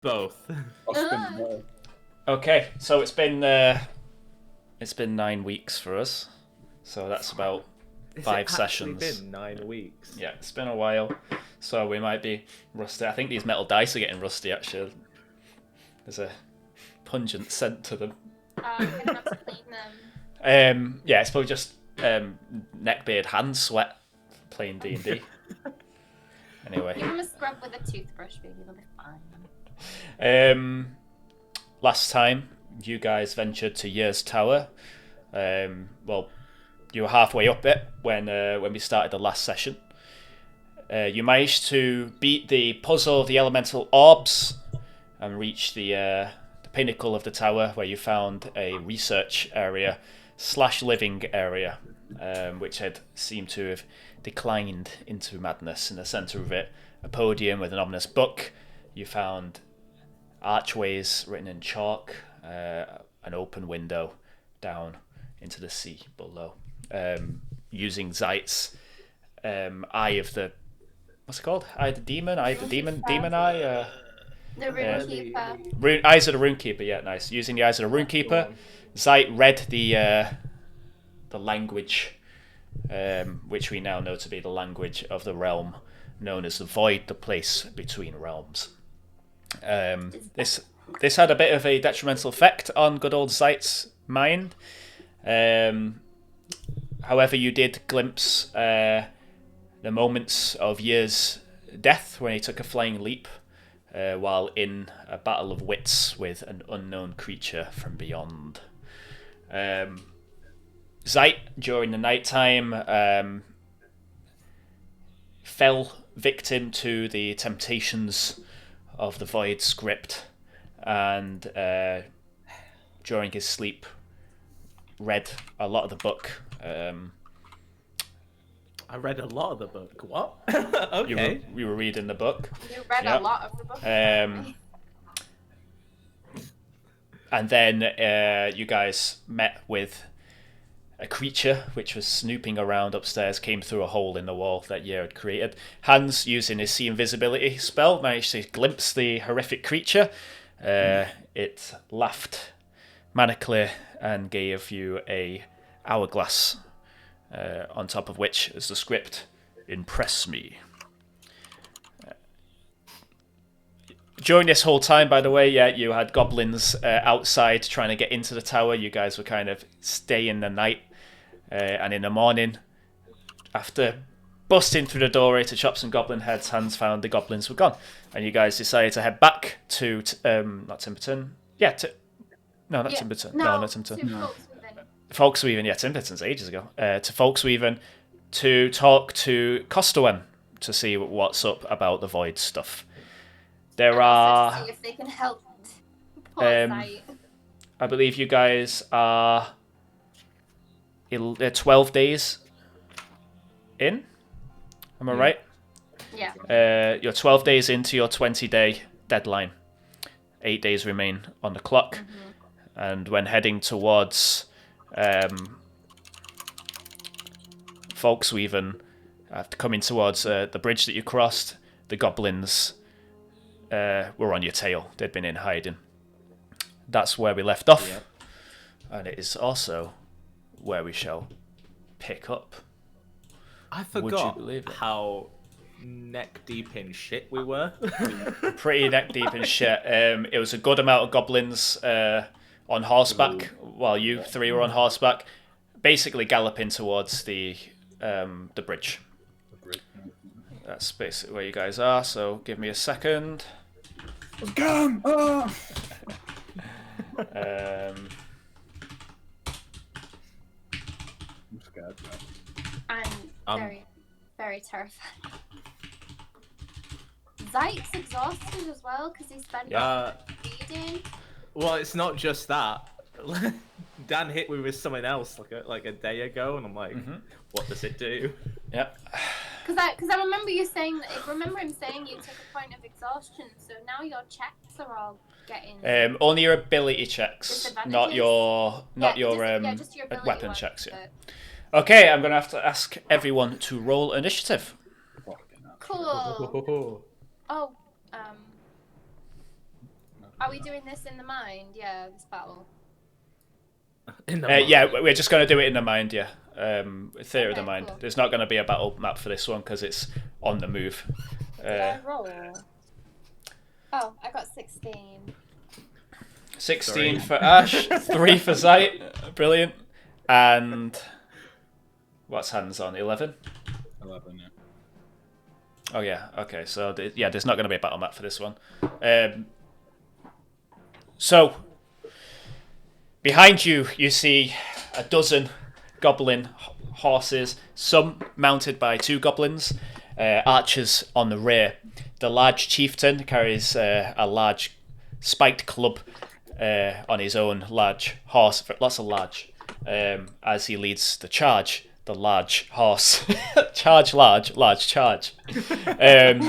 Both. I'll spin both. Okay, so it's been 9 weeks for us, so that's about Has 5 it actually sessions. been 9 weeks? Yeah, it's been a while, so we might be rusty. I think these metal dice are getting rusty. Actually, there's a pungent scent to them. We're gonna have to clean them. Yeah, it's probably just neck, beard, hand sweat playing D&D. Anyway. Give them a scrub with a toothbrush, baby. They'll be fine. Last time, you guys ventured to Year's Tower. Well, you were halfway up it when we started the last session. You managed to beat the puzzle of the elemental orbs and reach the pinnacle of the tower, where you found a research area / living area, which had seemed to have declined into madness. In the centre of it, a podium with an ominous book. You found archways written in chalk, an open window down into the sea below. Using Zite's eye of the... What's it called? Eye of the demon? Eye of the demon? Demon eye? The Runekeeper. Eyes of the Runekeeper, yeah, nice. Using the eyes of the Runekeeper, Zite read the language, which we now know to be the language of the realm, known as the Void, the place between realms. This had a bit of a detrimental effect on good old Zite's mind. However, you did glimpse the moments of Year's death when he took a flying leap while in a battle of wits with an unknown creature from beyond. Zite, during the nighttime, fell victim to the temptations of the Void script, and during his sleep read a lot of the book. I read a lot of the book. What? Okay. You were reading the book. You read Yep. a lot of the book. And then you guys met with a creature which was snooping around upstairs, came through a hole in the wall that Yer had created. Hans, using his see invisibility spell, managed to glimpse the horrific creature. It laughed manically and gave you a hourglass, on top of which is the script, "Impress me." During this whole time, by the way, yeah, you had goblins outside trying to get into the tower. You guys were kind of staying the night, and in the morning, after busting through the doorway to chop some goblin heads, Hans found the goblins were gone, and you guys decided to head back to not Timberton. Yeah, not Timberton. No, not Timberton. No. Folksweaven, yeah, Timberton's ages ago. To Folksweaven to talk to Costawen to see what's up about the Void stuff. There are... To see if they can help. I believe you guys are 12 days in. Am I right? Yeah. You're 12 days into your 20-day deadline. 8 days remain on the clock. Mm-hmm. And when heading towards Folksweaven, after coming towards the bridge that you crossed, the goblins were on your tail. They'd been in hiding. That's where we left off. Yep. And it is also where we shall pick up. I forgot how neck deep in shit we were. Pretty neck deep in shit. It was a good amount of goblins on horseback while you three were on horseback, basically galloping towards the bridge. That's basically where you guys are, so give me a second. Come! Oh! I'm scared now. I'm very, very terrified. Zite's exhausted as well because he spent reading. Well, it's not just that. Dan hit me with something else like a day ago, and I'm like, what does it do? Yep. Because I remember you saying, remember him saying you took a point of exhaustion, so now your checks are all getting. Only your ability checks, not your just your ability weapon ones, checks. Yeah. But... Okay, I'm gonna have to ask everyone to roll initiative. Cool. Oh, Are we doing this in the mind? Yeah, this battle. In the Yeah, we're just going to do it in the mind, yeah. Theatre of the Okay, mind. cool. There's not going to be a battle map for this one because it's on the move. Did I roll? Oh, I got 16. 16 for Ashe, 3 for Zite. Brilliant. And what's hands on? 11? 11, yeah. Oh, yeah. Okay, so yeah, there's not going to be a battle map for this one. So, behind you, you see a dozen goblin horses, some mounted by 2 goblins, archers on the rear. The large chieftain carries a large spiked club on his own large horse, lots of large, as he leads the charge. The large horse. Charge large, large charge. They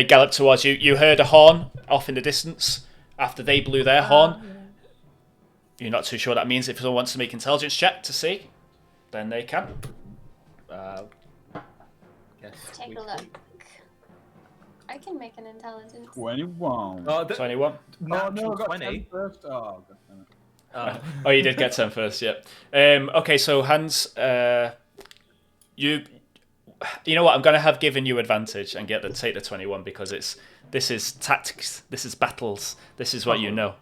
gallop towards you. You heard a horn off in the distance after they blew their horn. You're not too sure what that means. If someone wants to make an intelligence check to see, then they can. Take a look. I can make an intelligence. 21. Oh, 21. No, I got 20. 10 first. Oh, God damn it. Oh, you did get 10 first, yeah. Okay, so Hans, you know what? I'm gonna have given you advantage and take the 21 because this is tactics, this is battles, this is what you know.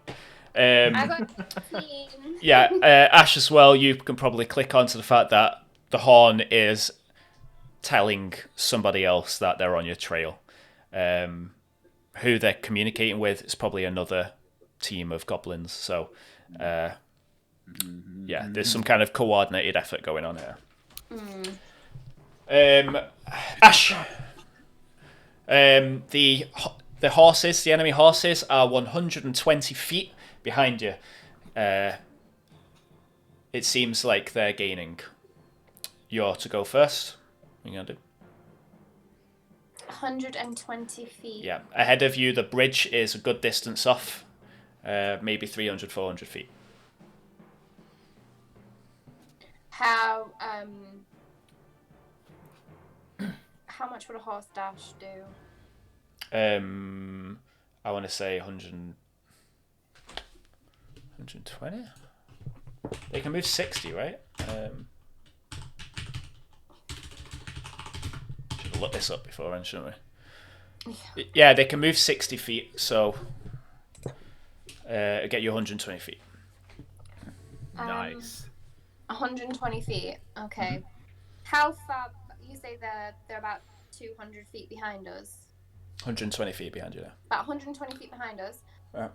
I got 15. Yeah, Ashe as well. You can probably click onto the fact that the horn is telling somebody else that they're on your trail. Who they're communicating with is probably another team of goblins. So. Yeah, there's some kind of coordinated effort going on here. Ashe, the horses, the enemy horses, are 120 feet behind you. It seems like they're gaining. You're to go first. What are you gonna do? 120 feet. Yeah, ahead of you, the bridge is a good distance off. Maybe 300, 400 feet. How much would a horse dash do? I want to say 120? They can move 60, right? Should have looked this up before, shouldn't we? Yeah, they can move 60 feet, so get you 120 feet. Nice. 120 feet. Okay. How far? You say they're about 200 feet behind us. 120 feet behind you there. About 120 feet behind us. Yeah.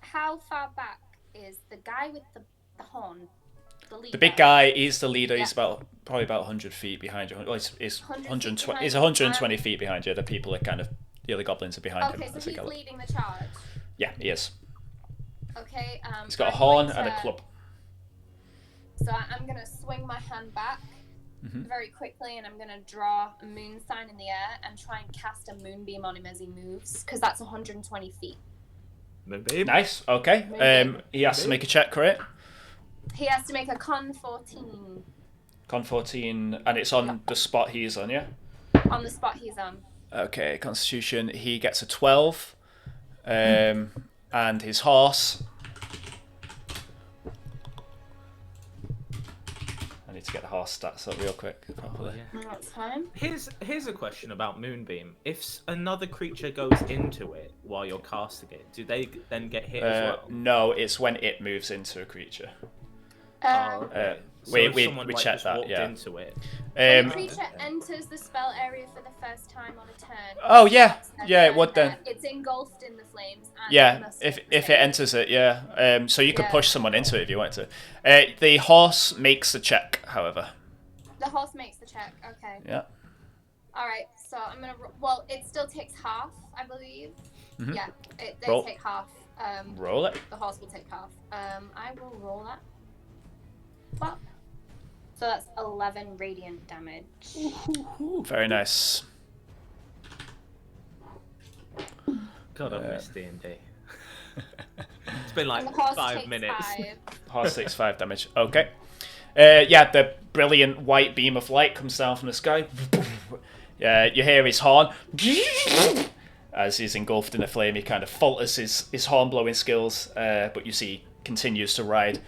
How far back is the guy with the horn? The leader? The big guy is the leader. Yeah. He's probably about 100 feet behind you. Well, he's 120. He's behind 120 feet behind you. The people are kind of the other goblins are behind him. Okay, so as they he's gallop. leading the charge. Yeah, he is. Okay. He's got a I'm horn going and a to- club. So I'm gonna swing my hand back very quickly, and I'm gonna draw a moon sign in the air and try and cast a moonbeam on him as he moves, because that's 120 feet. Moonbeam. Nice. Okay. Moonbeam. He has to make a check, correct? He has to make a con 14 Con 14, and it's on the spot he's on, yeah? on the spot he's on. Okay, Constitution, he gets a 12. And his horse. I need to get the horse stats up real quick. Properly. That's fine. Here's a question about Moonbeam. If another creature goes into it while you're casting it, do they then get hit as well? No, it's when it moves into a creature. Okay. So we if someone, checked just that, walked yeah. into it. When a creature enters the spell area for the first time on a turn. Oh, yeah. Yeah, it would then. It's engulfed in the flames. And Yeah, must if save. it enters it, yeah. So you could Yeah. push someone into it if you wanted to. The horse makes the check, however. The horse makes the check. Okay. Yeah. All right. So I'm gonna. Well, it still takes half, I believe. Mhm. Yeah. They Roll. take half. Roll it. The horse will take half. I will roll that. Well, so that's 11 radiant damage. Very nice. God, I miss D&D. It's been like And the horse 5 takes minutes. 5. Horse takes 5 damage. Okay. Yeah, the brilliant white beam of light comes down from the sky. Yeah, you hear his horn. as he's engulfed in the flame. He kind of falters his horn blowing skills, but you see he continues to ride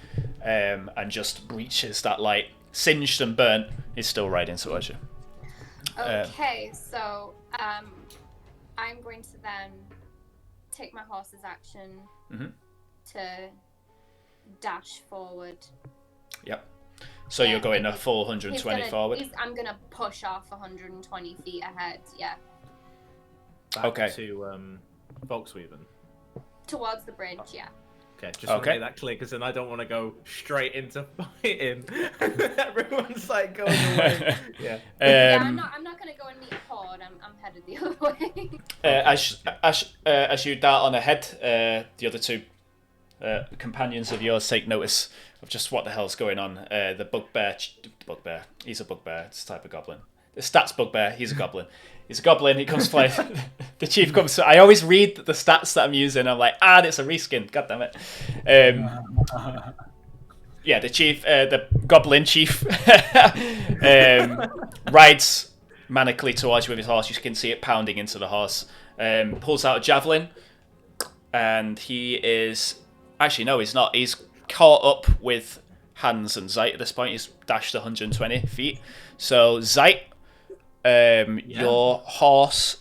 and just reaches that light. Singed and burnt, he's still riding towards you. Okay, so I'm going to then take my horse's action to dash forward. Yep. So you're going a full 120 forward? I'm going to push off 120 feet ahead, yeah. Back to Volkswagen. Towards the bridge, yeah. Okay, just want to make that clear, because then I don't want to go straight into fighting. Everyone's like going away. Yeah. I'm not going to go and meet Horde. I'm headed the other way. As you dart on ahead, the other two companions of yours take notice of just what the hell's going on. The bugbear, he's a bugbear. It's a type of goblin. The stats bugbear, he's a goblin. He's a goblin, he comes flying. The chief comes. I always read the stats that I'm using. I'm like, it's a reskin. God damn it. Yeah, the chief, the goblin chief, rides manically towards you with his horse. You can see it pounding into the horse. Pulls out a javelin, and he is. Actually, no, he's not. He's caught up with Hans and Zite at this point. He's dashed 120 feet. So, Zite. Your horse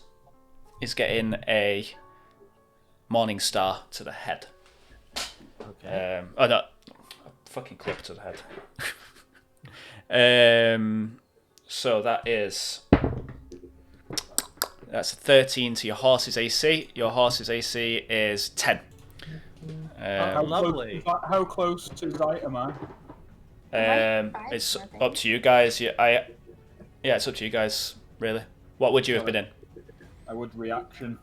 is getting a morning star to the head. Okay. No, a fucking clip to the head. So that's 13 to your horse's AC. Your horse's AC is 10. Lovely. How close to Zite am I? It's up to you guys. Yeah, it's up to you guys, really. What would you have been in? I would reaction.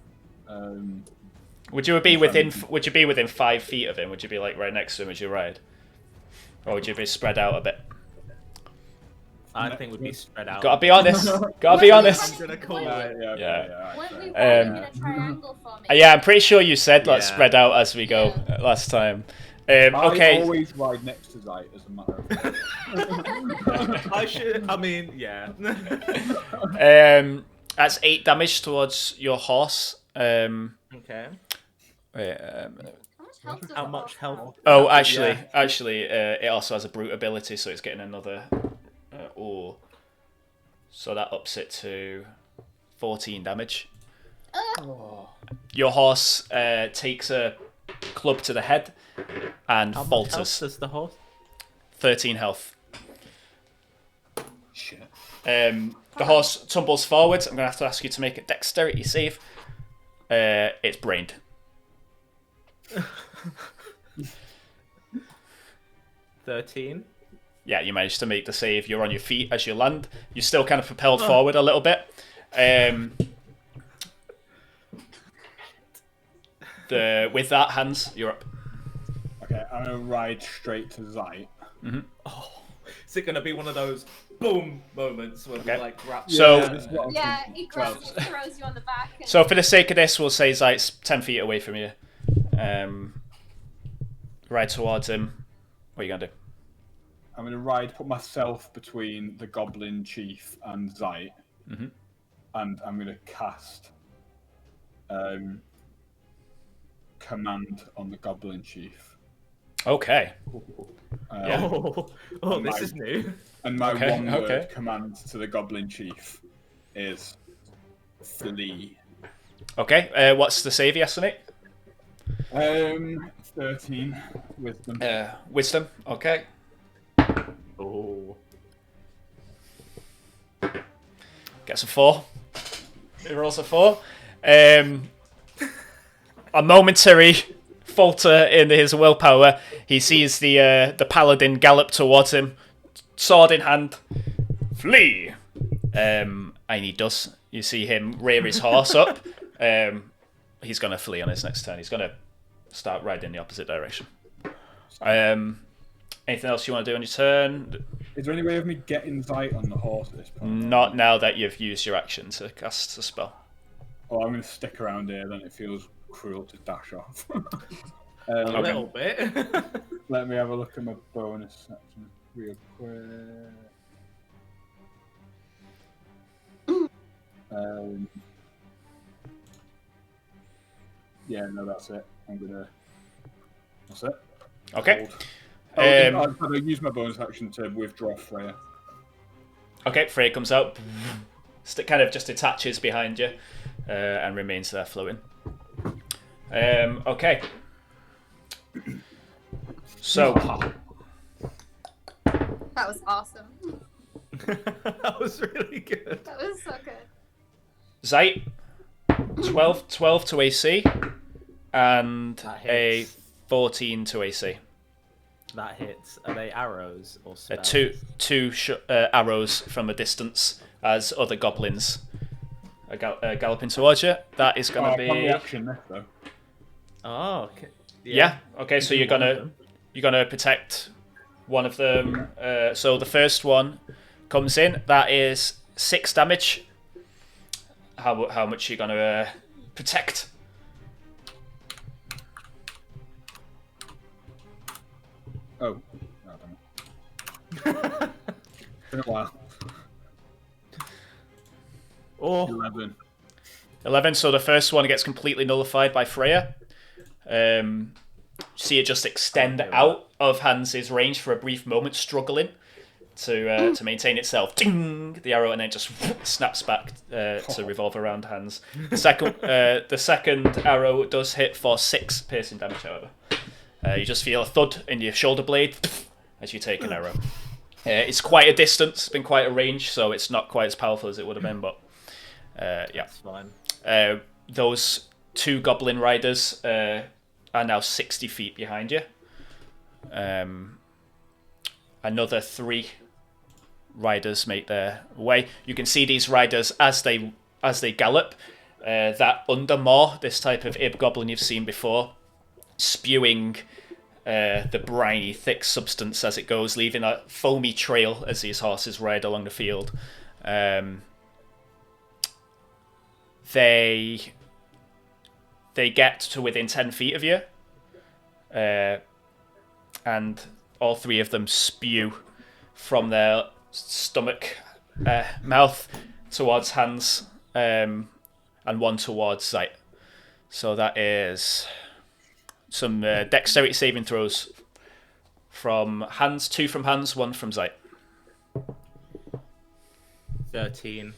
Would you be within 5 feet of him? Would you be like right next to him as you ride, or would you be spread out a bit? I think we'd be spread out. Gotta be honest. Gotta be honest. I'm gonna call it. Yeah. Weren't we riding in a triangle formation? Yeah, I'm pretty sure you said let's spread out as we go last time. Okay. I always ride next to Zite, as a matter of fact. I should. I mean, yeah. That's 8 damage towards your horse. Okay. Wait, How much health? Oh, actually, it also has a brute ability, so it's getting another. So that ups it to 14 damage. Your horse takes a club to the head and How much falters. health does the horse? 13 health. Shit. The horse tumbles forwards. I'm going to have to ask you to make a dexterity save. It's brained. 13. Yeah, you managed to make the save. You're on your feet as you land. You're still kind of propelled forward a little bit. With that, Hans, you're up. Okay, I'm gonna ride straight to Zite. Mm-hmm. Oh, is it gonna be one of those boom moments where we like grab? So he throws you on the back. And... So for the sake of this, we'll say Zite's 10 feet away from you. Ride towards him. What are you gonna do? I'm gonna put myself between the goblin chief and Zite, and I'm gonna cast command on the goblin chief. Okay. This is new. And my one word command to the goblin chief is flee. Okay. What's the save you estimate? 13 wisdom. Wisdom. Okay. Oh. Gets a 4. It rolls a 4. A momentary falter in his willpower. He sees the paladin gallop towards him, sword in hand. Flee! And he does. You see him rear his horse up. He's going to flee on his next turn. He's going to start riding in the opposite direction. Anything else you want to do on your turn? Is there any way of me getting Zite on the horse at this point? Not now that you've used your action to cast a spell. Oh, I'm going to stick around here, then it feels cruel to dash off. A little bit. Let me have a look at my bonus section real quick. Yeah, no, that's it. That's it. Okay. Hold. I use my bonus action to withdraw Freya. Okay, Freya comes out, kind of just attaches behind you, and remains there floating. Okay. So. That was awesome. That was really good. That was so good. Zite, 12 to AC, and a 14 to AC. That hits. Are they arrows or spells? Two arrows from a distance as other goblins are galloping towards you. That is going to be... reaction left, though. Oh, okay. Yeah. Okay, so you're gonna protect one of them. So the first one comes in. That is 6 damage. How much are you gonna protect? Oh, no, damn it. Been a while. Oh. 11. So the first one gets completely nullified by Freya. See it just extend out of Hans's range for a brief moment, struggling to maintain itself. Ding! The arrow, and then just snaps back to revolve around Hans. The second arrow does hit for 6 piercing damage, however. You just feel a thud in your shoulder blade as you take an arrow. It's quite a distance, it's been quite a range, so it's not quite as powerful as it would have been, but yeah. That's fine. Those 2 goblin riders are now 60 feet behind you. Another 3 riders make their way. You can see these riders as they gallop. That Undermaw, this type of Ib goblin you've seen before, spewing the briny, thick substance as it goes, leaving a foamy trail as these horses ride along the field. They get to within 10 feet of you, and all 3 of them spew from their stomach, mouth towards Hans, and 1 towards Zite. So that is some dexterity saving throws from Hans, 2 from Hans, 1 from Zite. 13.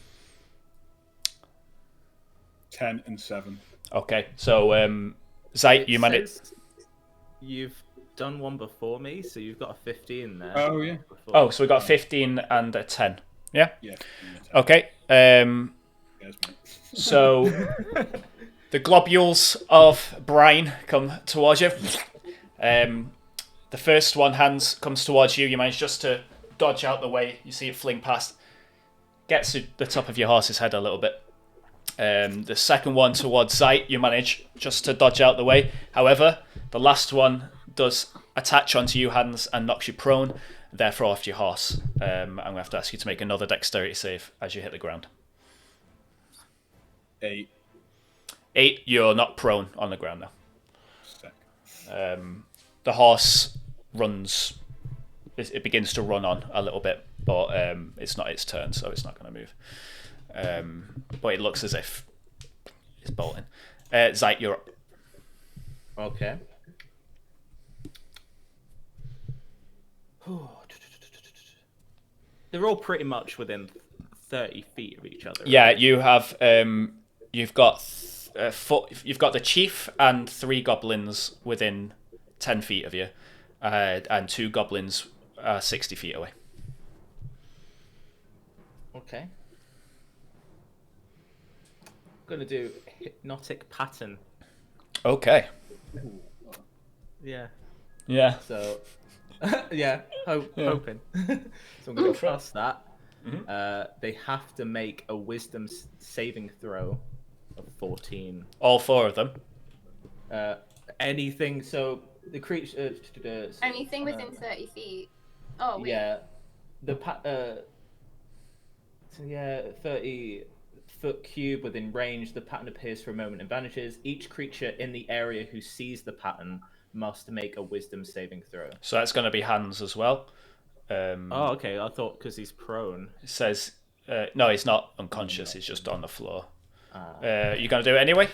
10 and 7. Okay, so Zite, you manage. You've done one before me, so you've got a 15 there. Oh, yeah. Oh, so we got a 15 and a 10. Yeah? Yeah. Okay. So the globules of brine come towards you. The first one, Hans, comes towards you. You manage just to dodge out the way. You see it fling past. Gets to the top of your horse's head a little bit. The second one towards Zite, you manage just to dodge out the way. However, the last one does attach onto you, Hans, and knocks you prone, therefore off your horse. I'm going to have to ask you to make another dexterity save as you hit the ground. 8. 8, you're not prone on the ground now. Sick. The horse runs, it begins to run on a little bit, but it's not its turn, so it's not going to move. But it looks as if it's bolting. Zite, you're up. Okay. They're all pretty much within 30 feet of each other. Yeah, right? you have. You've got you've got the chief and 3 goblins within 10 feet of you, and 2 goblins 60 feet away. Okay. I'm gonna do hypnotic pattern. Okay. Yeah. Yeah. So, yeah, hoping. So I'm gonna trust that. Mm-hmm. They have to make a wisdom saving throw of 14. All 4 of them. Anything. So the creature. Anything within 30 feet. Oh, wait. Yeah. So yeah, 30-foot cube within range. The pattern appears for a moment and vanishes. Each creature in the area who sees the pattern must make a wisdom saving throw. So that's going to be Hans as well. Oh, okay. I thought because he's prone. It says no, he's not unconscious. He's just on the floor. You're going to do it anyway?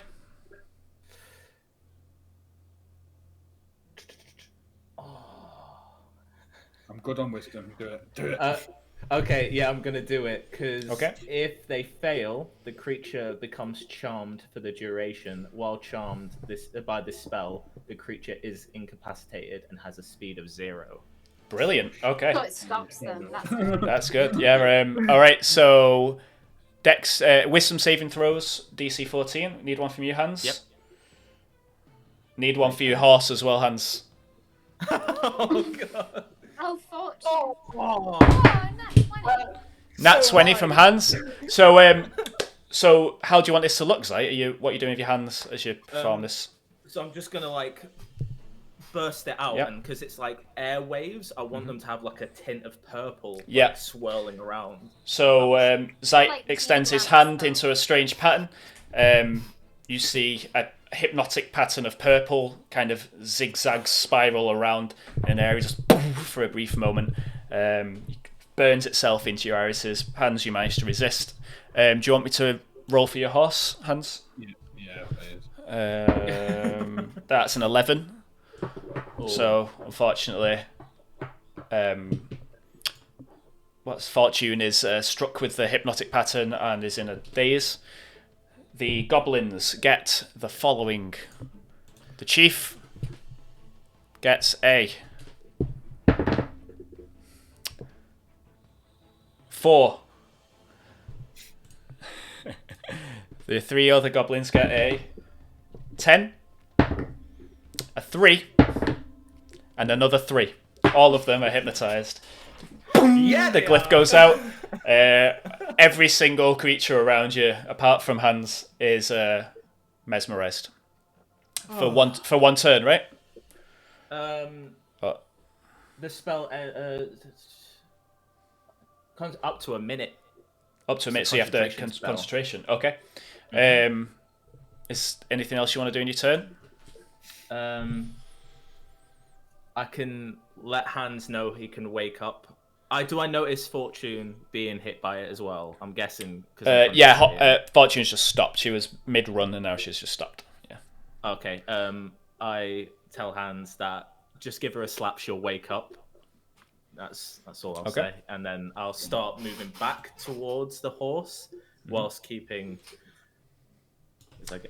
good on wisdom. Do it. Okay, yeah, I'm gonna do it because Okay. if they fail, the creature becomes charmed for the duration. While charmed by this spell, the creature is incapacitated and has a speed of 0. Brilliant. Okay. So it stops them. That's good. That's good. Yeah. All right. So, Dex, wisdom saving throws, DC 14. Need one from you, Hans. Yep. Need one for your horse as well, Hans. Oh god. Oh, fortune. Oh. Nat 20. Nat 20 from Hans. So how do you want this to look, Zite? What are you doing with your hands as you perform this? So I'm just gonna like burst it out, and because it's like air waves, I want them to have like a tint of purple, like, swirling around. So Zite Like extends his Green hand into a strange pattern. You see a hypnotic pattern of purple, kind of zigzag spiral around an area, just for a brief moment. Burns itself into your irises. Hans, you manage to resist. Do you want me to roll for your horse, Hans? Yeah, please. That's an 11. Oh. So, unfortunately, Fortune is struck with the hypnotic pattern and is in a daze. The goblins get the following. The chief gets a 4. The 3 other goblins get a 10, a 3, and another 3. All of them are hypnotized. Yeah, The glyph goes out. Every single creature around you, apart from Hans, is mesmerized for one turn, right? The spell comes up to a minute. Up to a minute, so you have to concentration spell. concentration. Okay. Is anything else you want to do in your turn? I can let Hans know he can wake up. Do I notice Fortune being hit by it as well? I'm guessing. Fortune's just stopped. She was mid-run and now she's just stopped. Yeah. Okay. I tell Hans that just give her a slap, she'll wake up. That's all I'll say, and then I'll start moving back towards the horse whilst keeping. It's like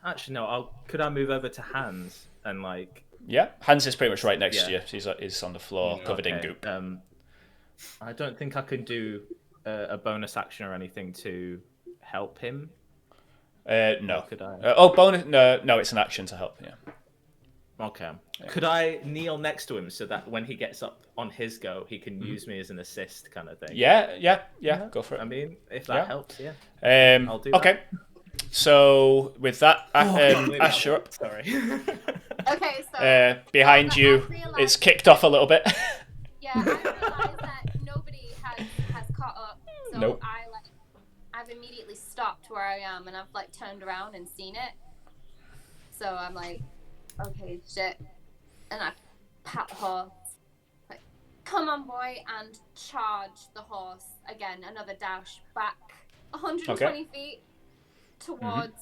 actually no. Could I move over to Hans and like? Yeah, Hans is pretty much right next to you. He's on the floor, covered in goop. I don't think I can do a bonus action or anything to help him. No. Could I? Bonus? No, it's an action to help. Yeah. Okay. Could I kneel next to him so that when he gets up on his go, he can use me as an assist kind of thing? Yeah. Go for it. I mean, if that helps, yeah. I'll do that. Okay. So with that, Ashe, you're up. Sorry. Okay, so Behind you, it's kicked off a little bit. Yeah, I realized that nobody has caught up. So Nope. I've immediately stopped where I am and I've like turned around and seen it. So I'm like, okay, shit. And I pat the horse. Like, come on, boy, and charge the horse. Again, another dash back 120 feet towards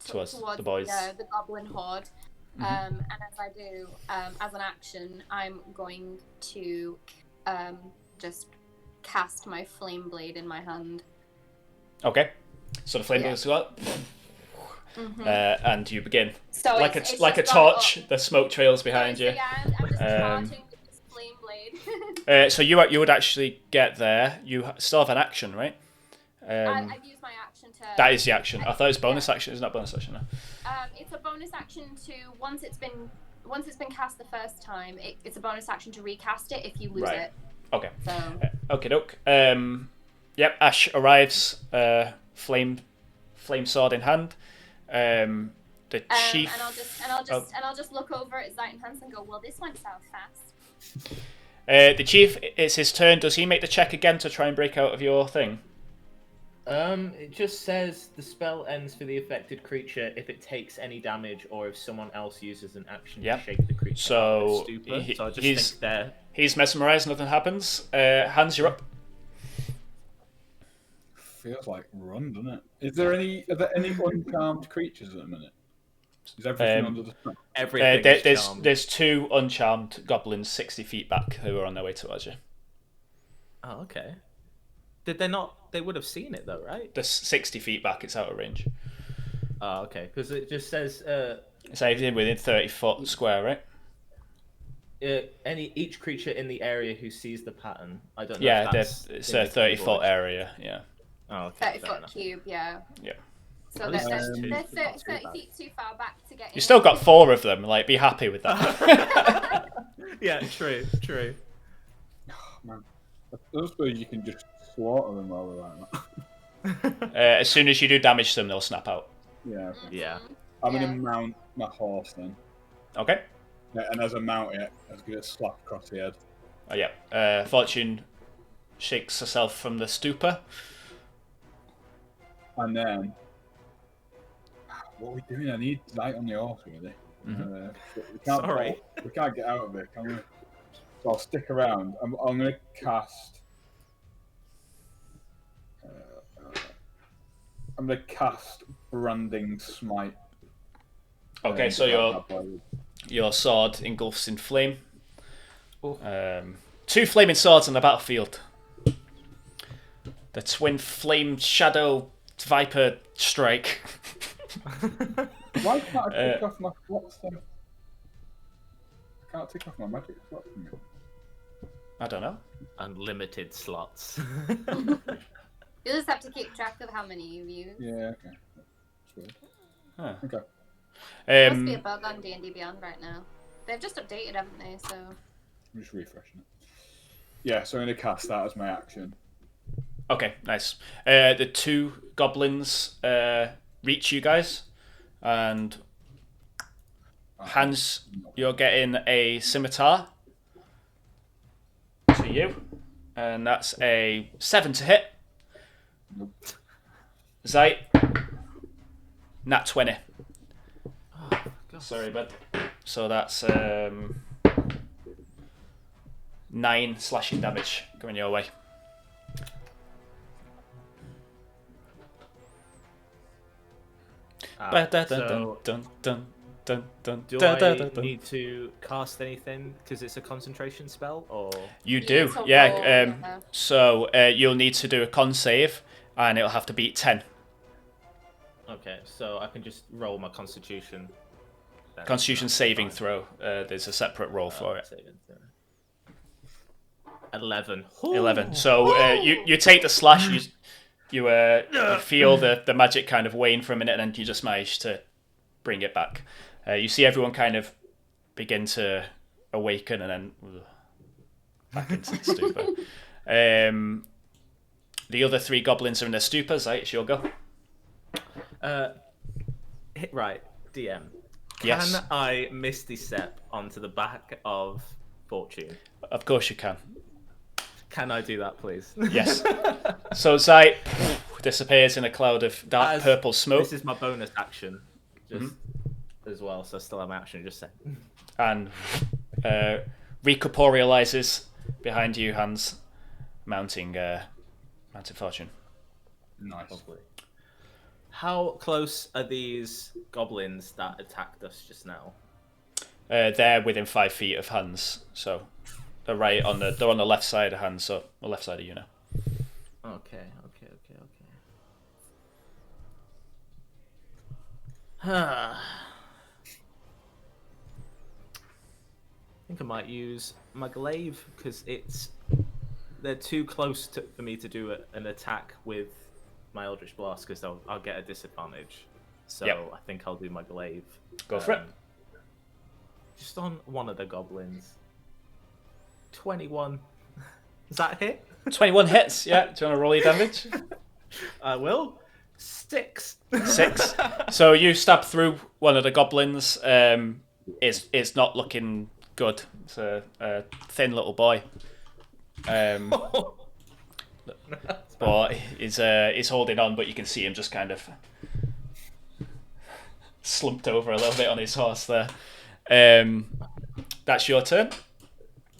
Towards the boys. The goblin horde. And as I do, as an action, I'm going to just cast my flame blade in my hand. Okay. So the flame goes up. And you begin. So it's like a torch, the smoke trails behind you. Yeah, I'm just charging with this flame blade. So you would actually get there. You still have an action, right? I've used my action to... That is the action. I thought it was bonus action. It's not bonus action, no? It's a bonus action to... Once it's been cast the first time, it's a bonus action to recast it if you lose it. Okay. So... Okay, doke. Yep, Ashe arrives, flame sword in hand. The chief... And I'll just look over at Zite and Hans and go, well, this went south fast. The chief, it's his turn. Does he make the check again to try and break out of your thing? It just says the spell ends for the affected creature if it takes any damage or if someone else uses an action to shake the creature out of stupor. So I just think there. He's mesmerized, nothing happens. Hans, you're up. Feels like run, doesn't it? Are there any uncharmed creatures at the minute? Is everything under the sun? Everything is charmed. There's 2 uncharmed goblins 60 feet back who are on their way towards you. Oh, okay. Did they not? They would have seen it though, right? They're 60 feet back. It's out of range. Oh, okay. Because it just says It's within 30 foot square, right? each creature in the area who sees the pattern. I don't know. Yeah, if that's it's a 30-foot area. Yeah. Oh, okay. 30-foot cube, yeah. Yeah. So At they're, least they're, it's two. they're It's 30, not too 30 bad. feet too far back to get in. You still got 4 of them. Like, be happy with that. Yeah, true. Oh, man. I don't suppose you can just slaughter them while they're like that. As soon as you do damage to them, they'll snap out. Yeah. Yeah. I'm going to mount my horse then. Okay. Yeah, and as I mount it, I was going to slap across the head. Oh, yeah. Fortune shakes herself from the stupor. And then, what are we doing? I need Zite on the horse, really. We can't Sorry. We can't get out of it, can we? So I'll stick around. I'm going to cast. I'm going to cast Branding Smite. Okay, so your sword engulfs in flame. 2 flaming swords on the battlefield. The twin flame shadow viper strike. Why can't I take off my slots then? I can't take off my magic slots from you. I don't know. Unlimited slots. You just have to keep track of how many you use. Yeah, okay. That's weird. Huh. Okay. Must be a bug on D&D Beyond right now. They've just updated, haven't they? So. I'm just refreshing it. Yeah, so I'm going to cast that as my action. Okay, nice. The 2 goblins reach you guys, and Hans, you're getting a scimitar to you, and that's a 7 to hit. Nope. Zite, nat 20. Sorry, bud. So that's 9 slashing damage going your way. So, do I need to cast anything because it's a concentration spell, or You Yeah, do, it's a yeah. roll, yeah. So you'll need to do a con save, and it'll have to beat 10. okay? So I can just roll my Constitution. then. Constitution That's saving fine. throw. There's a separate roll for it. Saving throw. 11. 11. So you take the slash. You feel the magic kind of wane for a minute, and then you just manage to bring it back. You see everyone kind of begin to awaken, and then back into the stupor. The other 3 goblins are in their stupors. Right, it's your go. Right, DM. Can Yes. I Misty Step onto the back of Fortune? Of course you can. Can I do that, please? Yes. So Zite disappears in a cloud of dark purple smoke. This is my bonus action, just as well. So I still have my action. Just saying. And recorporealizes behind you, Hans, mounting Fortune. Nice. Lovely. How close are these goblins that attacked us just now? They're within 5 feet of Hans, so they're they're on the left side of Hans, so the left side of you now. Okay. I think I might use my glaive because they're too close for me to do an attack with my Eldritch Blast because I'll get a disadvantage. So Yep. I think I'll do my glaive. Go for it. Just on one of the goblins. 21. Is that a hit? 21 hits, yeah. Do you want to roll your damage? I will. 6. 6. So you stab through one of the goblins. It's not looking good. It's a thin little boy. But he's holding on, but you can see him just kind of slumped over a little bit on his horse there. That's your turn.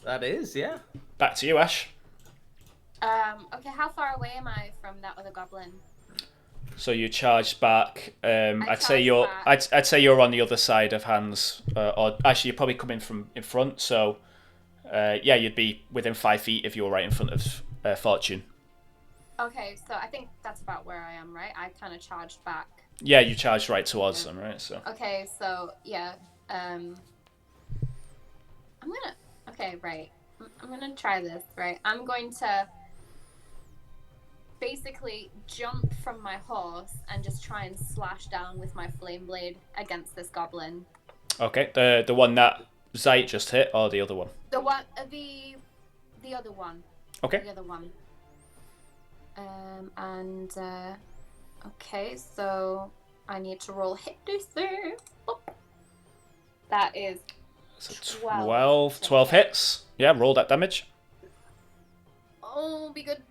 That is, yeah. Back to you, Ashe. Okay, how far away am I from that other goblin? So you charge back. I'd say charge back. I'd say you're on the other side of Hans, or actually you're probably coming from in front. So yeah, you'd be within 5 feet if you were right in front of Fortune. Okay, so I think that's about where I am, right? I kind of charged back. Yeah, you charged right towards them, right? So. Okay, so yeah, I'm gonna. Okay, right. I'm gonna try this, right? I'm going to basically jump from my horse and just try and slash down with my flame blade against this goblin. Okay, the one that Zite just hit, or the other one? The one, the other one. Okay. The other one. Okay, so I need to roll hit DC. Oh. That is So 12. 12 hits. Yeah, roll that damage. Oh, be good.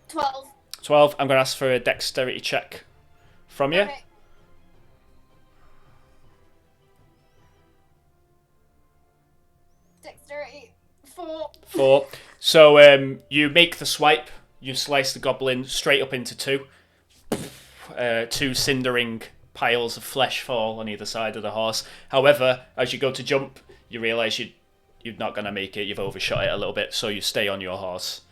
12. 12. I'm going to ask for a dexterity check from you. Okay. Dexterity 4. 4. So you make the swipe. You slice the goblin straight up into two. Two cindering piles of flesh fall on either side of the horse. However, as you go to jump, you realise you're not going to make it. You've overshot it a little bit, so you stay on your horse,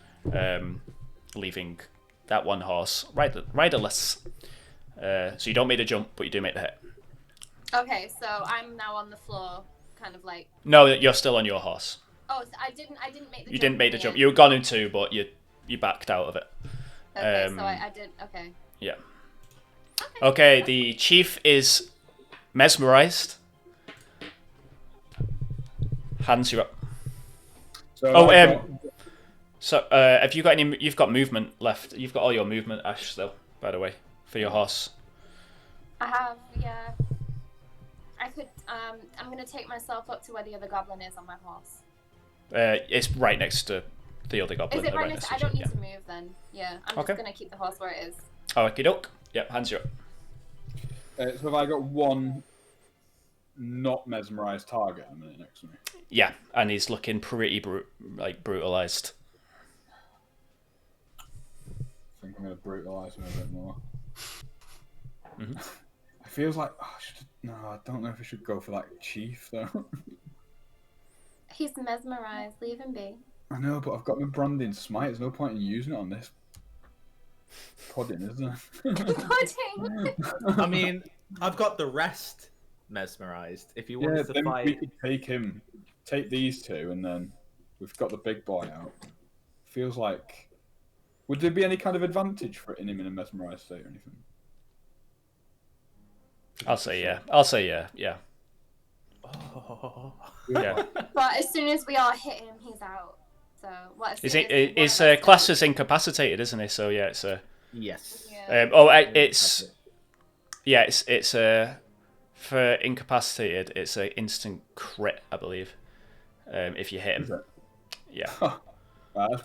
leaving that one horse riderless. So you don't make the jump, but you do make the hit. Okay, so I'm now on the floor, kind of like. No, you're still on your horse. Oh, so I didn't make the jump. You didn't make the jump. Yet. You were gone in two, but you backed out of it. Okay, so I did. Okay. Yeah. Okay, the chief is mesmerized. Hands you up. So So have you got any? You've got movement left. You've got all your movement, Ashe. Still, by the way, for your horse. I have, yeah. I could. I'm gonna take myself up to where the other goblin is on my horse. It's right next to the other goblin. Is it right next next? I don't need yeah. to move then. Yeah, I'm just gonna keep the horse where it is. Okie doke. Yep, hands you up. So have I got one not mesmerized target a minute next to me? Yeah, and he's looking pretty brutalized. I think I'm going to brutalize him a bit more. Mm-hmm. It feels like I don't know if I should go for that chief though. He's mesmerized. Leave him be. I know, but I've got my branding smite. There's no point in using it on this pudding, is there? Pudding. I mean, I've got the rest mesmerized. If you want to then fight, we could take these two, and then we've got the big boy out. Feels like, would there be any kind of advantage for hitting him in a mesmerized state or anything? I'll say yeah. Yeah. Oh. Yeah. But as soon as we all hit him, he's out. So what? Is class is incapacitated, isn't he? So yeah, it's a. Yes. Yeah. It's for incapacitated. It's an instant crit, I believe. If you hit him. Yeah.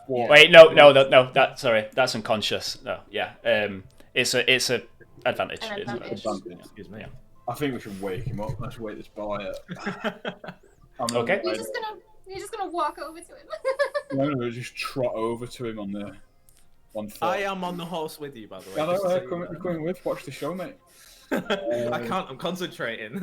Wait, no. That's unconscious. No, yeah. It's a advantage. Excuse me. Yeah. I think we should wake him up. Let's wake this boy up. Okay. You're just gonna walk over to him. No, just trot over to him on foot. I am on the horse with you, by the way. I know, I'm coming with. Watch the show, mate. I can't. I'm concentrating.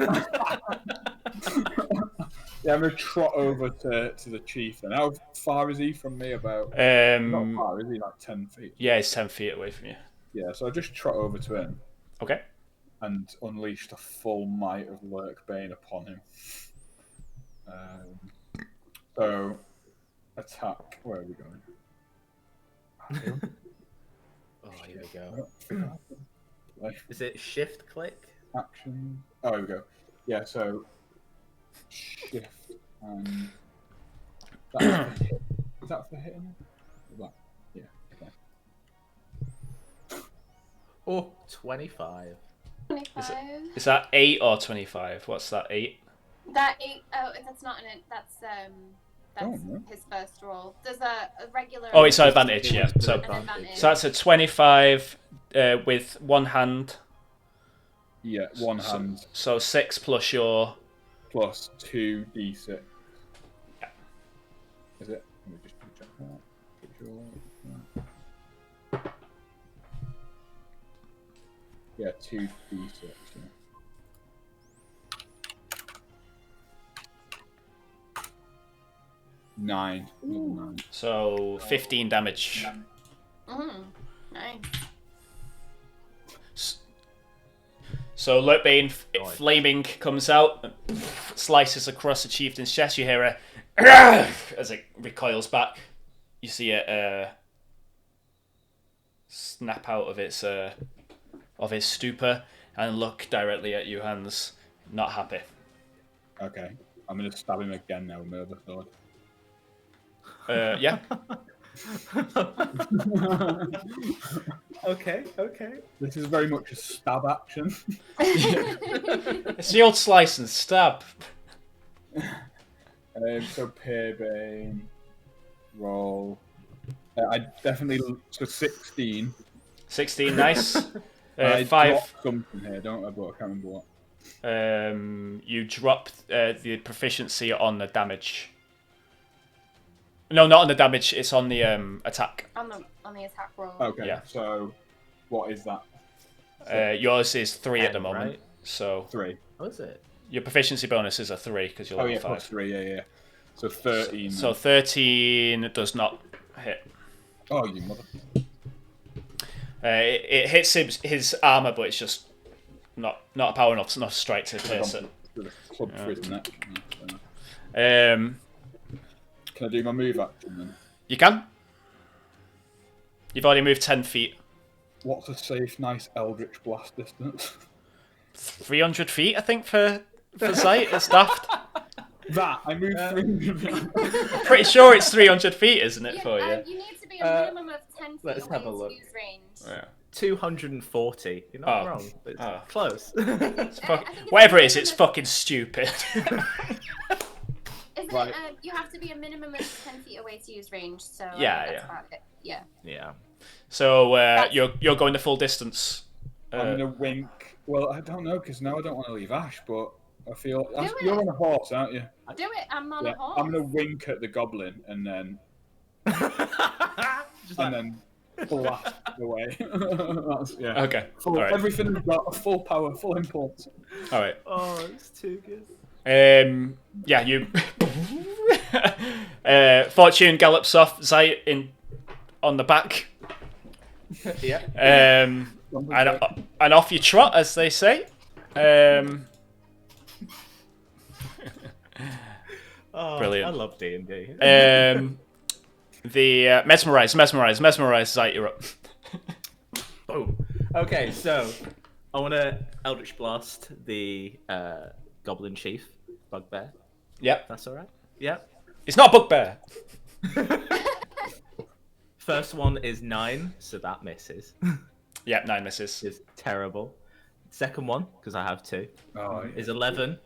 Yeah, I'm gonna trot over to the chief. And how far is he from me? About not far. Is he like 10 feet? Yeah, he's 10 feet away from you. Yeah, so I just trot over to him. Okay. And unleash the full might of Lurkbane upon him. So attack. Where are we going? Oh, here we go. Is it shift click? Action. Oh, here we go. Yeah, so shift and is that for hitting? Yeah. Okay. Oh, 25. 25. Is that 8 or 25? What's that? 8? That 8. Oh, that's not an. That's his first roll. There's a regular. Oh, it's an advantage. Yeah. So advantage. So that's a 25 with one hand. Yeah, one hand. So 6 plus your. Plus 2d6. Yeah. Is it? Let me just check that. Yeah, 2d6. Yeah. Nine. Another 9. So 15 damage. Nice. So Lurkbane, flaming, comes out, slices across the chieftain's chest. You hear a as it recoils back. You see it snap out of its stupor and look directly at you, Hans. Not happy. Okay, I'm gonna stab him again now with my other sword. Yeah. Okay. This is very much a stab action. It's the old slice and stab. So Peerbane, roll. I definitely so 16. 16, nice. I 5. dropped something here, don't I? But I can't remember what. You drop the proficiency on the damage. No, not on the damage. It's on the attack. On the attack roll. Okay. Yeah. So, what is that? Yours is 3 at the 10, moment. right? So 3. What is it? your proficiency bonus is a 3 because you're Oh level yeah, 5. plus 3. Yeah. So 13. So 13 does not hit. Oh, you mother. It hits his armor, but it's just not a power enough strike to pierce it. With a club through his neck. Can I do my move action then? You can. You've already moved 10 feet. What's a safe, nice Eldritch Blast distance? 300 feet, I think, for Zite. It's daft. That I moved 300 feet. Pretty sure it's 300 feet, isn't it, for you? You need to be a minimum of 10 feet let's away have a look. to use range. Yeah. 240. You're not wrong. It's close. Whatever it is, it's fucking stupid. Isn't Right. it? You have to be a minimum of 10 feet away to use range. So Yeah. about it. Yeah. Yeah. So you're going the full distance. I'm gonna wink. Well, I don't know because now I don't want to leave Ashe, but I feel it. you're on a horse, aren't you? Do it. I'm on Yeah. a horse. I'm gonna wink at the goblin and then blast away. Yeah. Okay. Full, All right. Everything we've got, full power, full impulse. All right. Oh, it's too good. Yeah, you. Fortune gallops off Zite on the back. Yeah. And off you trot, as they say. Brilliant. I love D&D. The mesmerize, Zite, you're up. Boom. Okay, so I want to Eldritch Blast the Goblin Chief, Bugbear. Yep. That's all right. Yep. It's not a bugbear. First one is 9, so that misses. Yep, 9 misses. Is terrible. Second one, because I have 2, is 11.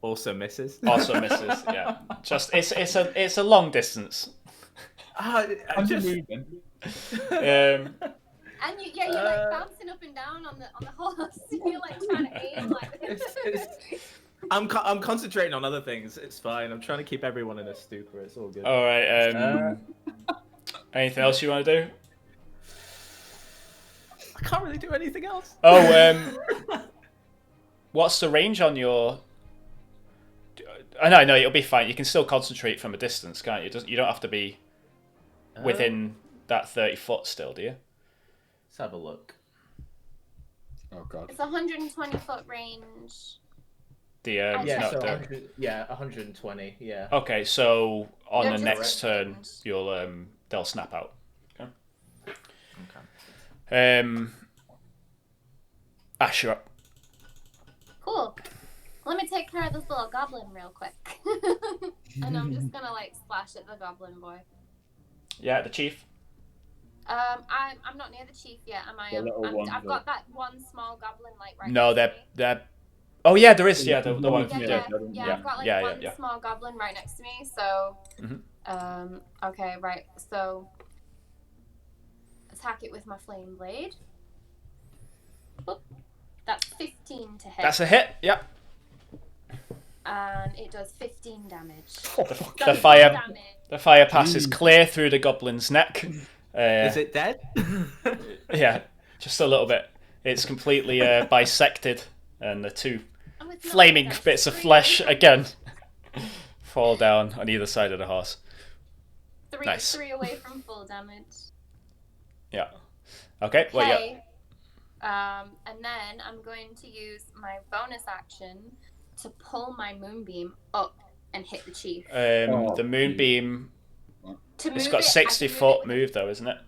Also misses. Also misses. Yeah. Just it's a long distance. I'm Just, moving. And you're like bouncing up and down on the horse. You're like trying to aim like this. I'm concentrating on other things. It's fine. I'm trying to keep everyone in a stupor. It's all good. All right. Anything else you want to do? I can't really do anything else. Oh, what's the range on your? No, it'll be fine. You can still concentrate from a distance, can't you? You don't have to be within that 30 foot still, do you? Let's have a look. Oh god. It's 120 foot range. Yeah, 120. Yeah. Okay, so on They're the just next turn, range. they'll snap out. Okay. Ashe, you're up. Cool. Let me take care of this little goblin real quick. And I'm just gonna like splash at the goblin boy. Yeah, the chief. I'm not near the chief yet, am I? The little one, I've got that one small goblin like right No, next to me. they're. Oh yeah, there is. Yeah, the one. Yeah, I've got like one yeah. small goblin right next to me, so okay, right. So attack it with my flame blade. Oop. That's 15 to hit. That's a hit. Yep. And it does 15 damage. The fire passes clear through the goblin's neck. Is it dead? Yeah, just a little bit. It's completely bisected, and the two Oh, it's not flaming like that. bits of Three flesh away again fall down on either side of the horse. from- Nice. 3 away from full damage. Yeah. Okay. Well, yeah. Okay. And then I'm going to use my bonus action to pull my moonbeam up and hit the chief. The moonbeam. To move It's got it, 60 I can foot move it move though, isn't it?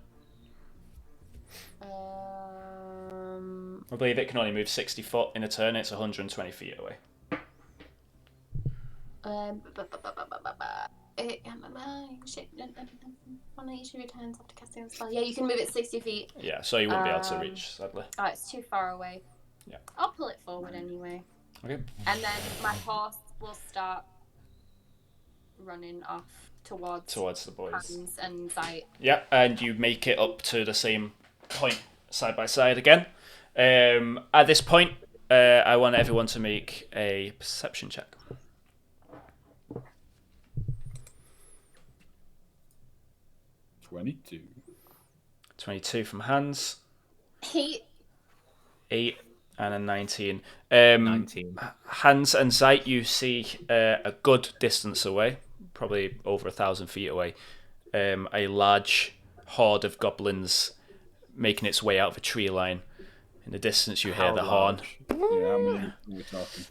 with I believe it can only move 60 foot in a turn. It's 120 feet away. Shit. One of each of your turns after casting a spell. Yeah, you can move it 60 feet. Yeah, so you wouldn't be able to reach, sadly. Oh, it's too far away. Yeah. I'll pull it forward anyway. Okay. And then my horse will start running off towards the boys. Hans and Zite. Yeah, and you make it up to the same point side by side again. At this point, I want everyone to make a perception check. 22. 22 from Hans. 8 and a 19. 19. Hans and Zite, you see a good distance away, probably over 1,000 feet away, a large horde of goblins making its way out of a tree line. In the distance, you hear How the horn. Yeah, how many are we talking?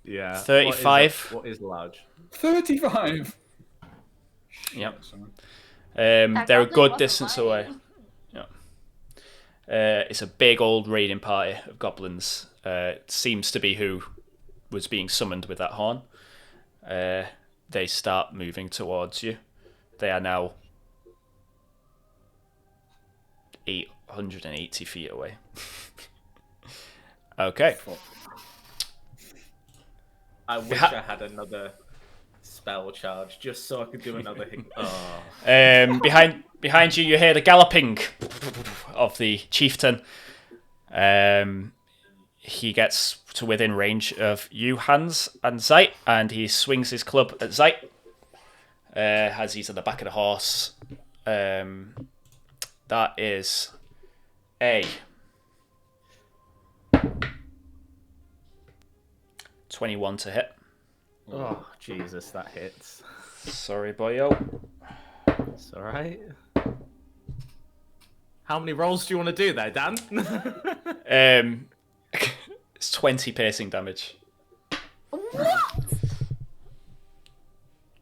Yeah. 35. What is large? 35! Yep. Sorry. They're a goblin good wasn't distance lying. away. Yeah. It's a big old raiding party of goblins. It seems to be who was being summoned with that horn. They start moving towards you. They are now 880 feet away. Okay. I wish I had another spell charge just so I could do another hit. Oh. Behind you, you hear the galloping of the chieftain. He gets to within range of you, Hans, and Zite, and he swings his club at Zite as he's at the back of the horse. That is a 21 to hit. Oh, Jesus, that hits. Sorry, boyo. It's alright. How many rolls do you want to do there, Dan? It's 20 piercing damage. What?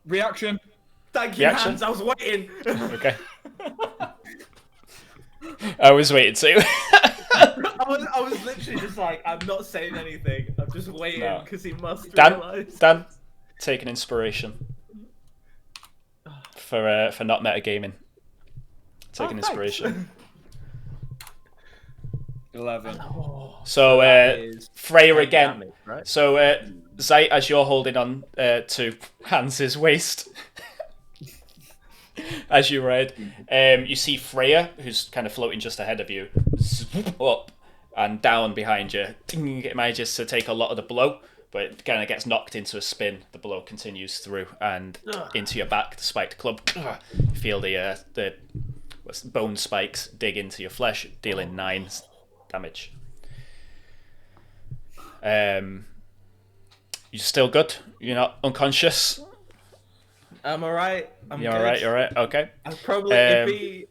Reaction! Thank you, Reaction? Hans. I was waiting. Okay. I was waiting too. I was literally just like, I'm not saying anything. I'm just waiting because he must realise. Dan, take an inspiration for not metagaming. Take an inspiration. 11. So Freya 10 again. damage, right? So Zite, as you're holding on to Hans's waist, as you ride, you see Freya, who's kind of floating just ahead of you, up and down behind you. It manages to take a lot of the blow, but it kind of gets knocked into a spin. The blow continues through and into your back. The spiked club. You feel the bone spikes dig into your flesh, dealing 9 damage. You're still good. You're not unconscious. I'm alright. You're alright. You're alright. Okay. I'd probably, if he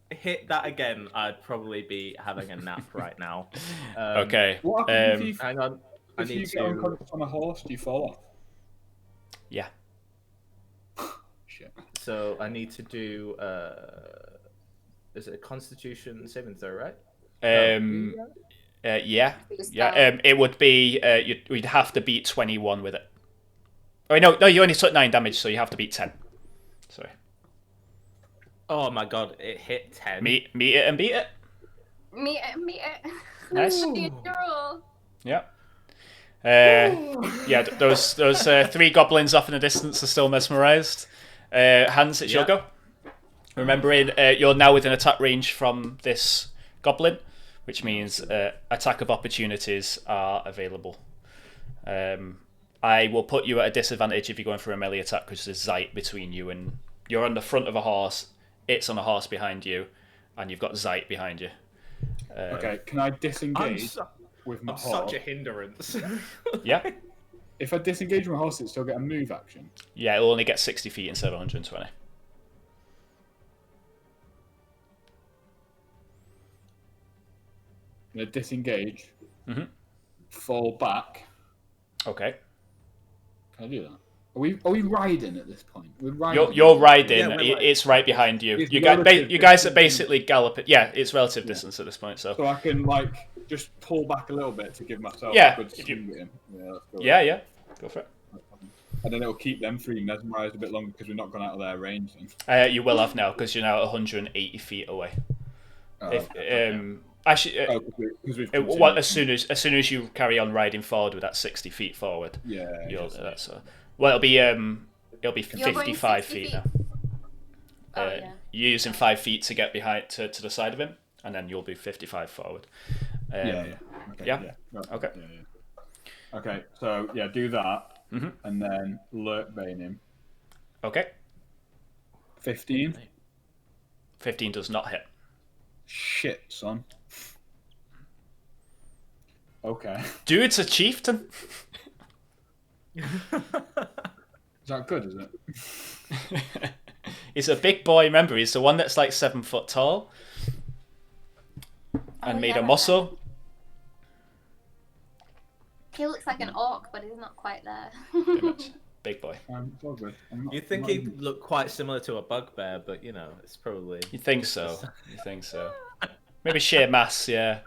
hit that again, I'd probably be having a nap right now. Okay. What happens if Hang on. I you need get to. unconscious on a horse? Do you fall off? Yeah. Shit. So I need to do. Is it a Constitution saving throw, right? Yeah. It would be. We'd have to beat 21 with it. Oh no! You only took 9 damage, so you have to beat 10. Sorry. Oh my god! It hit 10. Meet it and beat it. Meet it. Nice. The rule. Yeah. Yeah. Those 3 goblins off in the distance are still mesmerized. Hans, it's your go. Remembering you're now within attack range from this goblin, which means attack of opportunities are available. I will put you at a disadvantage if you're going for a melee attack because there's Zite between you and you're on the front of a horse. It's on a horse behind you, and you've got Zite behind you. Okay, can I disengage with my I'm horse? such a hindrance. Yeah. If I disengage with my horse, it still get a move action. Yeah, it'll only get 60 feet instead of 120. I'm gonna disengage. Mm-hmm. Fall back. Okay. Can I do that? Are we riding at this point? We're riding. You're riding. Yeah, we're It's right behind you. It's You guys relative are basically galloping. Yeah, it's relative distance at this point. So. So I can like just pull back a little bit to give myself Yeah, a good if you- swing at him. Yeah, let's go. Yeah. Go for it. And then it'll keep them three mesmerised a bit longer because we're not gone out of their range. Then. You will have now because you're now 180 feet away. Actually, Because we've as soon as you carry on riding forward with that 60 feet forward, yeah. well, it'll be You're going 55 60 feet feet. now. Oh, yeah. You're using 5 feet to get behind to the side of him, and then you'll be 55 forward. Okay, yeah? Right. Okay. Yeah. Okay, so do that, and then lurk bane him. Okay. 15. 15 does not hit. Shit, son. Okay. Dude's a chieftain. Is that good, is it? He's a big boy. Remember, he's the one that's like 7 foot tall and made of muscle. He looks like an orc, but he's not quite there. Pretty much. Big boy. It's all good. You think he'd look quite similar to a bugbear, but it's probably. You think so? You think so? Maybe sheer mass, yeah.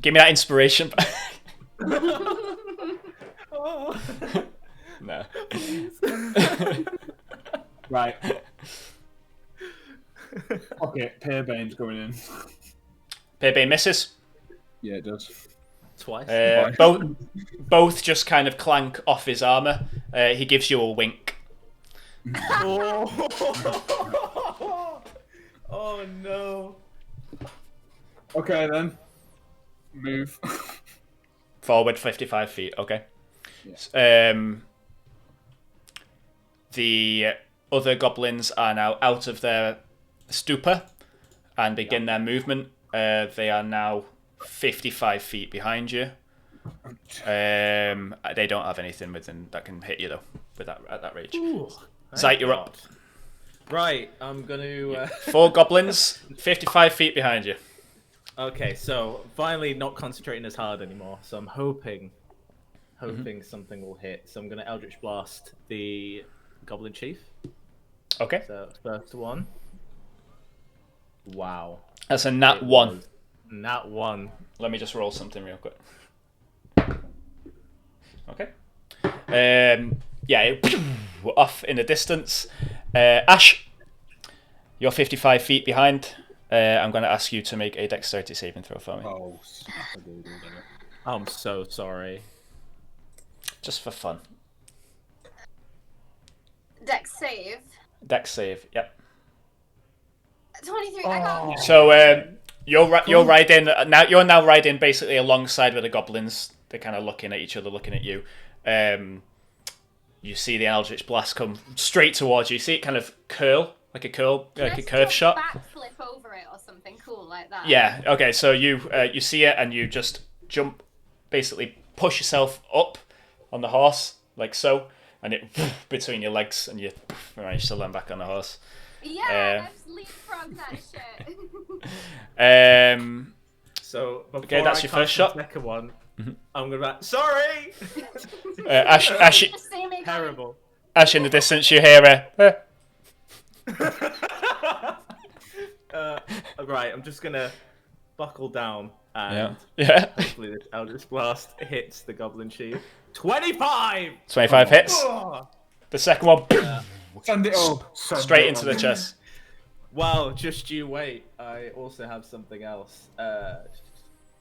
Give me that inspiration. No. Right. Okay, Pearbane's going in. Pearbane misses. Yeah, it does. Twice. Both just kind of clank off his armor. He gives you a wink. Oh no. Okay then. Move. Forward 55 feet, okay. Yeah. The other goblins are now out of their stupor and begin their movement. They are now 55 feet behind you. They don't have anything within that can hit you though with that at that range. Zite, you're up. Right, I'm gonna. 4 goblins, 55 feet behind you. Okay, so finally not concentrating as hard anymore. So I'm hoping something will hit. So I'm gonna Eldritch Blast the Goblin Chief. Okay. So first one. Wow. That's a nat 1. Nat 1. Let me just roll something real quick. Okay. Off in the distance. Ashe, you're 55 feet behind. I'm going to ask you to make a dexterity saving throw for me. Oh, snap a doodle. I'm so sorry. Just for fun. Dex save. Dex save, yep. 23. I got. So you're riding now. You're now riding basically alongside with the goblins. They're kind of looking at each other, looking at you. You see the Eldritch Blast come straight towards you. You see it kind of curl, like a curve shot. Backflip over it or something cool like that. Yeah. Okay. So you see it and you just jump, basically push yourself up on the horse like so, and it between your legs, and you manage to land back on the horse. Yeah, let's leapfrog that shit. So before Okay, that's I your cast first shot. The second one. I'm gonna. Sorry. Ashe, Terrible. Ashe, in the distance, you hear a. Right, I'm just gonna buckle down and Yeah. hopefully this Eldritch Blast hits the Goblin Chief. 25. 25 hits. Oh. The second one, Send it up. straight into the chest. Well, just you wait. I also have something else.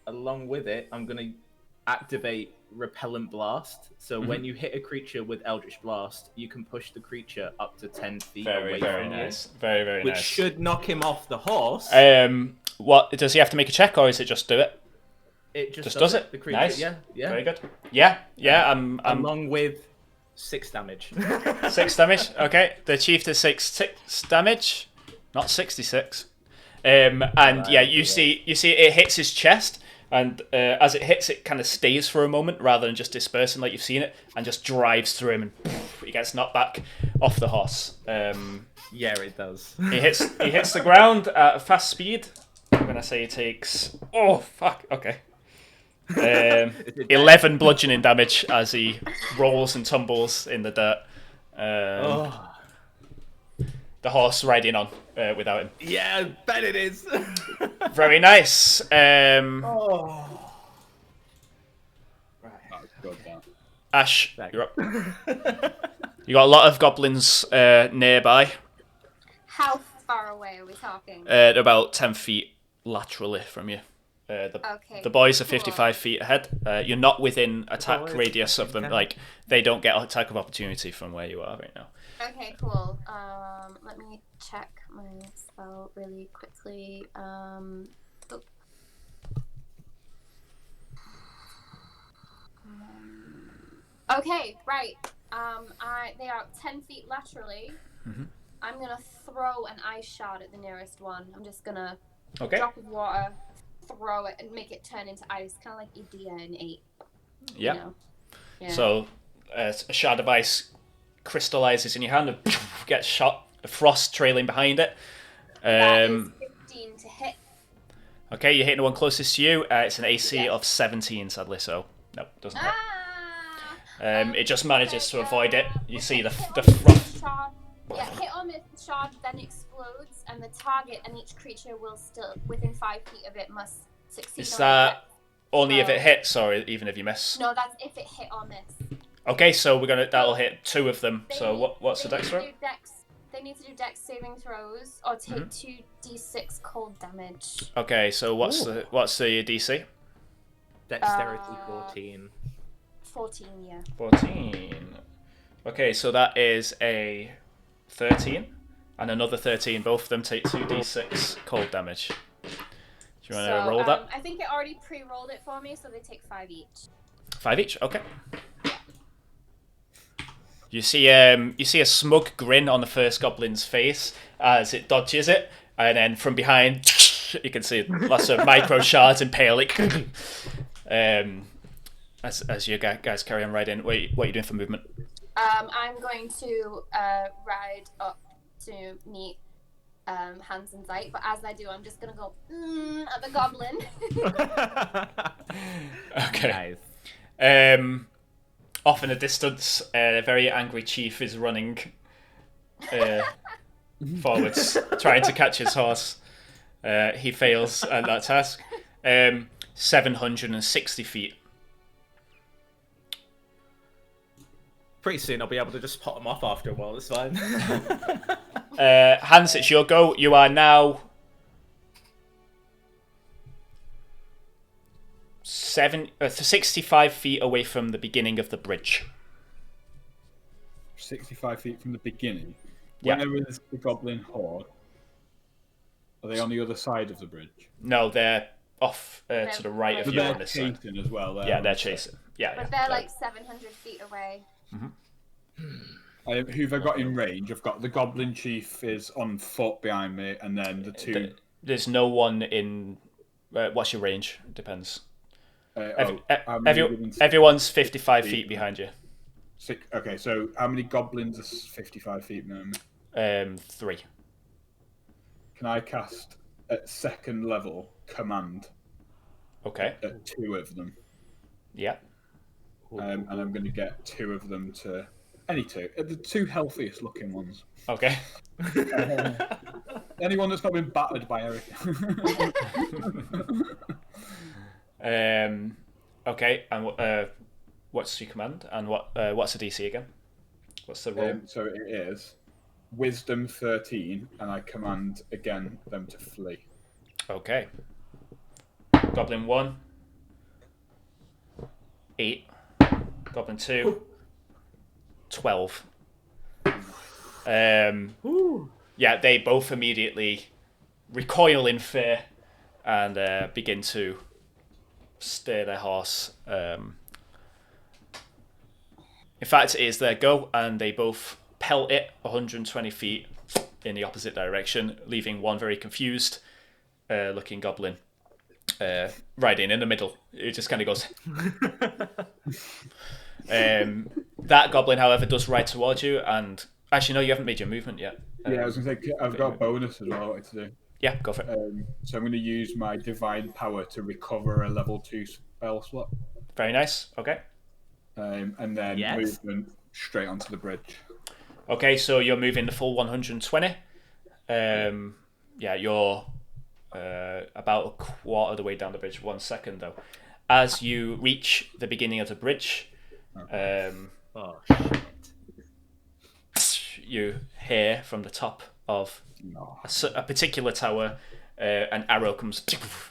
Along with it, I'm gonna activate Repellent Blast. So when you hit a creature with Eldritch Blast, you can push the creature up to 10 feet Very, away very from nice. you, Very, very which nice. should knock him off the horse. What does he have to make a check, or is it just do it? It just does it. The creature, Nice. yeah. Very good. Yeah. I'm Along with 6 damage. 6 damage. Okay, the chief does 6 damage. not 66. And yeah, you see it hits his chest, and as it hits, it kind of stays for a moment rather than just dispersing like you've seen it, and just drives through him, and he gets knocked back off the horse. Yeah, it does. He hits the ground at a fast speed. I'm gonna say he takes. Oh fuck! Okay. 11 bludgeoning damage as he rolls and tumbles in the dirt. The horse riding on without him. Yeah, I bet it is. Very nice. Right. That's good, that. Ashe, you're up. You got a lot of goblins nearby. How far away are we talking? They're about 10 feet laterally from you. The boys are 55 feet ahead. You're not within attack radius of them. Like, they don't get attack of opportunity from where you are right now. Okay, cool. Let me check my spell really quickly. Okay, right. They are 10 feet laterally. Mm-hmm. I'm gonna throw an ice shard at the nearest one. I'm just gonna drop of water, throw it, and make it turn into ice, kind of like you do in 8. Yeah. You know? Yeah. So a shard of ice crystallizes in your hand and gets shot. The frost trailing behind it. That is 15 to hit. Okay, you're hitting the one closest to you. It's an AC of 17, sadly. So no, doesn't hit. It just manages to avoid it. You see the frost. Yeah, hit on the shard, then explodes, and the target and each creature will still within 5 feet of it must succeed. Is that only if it hits, or even if you miss? No, that's if it hit or miss. Okay, so that'll hit 2 of them. So what's the dex roll? They need to do dex saving throws or take 2d6 cold damage. Okay, so what's the DC? Dexterity 14. 14, yeah. 14. Okay, so that is a 13 and another 13. Both of them take 2d6 cold damage. Do you want to roll that? I think it already pre-rolled it for me, so they take 5 each. 5 each? Okay. You see a smug grin on the first goblin's face as it dodges it, and then from behind you can see lots of micro shards impale it. As you guys carry on riding, what are you doing for movement? I'm going to ride up to meet Hans and Zite, but as I do, I'm just gonna go at the goblin. Okay. Nice. Off in the distance, a very angry chief is running forwards, trying to catch his horse. He fails at that task. 760 feet. Pretty soon I'll be able to just pot them off after a while, it's fine. Hans, it's your go. You are now 65 feet away from the beginning of the bridge. 65 feet from the beginning? Yeah. Where is the goblin horde? Are they on the other side of the bridge? No, they're off to the right of you on this side. They're chasing as well. They're chasing. Yeah, but they're like 700 feet away. Mm-hmm. Who've I got in range? I've got the goblin chief is on foot behind me, and then the two... There's no one in... what's your range? It depends. Everyone's 55 feet behind you. Okay, so how many goblins are 55 feet behind me? 3. Can I cast at second level command? Okay. At 2 of them. Yeah. And I'm going to get 2 of them to... Any 2. The 2 healthiest looking ones. Okay. Anyone that's not been battered by Eric. Okay, and what's your command? And what's the DC again? What's the roll? So it is Wisdom 13, and I command again them to flee. Okay. Goblin 1. 8. Goblin 2. 12. Yeah, they both immediately recoil in fear and begin to steer their horse. In fact, it is their go, and they both pelt it 120 feet in the opposite direction, leaving one very confused looking goblin riding in the middle. It just kind of goes. That goblin, however, does ride towards you, and actually, no, you haven't made your movement yet. Yeah, I was going to say, I've got a bonus as well I wanted to do. Yeah, go for it. So I'm going to use my divine power to recover a level 2 spell slot. Very nice. Okay. And then movement straight onto the bridge. Okay, so you're moving the full 120. You're about a quarter of the way down the bridge. 1 second, though. As you reach the beginning of the bridge, Oh, shit. you hear from the top of a particular tower, an arrow comes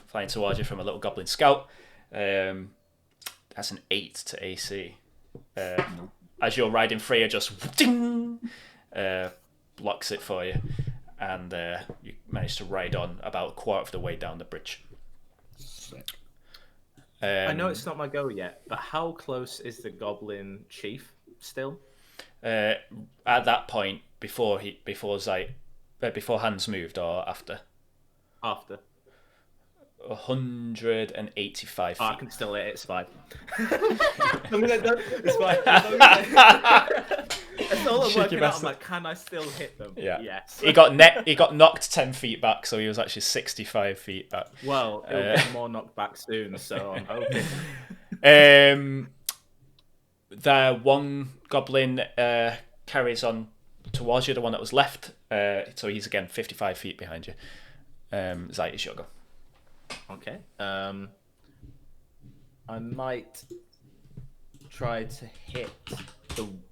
flying towards you from a little goblin scout. That's an 8 to AC. As you're riding, Freya just blocks it for you, and you manage to ride on about a quarter of the way down the bridge. Sick. I know it's not my go yet, but how close is the goblin chief still? At that point, before Hans moved, or after? After. 185 feet. I can still hit it, it's fine. It's fine. That's all I'm working out. I'm like, can I still hit them? Yeah. Yes. He got knocked 10 feet back, so he was actually 65 feet back. Well, it'll get more knocked back soon, so I'm hoping. The one goblin carries on towards you, the one that was left. So he's again 55 feet behind you. Zite, it's your go. Okay. I might try to hit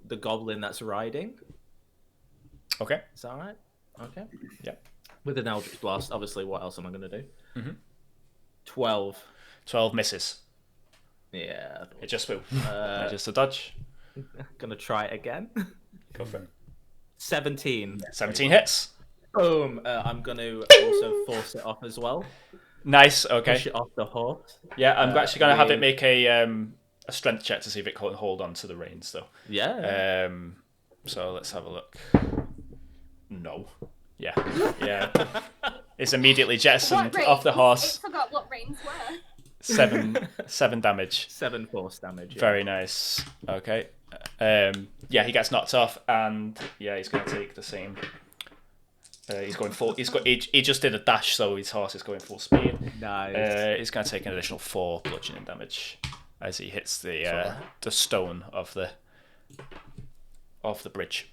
the goblin that's riding. Okay. Is that all right? Okay. Yeah. With an Eldritch Blast, obviously, what else am I going to do? Mm-hmm. 12. 12 misses. Yeah. It just will. Just a dodge. Gonna try it again. Go for it. 17. 17 hits. Boom. I'm going to also force it off as well. Nice. Okay. Push it off the horse. Yeah, I'm actually going to have it make a strength check to see if it can hold on to the reins, though. Yeah. So let's have a look. No. Yeah. Yeah. It's immediately jettisoned off the horse. I forgot what reins were. 7 damage. 7 force damage. Yeah. Very nice. Okay. Yeah, he gets knocked off, and yeah, he's going to take the same. He's going full. He just did a dash, so his horse is going full speed. Nice. He's going to take an additional 4 bludgeoning damage as he hits the stone of the bridge.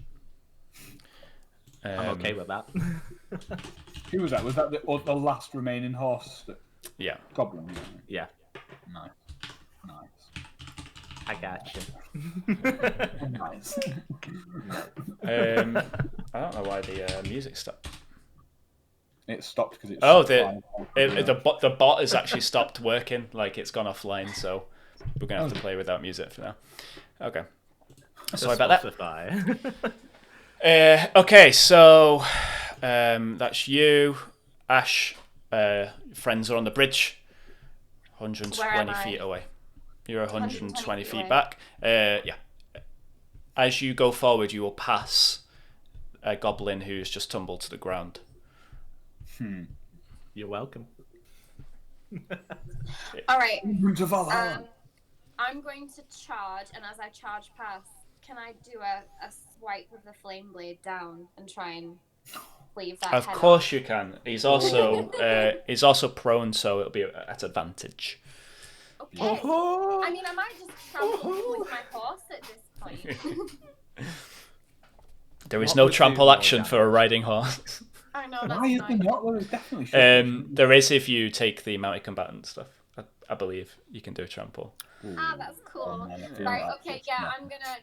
I'm okay with that. Who was that? Was that the last remaining horse? Yeah. Goblin. Yeah. Nice. I got you. Nice. I don't know why the music stopped. It stopped because it's. Oh, the bot has actually stopped working. Like it's gone offline, so we're gonna have to play without music for now. Okay. Sorry about that. Okay, so that's you, Ashe. Friends are on the bridge, 120 feet away. You're 120 feet back. Yeah. As you go forward, you will pass a goblin who's just tumbled to the ground. You're welcome. All right. I'm going to charge, and as I charge past, can I do a swipe with the flame blade down and try and leave that? Of course you can. He's also prone, so it'll be at advantage. Okay. I mean, I might just trample with my horse at this point. There is no trample action for a riding horse. I know. Why is there not? Well, there's definitely. There is if you take the mounted combatant stuff. I believe you can do a trample. That's cool. Right, okay, yeah, I'm gonna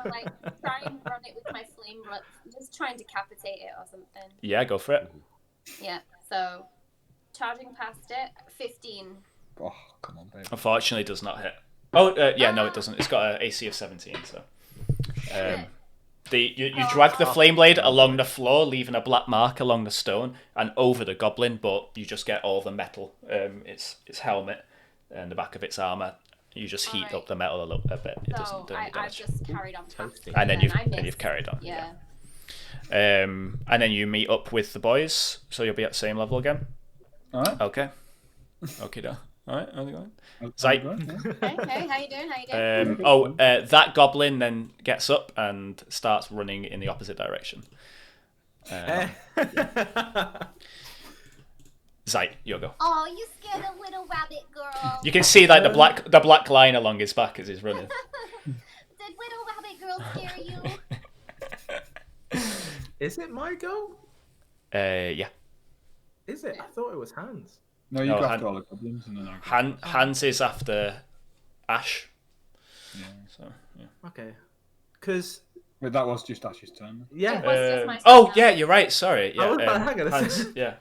like try and run it with my flame, just try and decapitate it or something. Yeah, go for it. Yeah, so charging past it, 15. Oh, come on, baby. Unfortunately, does not hit. Oh, yeah, no, it doesn't. It's got an AC of 17, so. You drag the flame blade along the floor, leaving a black mark along the stone and over the goblin, but you just get all the metal, its helmet and the back of its armor. You just heat up the metal a bit. It doesn't do any damage. I've just carried on past it. And then you've carried on. Yeah. And then you meet up with the boys, so you'll be at the same level again. All right. Okay. Okay, all right. How's it going? Zite. Okay, how you doing? That goblin then gets up and starts running in the opposite direction. Zite, you go. Oh, you scared a little rabbit girl. You can see like the black line along his back as he's running. Did little rabbit girl scare you? Is it my go? Yeah. Is it? I thought it was Hans. No, you No, got Han- all the goblins and then I Hans is after Ashe. Yeah. So yeah. Okay. Because Wait, that was just Ash's turn. yeah. It was just my Oh turn. yeah, you're right. Sorry. Yeah. I was like, hang on a Hans, second. yeah.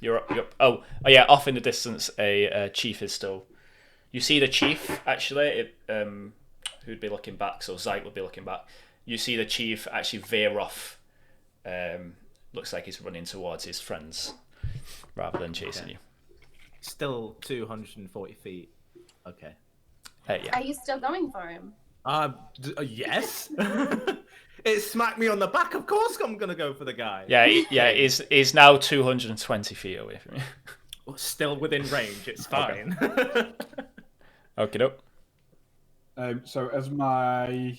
You're up. You're up. Oh yeah. Off in the distance, a chief is still. You see the chief actually. Who'd be looking back? So Zite would be looking back. You see the chief actually veer off. Looks like he's running towards his friends rather than chasing you. Still 240 feet. Okay. Yeah. Are you still going for him? Yes. It smacked me on the back. Of course, I'm gonna go for the guy. Yeah. Is now 220 feet away from you. Still within range. It's fine. Okay. Dope. So as my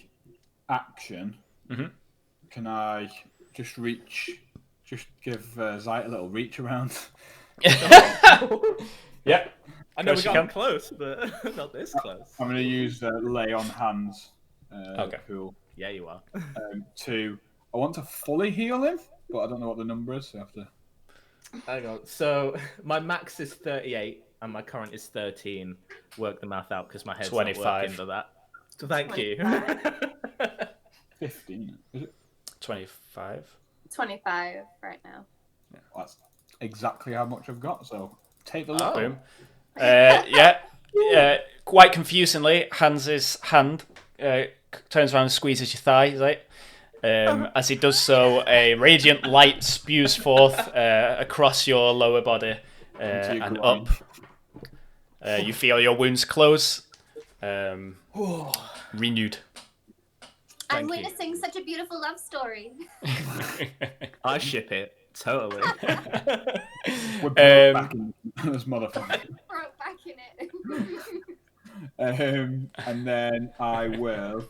action, Mhm. can I just give Zite a little reach around? Yeah. I know we Course you got can. close, but not this close. I'm going to use lay on hands. Okay. Cool. Yeah, you are. I want to fully heal him, but I don't know what the number is. So I have to. Hang on. So my max is 38 and my current is 13. Work the math out because my head's 25. not working for that. So thank you. 15. Is it? 25. 25 right now. Well, that's exactly how much I've got. So take the Oh. look. Boom. Yeah. Quite confusingly, Hans's hand turns around and squeezes your thigh, right? As he does so, a radiant light spews forth across your lower body Into your and groin. up. You feel your wounds close. Renewed. I'm Thank you. witnessing such a beautiful love story. I ship it. Totally. We're broke Um, back in this motherfucker. Broke back in it. And then I will.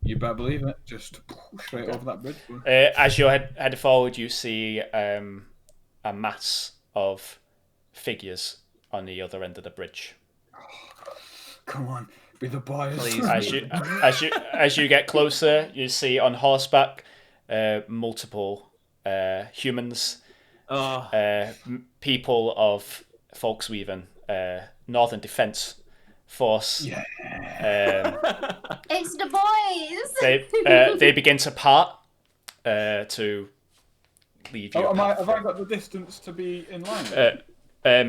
You better believe it. Just straight over that bridge. As you're headed forward, you see a mass of figures on the other end of the bridge. Come on, be the boys. Please. As you get closer, you see on horseback multiple humans, people of Volkswagen, Northern Defence Force. Yeah. It's the boys. They begin to part to leave you. Oh, have I got the distance to be in line?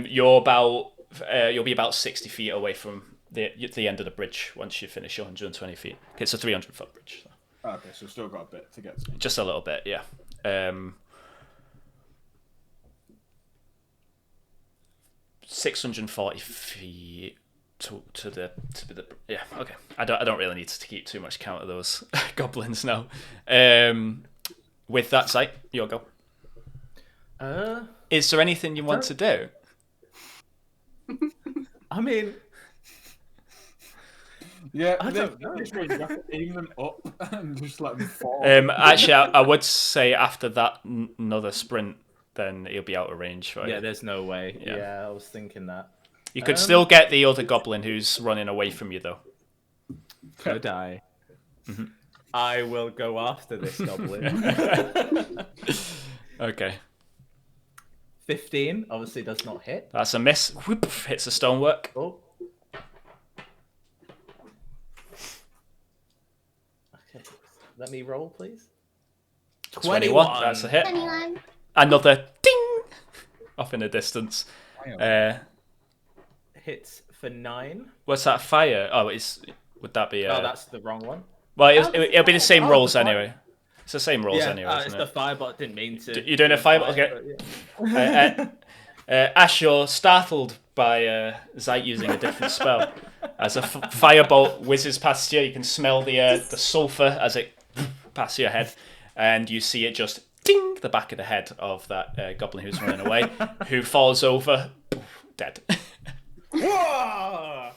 You'll be about 60 feet away from the end of the bridge once you finish your 120 feet. It's a 300-foot bridge. So. Okay, so still got a bit to get to. Just a little bit, yeah. 640 feet to the yeah. Okay, I don't really need to keep too much count of those goblins now. With that, Zite, your go. Is there anything you want to do? I mean, Yeah, I don't know. literally you have to aim them up and just let them fall. Actually, I would say after that another sprint, then he'll be out of range for you. yeah, there's no way. Yeah. Yeah, I was thinking that. You could still get the other goblin who's running away from you, though. Could I? I will go after this goblin. Okay. 15 obviously does not hit. That's a miss. Whoop, hits the stonework. Oh. Okay. Let me roll, please. 21. That's a hit. 21. Another ding off in the distance. Hits for 9. What's that? Fire? Oh, would that be? Oh, that's the wrong one. Well, it'll be the same Oh, rolls the fire. anyway. It's the same rolls anyway, it's isn't the it? firebot. Didn't mean to. You're doing a firebot? Okay. Ashe, you're startled by Zite using a different spell. As a firebolt whizzes past you, you can smell the sulfur as it past your head, and you see it just ding the back of the head of that goblin who's running away, who falls over, dead. Whoa!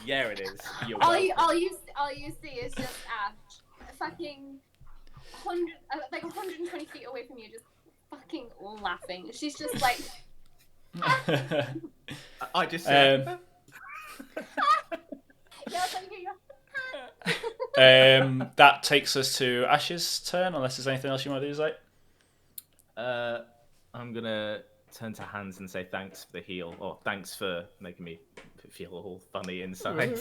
Yeah, it is. You're All welcome. you see is just Ash, fucking 120 feet away from you, just fucking laughing. She's just like, I just said. yeah, so you hear that takes us to Ash's turn, unless there's anything else you want to do, Zite. I'm gonna turn to Hans and say thanks for the heal, or thanks for making me feel all funny inside.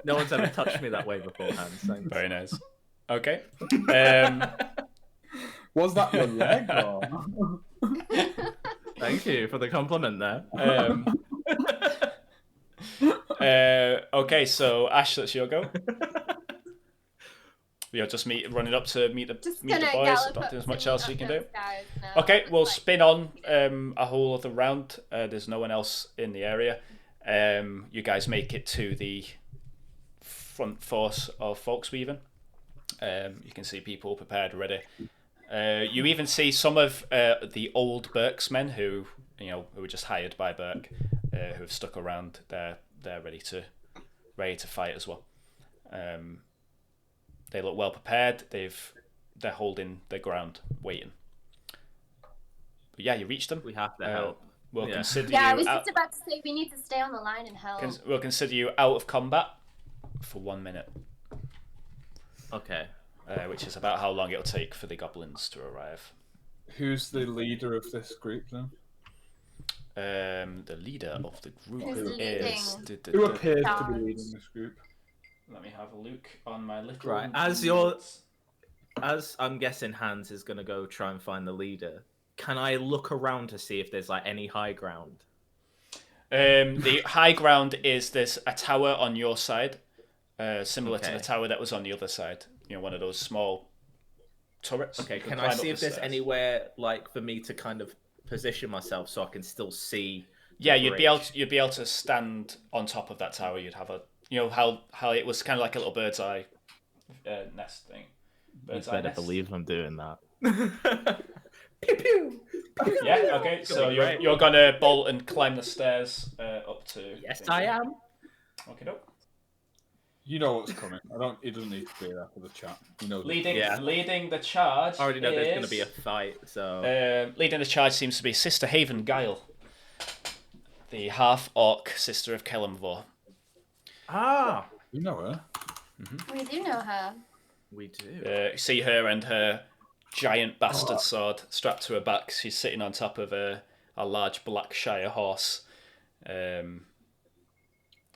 No one's ever touched me that way before, Hans. Thanks. Very nice. Okay. Was that your leg? Or... Thank you for the compliment there. Okay, so Ash, that's your go. You're just running up to meet the boys. Not doing as much else you can do. Okay, we'll spin on a whole other round. There's no one else in the area. You guys make it to the front force of Folksweaving. You can see people prepared, ready. You even see some of the old Burke's men who were just hired by Burke, who have stuck around. They're ready to fight as well. They look well prepared. They're holding their ground, waiting. But yeah, you reached them. We have to help. We'll consider I you. was just about to say we need to stay on the line and help. We'll consider you out of combat for 1 minute. Okay. Which is about how long it'll take for the goblins to arrive. Who's the leader of this group then? The leader of the group is... Who appears to be leading this group? Let me have a look on my little... Right, as I'm guessing Hans is going to go try and find the leader, can I look around to see if there's any high ground? The high ground is there's a tower on your side, similar to the tower that was on the other side. One of those small turrets. Okay, can I see if there's anywhere for me to kind of position myself so I can still see? Yeah, you'd be able to stand on top of that tower. You'd have a how it was kind of like a little bird's eye nest thing. You better believe I'm doing that. Pew pew. Yeah. Okay. So you're gonna bolt and climb the stairs up to. Yes, I am. Okay. Dope. You know what's coming. It doesn't need to be there for the chat. Leading the charge. I already know there's going to be a fight. So leading the charge seems to be Sister Haven Guile, the half-orc sister of Kelemvor. Ah, you know her. Mm-hmm. We do know her. We do. See her and her giant bastard sword strapped to her back. She's sitting on top of a large black Shire horse.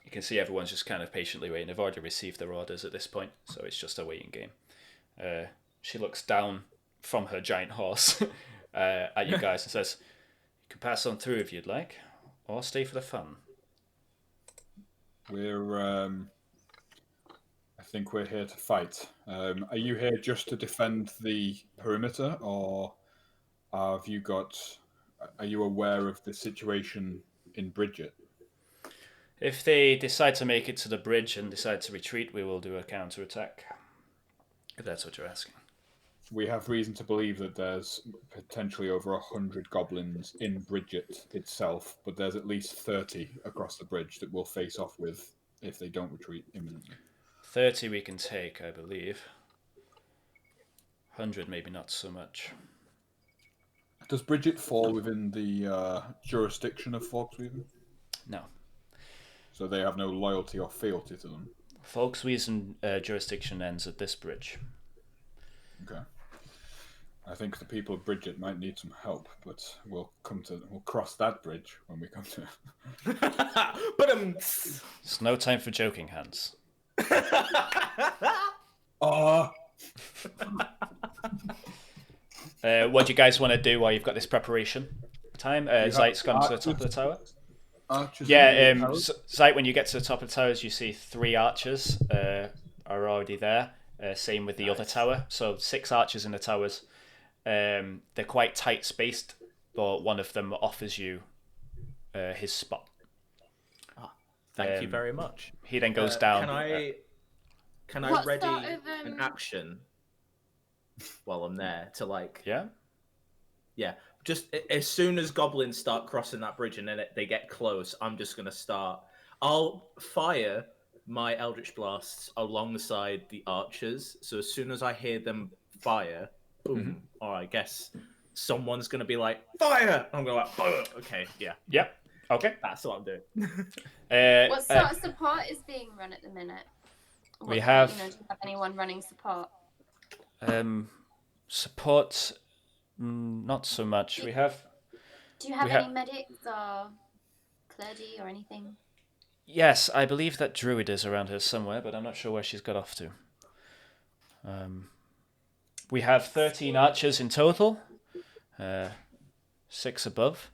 You can see everyone's just kind of patiently waiting. They've already received their orders at this point, so it's just a waiting game. She looks down from her giant horse at you guys and says, "You can pass on through if you'd like, or stay for the fun." I think we're here to fight. Are you here just to defend the perimeter, or are you aware of the situation in Bridget? If they decide to make it to the bridge and decide to retreat, we will do a counter-attack. If that's what you're asking. We have reason to believe that there's potentially over 100 goblins in Bridget itself, but there's at least 30 across the bridge that we'll face off with if they don't retreat imminently. 30 we can take, I believe. 100 maybe not so much. Does Bridget fall within the jurisdiction of Folksweaving? No. So they have no loyalty or fealty to them? Folksweaving jurisdiction ends at this bridge. Okay. I think the people of Bridget might need some help, but we'll cross that bridge when we come to it. But it's no time for joking, Hans. What do you guys want to do while you've got this preparation time? Zite's gone to the top of the tower. Archers. Zite, when you get to the top of the towers, you see 3 archers are already there. Same with the other tower. So 6 archers in the towers. They're quite tight spaced, but one of them offers you his spot. Thank you very much. He then goes down. Can I What ready sort of, an action while I'm there to Yeah. Yeah, just as soon as goblins start crossing that bridge and then they get close, I'm just gonna start. I'll fire my eldritch blasts alongside the archers. So as soon as I hear them fire, boom! Or I guess someone's gonna be like fire. I'm going like, "Ugh." Okay, yeah, Yep. Okay. that's what I'm doing. What sort of support is being run at the minute? We have. Do you have anyone running support? Support, not so much. Do you have We any medics or clergy or anything? Yes, I believe that druid is around here somewhere, but I'm not sure where she's got off to. We have 13 archers in total, 6 above,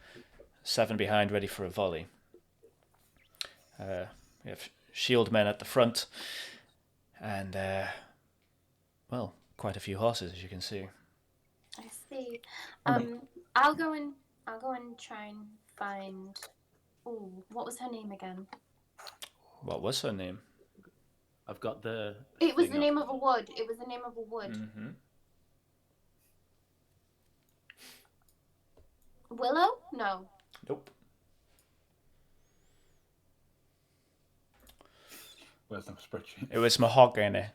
7 behind, ready for a volley. We have shield men at the front, and well, quite a few horses, as you can see. I see. I'll go and try and find. Oh, what was her name again? What was her name? I've got the. It was the name of a wood. It was the name of a wood. Mm-hmm. Willow? No. Nope. Where's the spreadsheet? It was mahogany.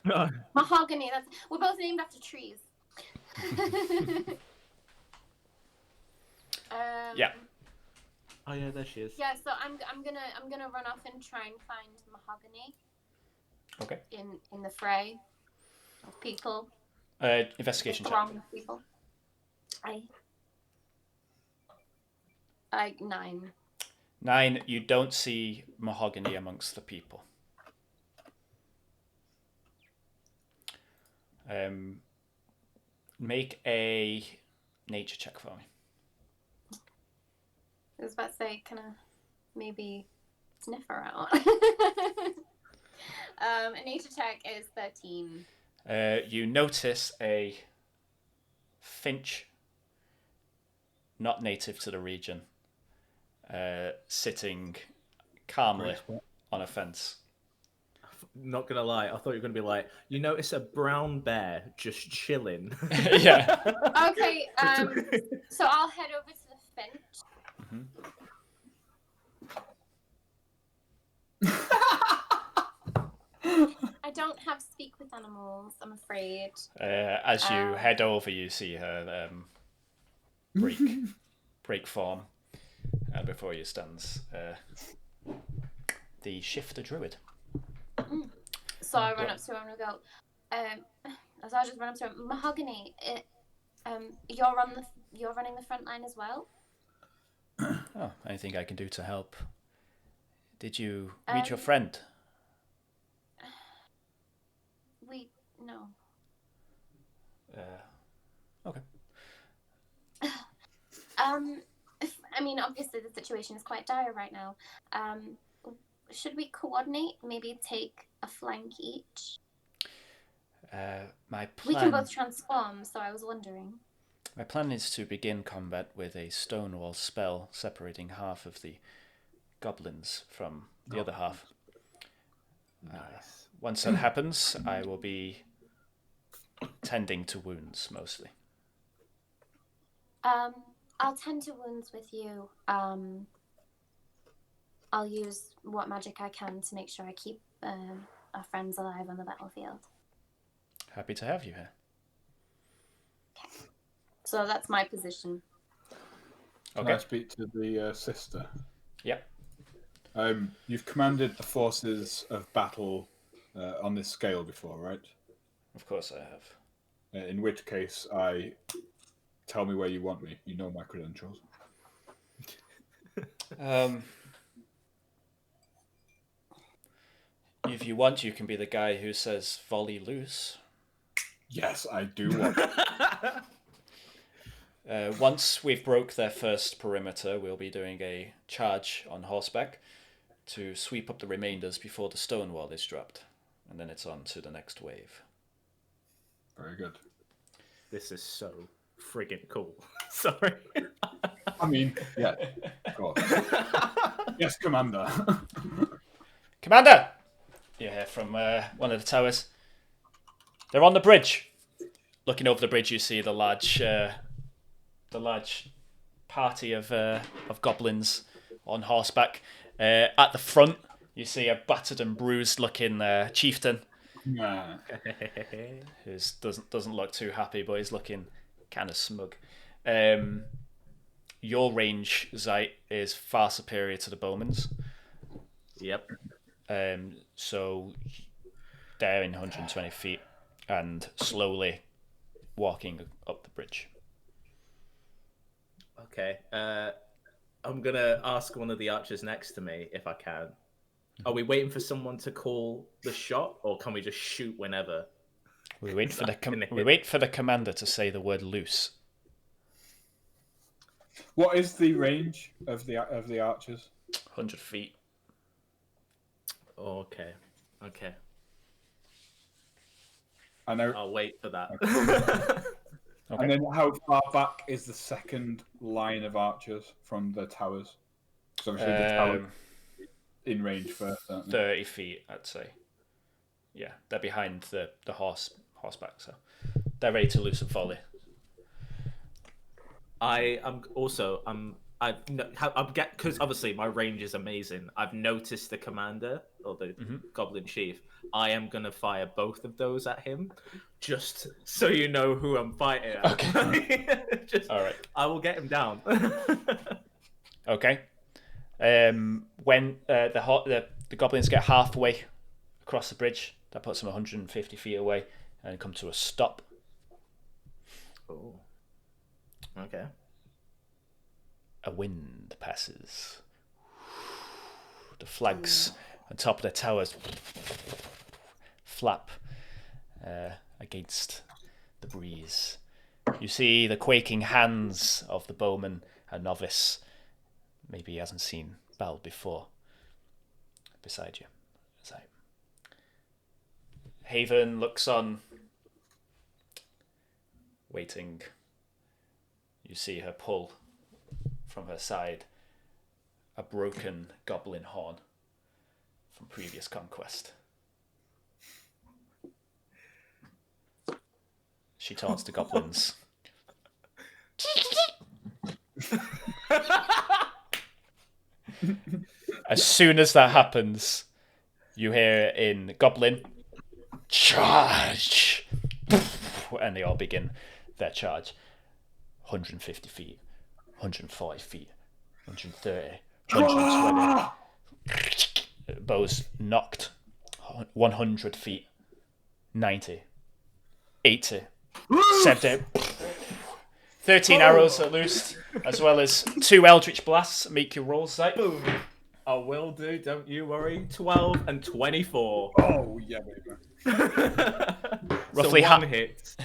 Mahogany. We're both named after trees. Yeah. Oh yeah, there she is. Yeah, so I'm gonna run off and try and find Mahogany. Okay. In the fray of people. Investigation check. Throng of people. I 9. 9. You don't see mahogany amongst the people. Make a nature check for me. I was about to say, can I maybe sniff her out? A nature check is 13. You notice a finch, not native to the region, sitting calmly on a fence. Not gonna lie, I thought you were gonna be like, you notice a brown bear just chilling. Yeah. Okay, so I'll head over to the finch. I don't have speak with animals, I'm afraid. As you head over, you see her break form, and before you stands the shifter druid. So I run up to her and I go, as I just run up to her, Mahogany, you're running the front line as well? Oh, anything I can do to help? Did you meet your friend? No. Okay. I mean, obviously the situation is quite dire right now. Should we coordinate? Maybe take a flank each? My plan... We can both transform, so I was wondering. My plan is to begin combat with a stonewall spell separating half of the goblins from the other half. Nice. Once that happens, I will be tending to wounds mostly. I'll tend to wounds with you. I'll use what magic I can to make sure I keep our friends alive on the battlefield. Happy to have you here. Okay. So that's my position. Can I speak to the sister? Yeah. You've commanded the forces of battle on this scale before, right? Of course I have. In which case, tell me where you want me. You know my credentials. If you want, you can be the guy who says volley loose. Yes, I do want it. Once we've broke their first perimeter, we'll be doing a charge on horseback to sweep up the remainders before the stone wall is dropped. And then it's on to the next wave. Very good. This is so friggin' cool. Sorry. I mean, yeah, of course. Yes, Commander. Commander! You hear from one of the towers. They're on the bridge. Looking over the bridge, you see the large party of goblins on horseback. At the front, you see a battered and bruised-looking chieftain. Nah. Who doesn't look too happy, but he's looking kind of smug. Your range, Zite, is far superior to the bowman's. Yep. So they're in 120 feet and slowly walking up the bridge. Okay. I'm gonna ask one of the archers next to me if I can. Are we waiting for someone to call the shot, or can we just shoot whenever? We wait for the commander to say the word loose. What is the range of the archers? 100 feet. Okay. I know. I'll wait for that. Okay. And then how far back is the second line of archers from the towers? Because obviously the tower in range first, aren't they? 30 feet, I'd say. Yeah, they're behind the horseback, so they're ready to loose a volley. Because obviously my range is amazing. I've noticed the commander or the goblin chief. I am gonna fire both of those at him, just so you know who I'm fighting at. Okay. All right. I will get him down. Okay. When the goblins get halfway across the bridge, that puts them 150 feet away and come to a stop. Oh. Okay. A wind passes. The flags on top of the towers flap against the breeze. You see the quaking hands of the bowman, a novice. Maybe he hasn't seen battle before. Beside you. Haven looks on, waiting. You see her pull from her side a broken goblin horn from previous conquest. She taunts the goblins. As soon as that happens, you hear in Goblin, charge! And they all begin their charge. 150 feet, 105 feet, 130, 120. Bows knocked. 100 feet, 90, 80, 70. 13 arrows are loosed, as well as 2 Eldritch Blasts. Make your rolls, Zite. Boom. I will do, don't you worry. 12 and 24. Oh, yeah, baby. Roughly so one hit.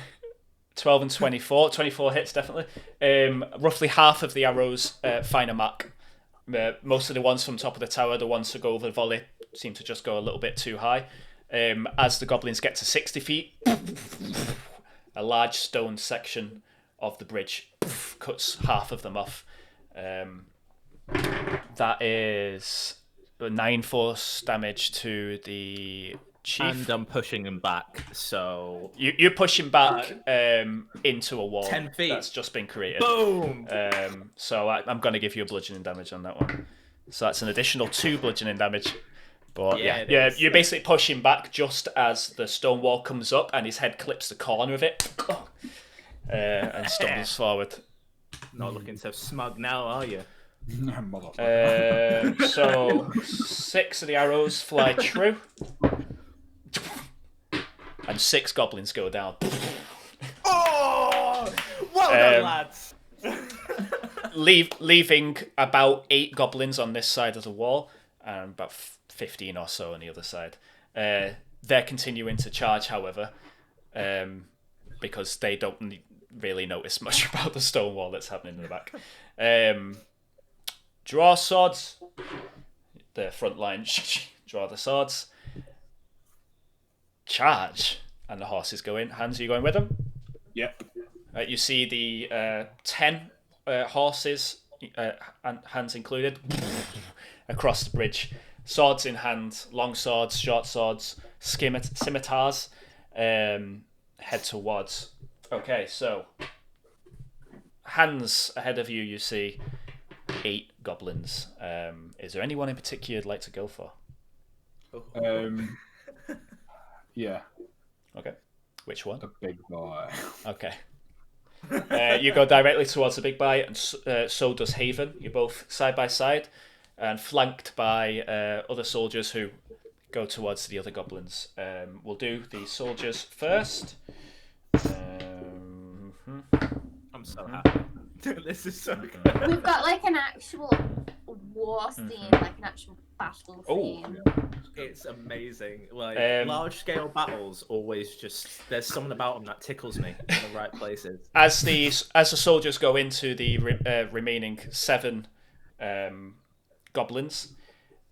12 and 24. 24 hits, definitely. Roughly half of the arrows find a mark. Most of the ones from top of the tower, the ones that go over the volley, seem to just go a little bit too high. As the goblins get to 60 feet, a large stone section of the bridge cuts half of them off. That is 9 force damage to the chief. And I'm pushing him back, so... You push him back into a wall 10 feet. that's just been created. Boom! So I'm going to give you a bludgeoning damage on that one. So that's an additional 2 bludgeoning damage. But yeah, you basically push him back just as the stone wall comes up and his head clips the corner of it. And stumbles forward. Not looking so smug now, are you? So 6 of the arrows fly true. And 6 goblins go down. Oh! Well done, lads! Leaving about 8 goblins on this side of the wall and about 15 or so on the other side. They're continuing to charge, however, because they don't really notice much about the stone wall that's happening in the back. Draw swords. The front line draw the swords. Charge. And the horses go in. Hans, are you going with them? Yep. You see the 10 horses, and Hans included, across the bridge, swords in hand, long swords, short swords, scimitars, head towards. Okay, so hands ahead of you, you see 8 goblins. Is there anyone in particular you'd like to go for? Yeah. Okay. Which one? The big boy. Okay. You go directly towards the big boy, and so does Haven. You're both side by side, and flanked by other soldiers who go towards the other goblins. We'll do the soldiers first. I'm so happy. This is so good. We've got like an actual war scene, like an actual battle scene. It's amazing. Like large scale battles, always just there's something about them that tickles me in the right places. As the soldiers go into the remaining 7 goblins,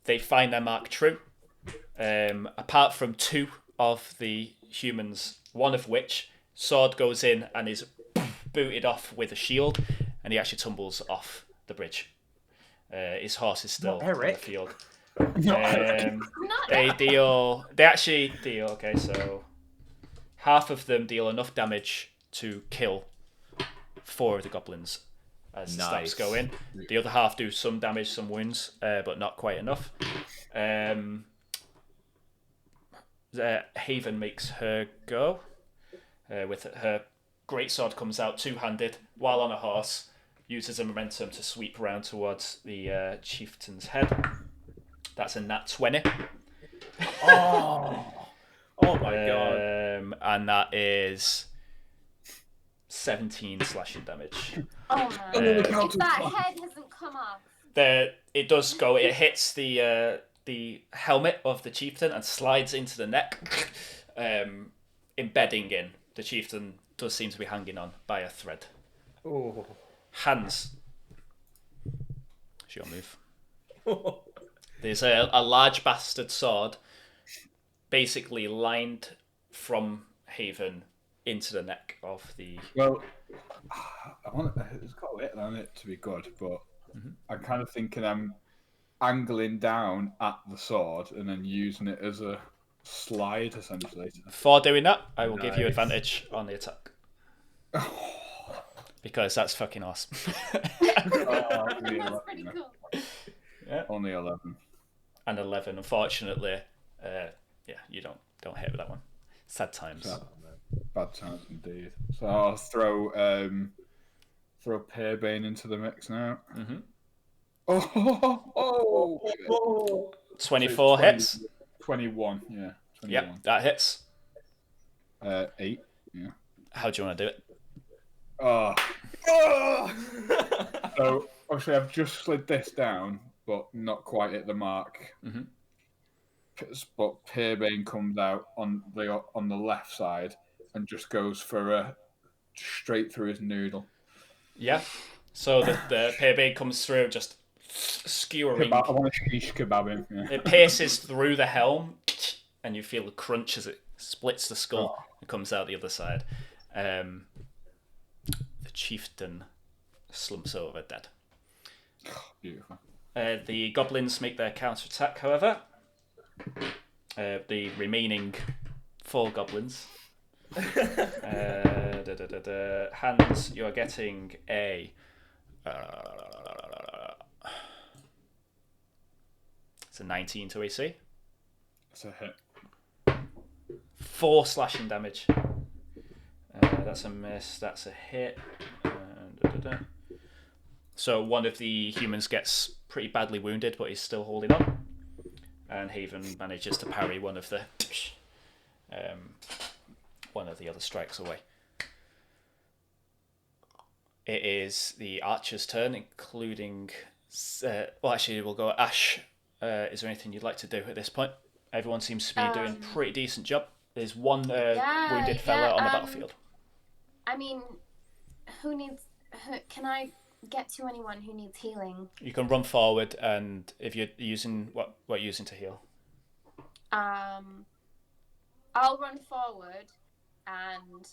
they find their mark true. Apart from 2 of the humans, one of which sword goes in and is booted off with a shield, and he actually tumbles off the bridge. His horse is still on the field. They actually deal. Okay, so half of them deal enough damage to kill 4 of the goblins as the stabs go in. The other half do some damage, some wounds, but not quite enough. Haven makes her go with her greatsword, comes out 2-handed while on a horse, uses the momentum to sweep around towards the chieftain's head. That's a nat 20. Oh my god. And that is 17 slashing damage. Oh man. If that head hasn't come off. It does go, it hits the helmet of the chieftain and slides into the neck, embedding in. The chieftain does seem to be hanging on by a thread. Oh. Hands. It's your move. There's a large bastard sword basically lined from Haven into the neck of the... Well, it's got a bit on it to be good, but I'm kind of thinking I'm angling down at the sword and then using it as a slide, essentially. For doing that, I will give you advantage on the attack. Because that's fucking awesome. That's pretty cool. Yeah. Only 11. And 11, unfortunately. You don't hit with that one. Sad times. Bad times indeed. So I'll throw Pearbane into the mix now. Mm-hmm. Oh! 24 hits. 21, yeah. 21. Yep, that hits. 8, yeah. How do you want to do it? So obviously I've just slid this down, but not quite at the mark. Mm-hmm. But Pearbane comes out on the left side and just goes for straight through his noodle. Yeah. So the Pearbane comes through, just skewering. I want to shish kebab him. Yeah. It pierces through the helm, and you feel a crunch as it splits the skull and comes out the other side. The chieftain slumps over dead. Beautiful. The goblins make their counter-attack, however. The remaining 4 goblins. Hands, you are getting a... it's a 19 to AC. That's a hit. 4 slashing damage. That's a miss. That's a hit. So one of the humans gets pretty badly wounded, but he's still holding on. And Haven manages to parry one of the other strikes away. It is the archer's turn, including... well, actually, we'll go Ashe. Is there anything you'd like to do at this point? Everyone seems to be doing a pretty decent job. There's one wounded fella on the battlefield. I mean, can I get to anyone who needs healing? You can run forward, and if you're using... What are you using to heal? I'll run forward, and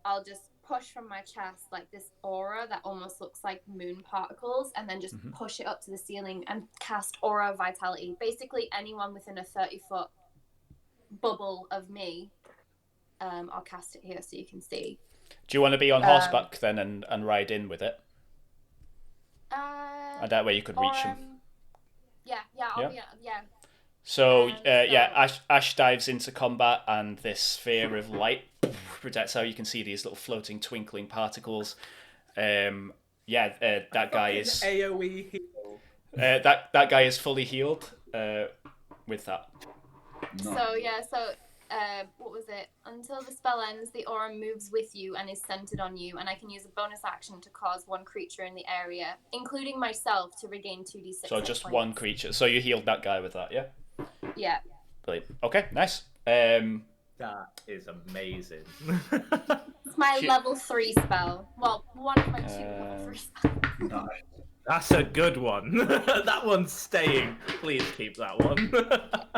I'll just push from my chest like this aura that almost looks like moon particles, and then just push it up to the ceiling and cast Aura of Vitality. Basically, anyone within a 30-foot bubble of me, I'll cast it here so you can see. Do you want to be on horseback then and ride in with it? And that way you could reach him. Yeah, I'll be, yeah. So, Ashe dives into combat, and this sphere of light projects out. You can see these little floating, twinkling particles. That guy is AOE heal. That guy is fully healed. With that. Nice. What was it? Until the spell ends, the aura moves with you and is centered on you, and I can use a bonus action to cause one creature in the area, including myself, to regain 2d6. So just one creature. So you healed that guy with that, yeah? Yeah. Brilliant. Okay, nice. That is amazing. It's my level 3 spell. Well, one of my 2 level 3 spells. Nice. That's a good one. That one's staying. Please keep that one.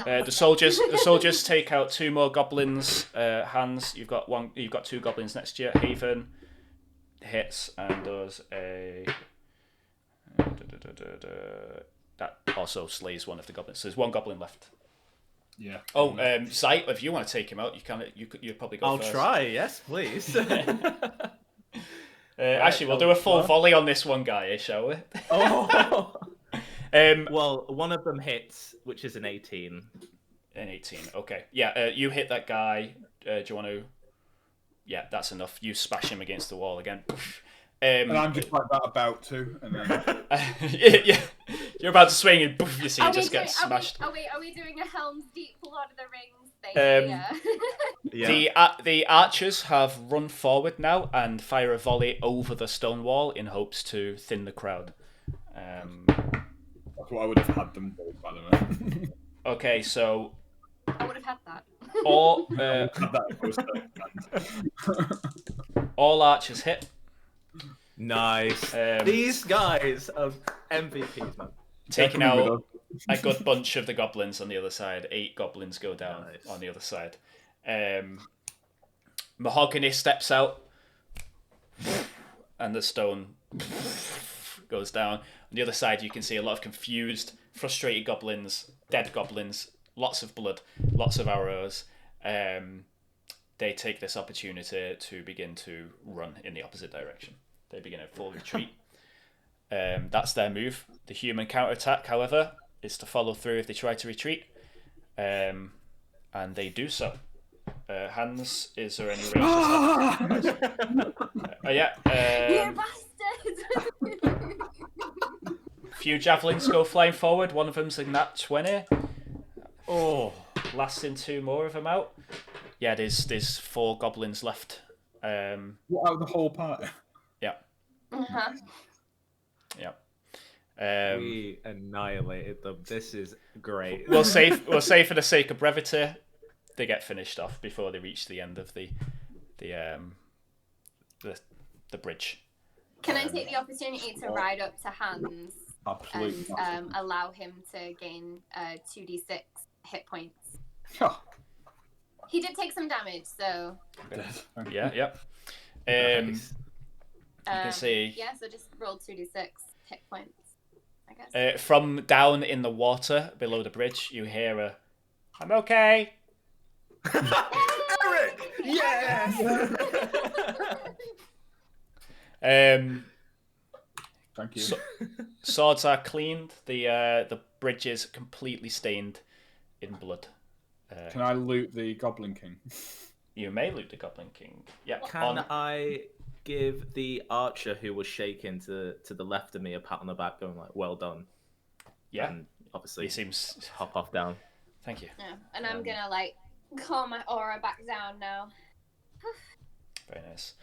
The soldiers take out 2 more goblins. Hans, you've got 2 goblins next to you. Haven hits and does a that also slays one of the goblins. So there's 1 goblin left. Yeah. Oh, Zite, if you want to take him out, you probably go first. I'll try. Yes, please. Actually, we'll do a full volley on this one guy, shall we? Oh. Well, one of them hits, which is an 18. An 18. Okay. Yeah. You hit that guy. Do you want to? Yeah, that's enough. You smash him against the wall again. And I'm just like that about to, and then yeah, you're about to swing and poof, you see, you just get smashed. Are we doing a Helm's Deep Lord of the Rings thing? Yeah. The archers have run forward now and fire a volley over the stone wall in hopes to thin the crowd. That's what I would have had them do, by the way. Okay, so I would have had that. All archers hit. Nice. These guys are MVPs, man. Taking out a good bunch of the goblins on the other side. 8 goblins go down on the other side. Mahogany steps out, and the stone goes down. On the other side, you can see a lot of confused, frustrated goblins, dead goblins, lots of blood, lots of arrows. They take this opportunity to begin to run in the opposite direction. They begin a full retreat. That's their move. The human counterattack, however, is to follow through if they try to retreat. And they do so. Hans, is there any range? You bastard! Few javelins go flying forward. One of them's a nat 20. Oh, lasting 2 more of them out. Yeah, there's 4 goblins left. What, out of the whole party? Yeah. Uh-huh. Yeah. We annihilated them. This is great. We'll say for the sake of brevity, they get finished off before they reach the end of the bridge. Can I take the opportunity to ride up to Hans? Absolutely. And allow him to gain 2d6 hit points? Oh. He did take some damage, so... Yeah. You can see... Yeah, so just roll 2d6 hit points, I guess. From down in the water below the bridge, you hear a, "I'm okay." Eric! Yes! Thank you. Swords are cleaned. The bridge is completely stained in blood. Can I loot the Goblin King? You may loot the Goblin King. Yeah. Can I give the archer who was shaking to the left of me a pat on the back, going like, "Well done"? Yeah. And obviously, He seems. hop off down. Thank you. Yeah, and I'm gonna calm my aura back down now. Very nice.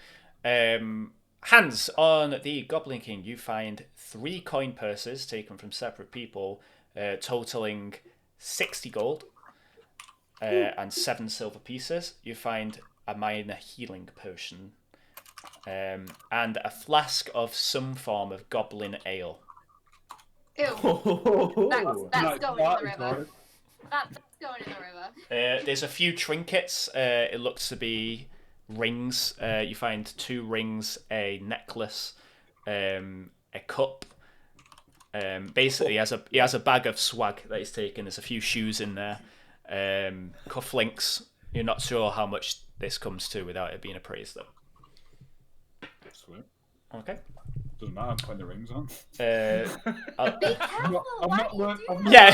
Hands on the Goblin King. You find 3 coin purses taken from separate people, totaling 60 gold and 7 silver pieces. You find a minor healing potion and a flask of some form of goblin ale. Ew. That's going in the river. That's going in the river. There's a few trinkets. It looks to be rings. You find 2 rings, a necklace, a cup. Basically, he has a bag of swag that he's taken. There's a few shoes in there, cufflinks. You're not sure how much this comes to without it being appraised, though. Sweet. Okay. Doesn't matter. I'm putting the rings on. Be careful. Why do you do that? Yeah.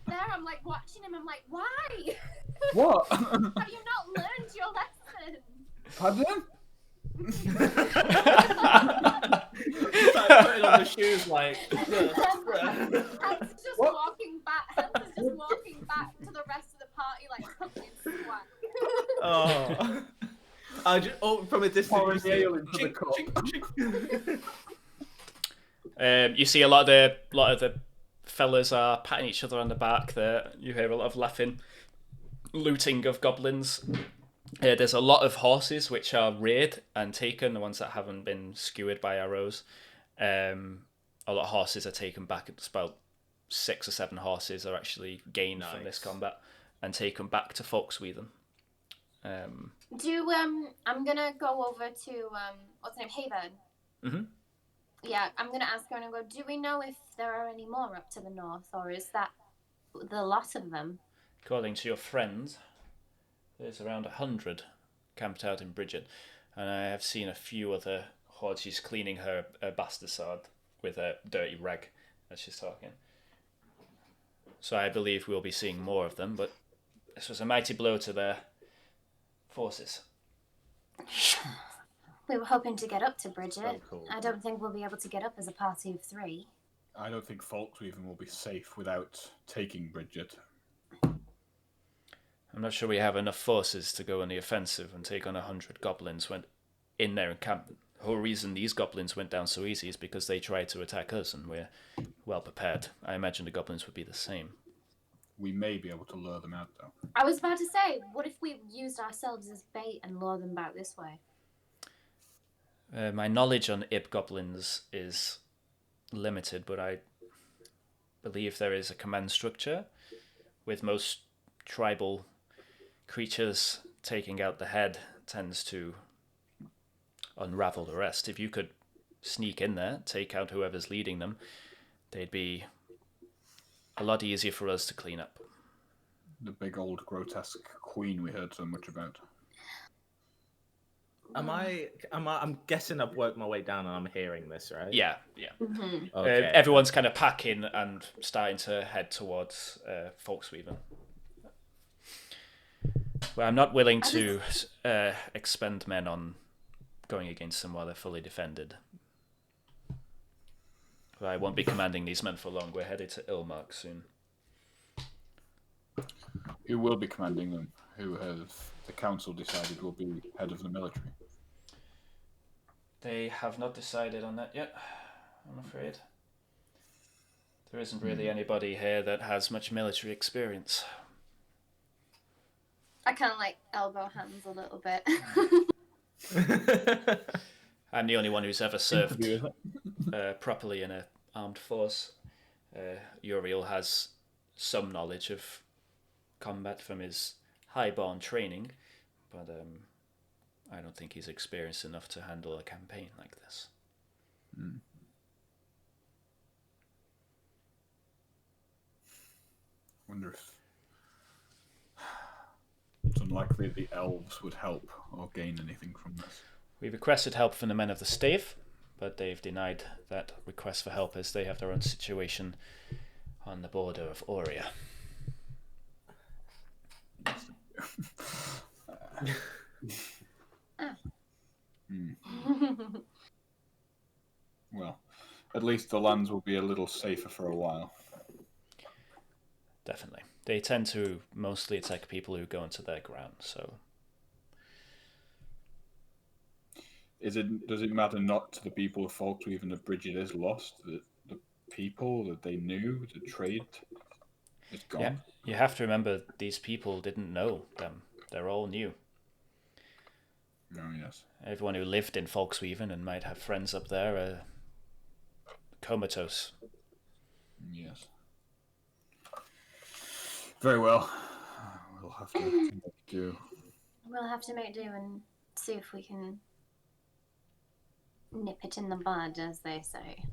There, I'm like watching him. I'm like, why? What? Have you not learned your lesson? Pardon? Like putting on the shoes, like. Hans is just walking back. Hans is just walking back to the rest of the party, like covered in swag. From a distance, you you see a lot of the fellas are patting each other on the back. There, you hear a lot of laughing, looting of goblins. There's a lot of horses which are reared and taken, the ones that haven't been skewered by arrows. A lot of horses are taken back. It's about 6 or 7 horses are actually gained from this combat and taken back to Folksweethen. I'm gonna go over to what's the name, Haven. Mm-hmm. Yeah, I'm gonna ask her and go. Do we know if there are any more up to the north, or is that the lot of them? According to your friend, there's around 100 camped out in Bridget, and I have seen a few other hordes. She's cleaning her bastard with a dirty rag as she's talking. So I believe we'll be seeing more of them, but this was a mighty blow to their forces. We were hoping to get up to Bridget. Oh, cool. I don't think we'll be able to get up as a party of 3. I don't think Folksweethen will be safe without taking Bridget. I'm not sure we have enough forces to go on the offensive and take on 100 goblins when in their encampment. The whole reason these goblins went down so easy is because they tried to attack us, and we're well prepared. I imagine the goblins would be the same. We may be able to lure them out, though. I was about to say, what if we used ourselves as bait and lure them back this way? My knowledge on Ib goblins is limited, but I believe there is a command structure with most tribal creatures. Taking out the head tends to unravel the rest. If you could sneak in there, take out whoever's leading them, they'd be a lot easier for us to clean up. The big old grotesque queen we heard so much about. I'm guessing I've worked my way down and I'm hearing this, right? Yeah. Mm-hmm. Okay. Everyone's kind of packing and starting to head towards Folksweethen. Well, I'm not willing to expend men on going against them while they're fully defended. But I won't be commanding these men for long. We're headed to Ilmark soon. Who will be commanding them? Who have the council decided will be head of the military? They have not decided on that yet, I'm afraid. There isn't really anybody here that has much military experience. I kind of like elbow Hans a little bit. I'm the only one who's ever served properly in an armed force. Uriel has some knowledge of combat from his highborn training, but I don't think he's experienced enough to handle a campaign like this. Wonder if it's unlikely the elves would help or gain anything from this. We requested help from the men of the stave, but they've denied that request for help as they have their own situation on the border of Aurea. Well, at least the lands will be a little safer for a while. Definitely. They tend to mostly attack people who go into their ground, so... Does it matter not to the people of Folksweethen that Bridget is lost? That the people that they knew, the trade, is gone? Yeah, you have to remember these people didn't know them. They're all new. Oh, yes. Everyone who lived in Folksweethen and might have friends up there are comatose. Yes. Very well. We'll have to make do. We'll have to make do and see if we can nip it in the bud, as they say.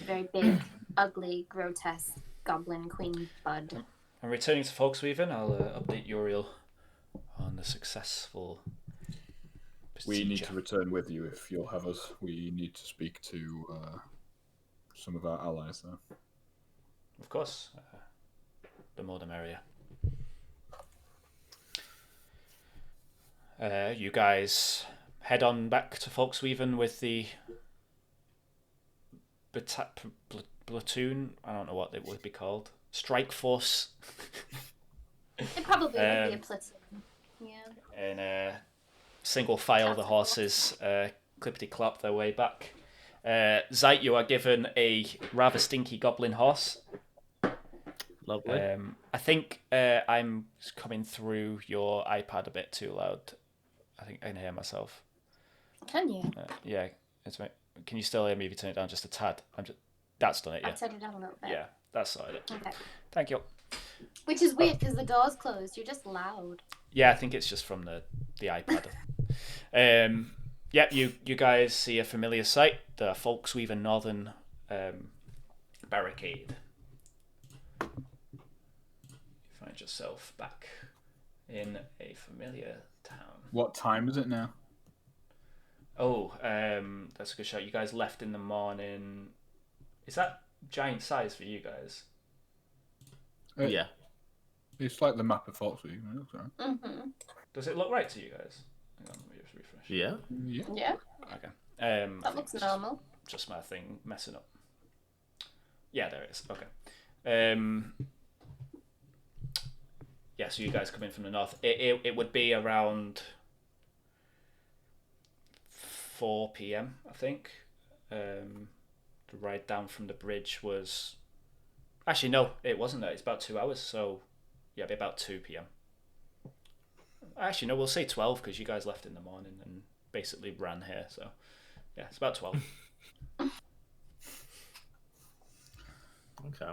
Very big, ugly, grotesque goblin queen bud. And returning to Folksweaven, I'll update Uriel on the successful We need procedure. to return with you if you'll have us. We need to speak to some of our allies there. Of course. The more the merrier. You guys head on back to Folksweaven with the platoon. I don't know what it would be called. Strike force. It probably would be a platoon. Yeah. And single file the horses clippity clop their way back. Zite, you are given a rather stinky goblin horse. Lovely. I think I'm coming through your iPad a bit too loud. I think I can hear myself. Can you? Yeah, it's right. Can you still hear me if you turn it down just a tad? That's done it, yeah. I'll turn it down a little bit. Yeah, that's sorted. Okay. Thank you. Which is weird because the door's closed. You're just loud. Yeah, I think it's just from the iPad. Yeah, you guys see a familiar sight, the Folksweaven Northern barricade. You find yourself back in a familiar town. What time is it now? Oh, that's a good shout. You guys left in the morning. Is that giant size for you guys? Yeah. It's like the map of Folksweaven. Mm-hmm. Does it look right to you guys? Hang on, let me just refresh. Yeah. Yeah. Okay. That looks normal. Just my thing messing up. Yeah, there it is. Okay. Yeah, so you guys come in from the north. It would be around 4 p.m. I think. The ride down from the bridge was... Actually, no, it wasn't that. It's about 2 hours, so yeah, it'd be about 2 p.m. Actually, no, we'll say 12 because you guys left in the morning and basically ran here, so yeah, it's about 12. Okay.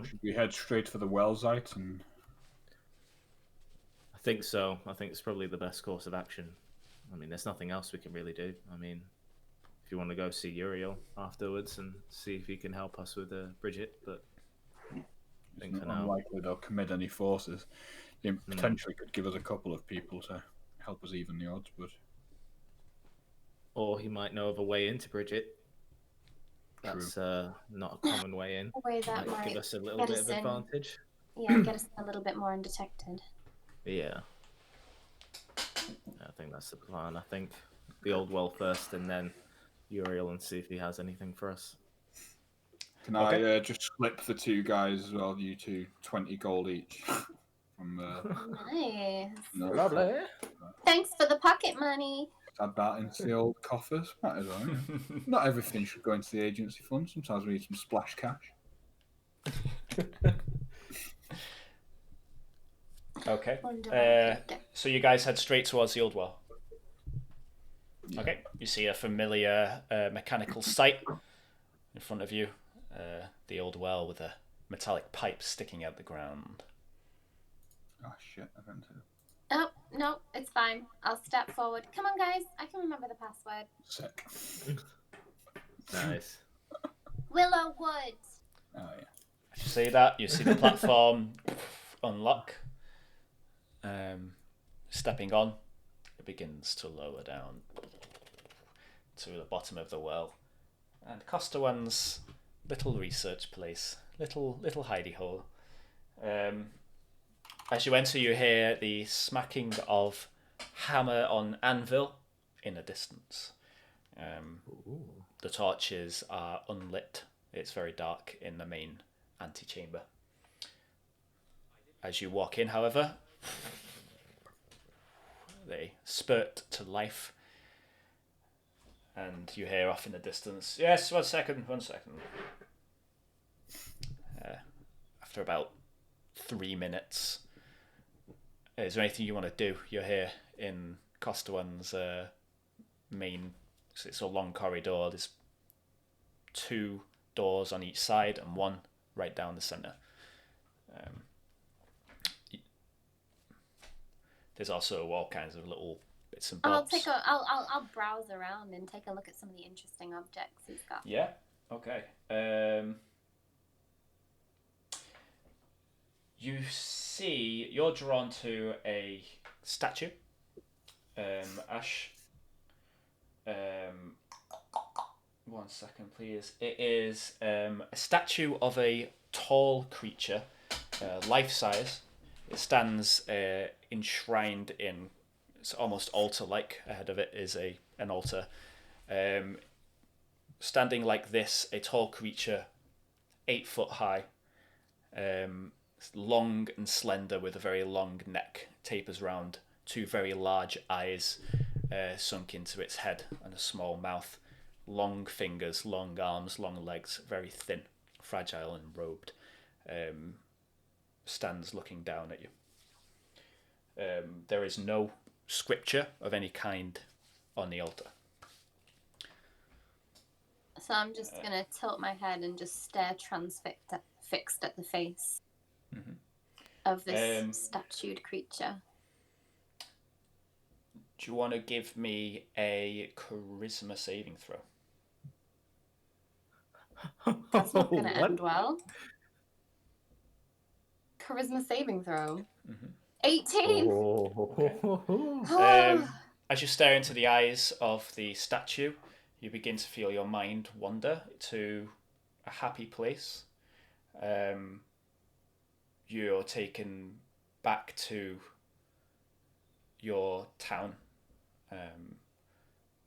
Should we head straight for the well site? And I think so. I think it's probably the best course of action. I mean, there's nothing else we can really do. I mean, if you want to go see Uriel afterwards and see if he can help us with Bridget, but I think it's for not now, unlikely they'll commit any forces. They potentially could give us a couple of people to help us even the odds, but or he might know of a way into Bridget. That's not a common way in. A way that Might might give us a little get bit us of in. advantage. Yeah, get us a little bit more undetected. Yeah. I think that's the plan. I think the old well first and then Uriel and see if he has anything for us. can I just slip the two guys as well, you two, 20 gold each? From Nice. no, Lovely. Thanks for the pocket money. add that into the old coffers. Might as well, yeah. Not everything should go into the agency fund. Sometimes we need some splash cash. Okay. Wonderful. So you guys head straight towards the old well. Yeah. Okay. You see a familiar mechanical sight in front of you. The old well with a metallic pipe sticking out the ground. Oh shit! I meant to. Oh, no, it's fine. I'll step forward. Come on, guys. I can remember the password. Sick. Nice. Willow Woods. Oh yeah. As you see that, you see the platform unlock. Stepping on, it begins to lower down to the bottom of the well. And Costawan's little research place, little hidey hole. As you enter, you hear the smacking of hammer on anvil in the distance. The torches are unlit. It's very dark in the main antechamber. As you walk in, however, they spurt to life. And you hear off in the distance, yes, 1 second. After about 3 minutes, is there anything you want to do? You're here in Costawan's main, it's a long corridor. There's 2 doors on each side and one right down the centre. there's also all kinds of little bits and I'll bobs. I'll browse around and take a look at some of the interesting objects he's got. Yeah. Okay. You're drawn to a statue. Ashe. 1 second, please. It is a statue of a tall creature, life size. It stands enshrined in, it's almost altar-like. Ahead of it is an altar. Standing like this, a tall creature, 8 foot high, long and slender with a very long neck, tapers round, 2 very large eyes sunk into its head and a small mouth, long fingers, long arms, long legs, very thin, fragile and robed, stands looking down at you. There is no scripture of any kind on the altar. So I'm just gonna tilt my head and just stare fixed at the face of this statued creature. Do you want to give me a charisma saving throw? That's not gonna end well. Charisma saving throw. 18. Okay. As you stare into the eyes of the statue, you begin to feel your mind wander to a happy place. You're taken back to your town.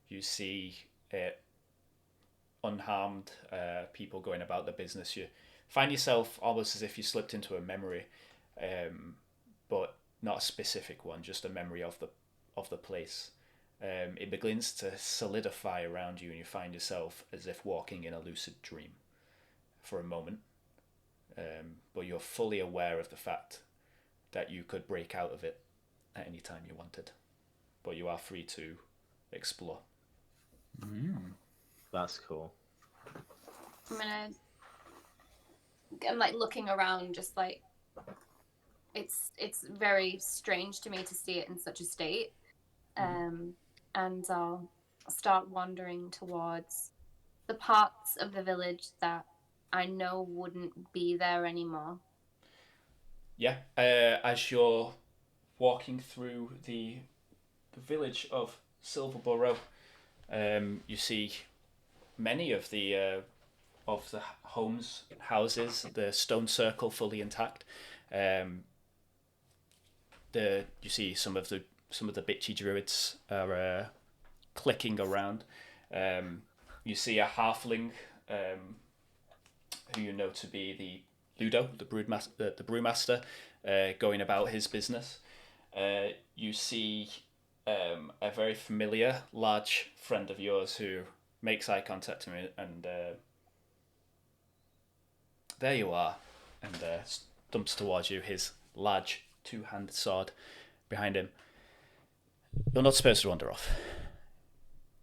You see it unharmed, people going about their business. You find yourself almost as if you slipped into a memory, but not a specific one, just a memory of the place. It begins to solidify around you, and you find yourself as if walking in a lucid dream for a moment. But you're fully aware of the fact that you could break out of it at any time you wanted. But you are free to explore. That's cool. I'm like looking around, just like it's very strange to me to see it in such a state. And I'll start wandering towards the parts of the village that I know wouldn't be there anymore. Yeah, as you're walking through the village of Silverborough, you see many of the houses, the stone circle fully intact. You see some of the bitchy druids are clicking around. You see a halfling who you know to be the Ludo, the brewmaster, going about his business. You see a very familiar large friend of yours who makes eye contact to me, and there you are, and stumps towards you, his large 2-handed sword behind him. You're not supposed to wander off.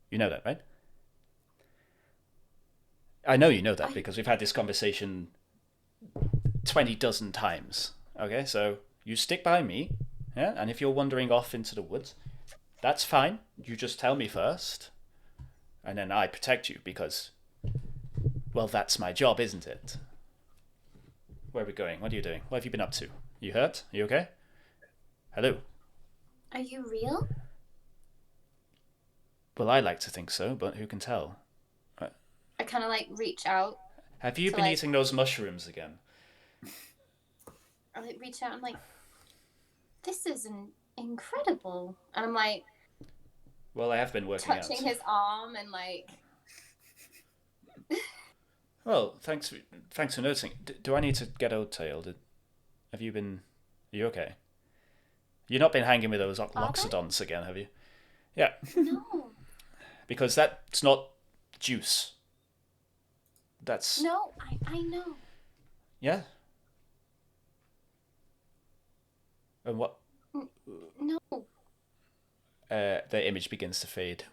You know that, right? I know you know that because we've had this conversation 20 dozen times. Okay, so you stick by me, yeah? And if you're wandering off into the woods, that's fine. You just tell me first, and then I protect you because, well, that's my job, isn't it? Where are we going? What are you doing? What have you been up to? You hurt? Are you okay? Hello? Are you real? Well, I like to think so, but who can tell? I kind of like reach out. Have you been eating those mushrooms again? I like reach out and like, this is incredible. And I'm like, well, I have been working touching his arm and like. Well, thanks for noticing. Do I need to get old-tailed? Are you okay? You've not been hanging with those loxodons again, have you? Yeah. No. Because that's not juice. That's... No, I know. Yeah? And what? No. The image begins to fade.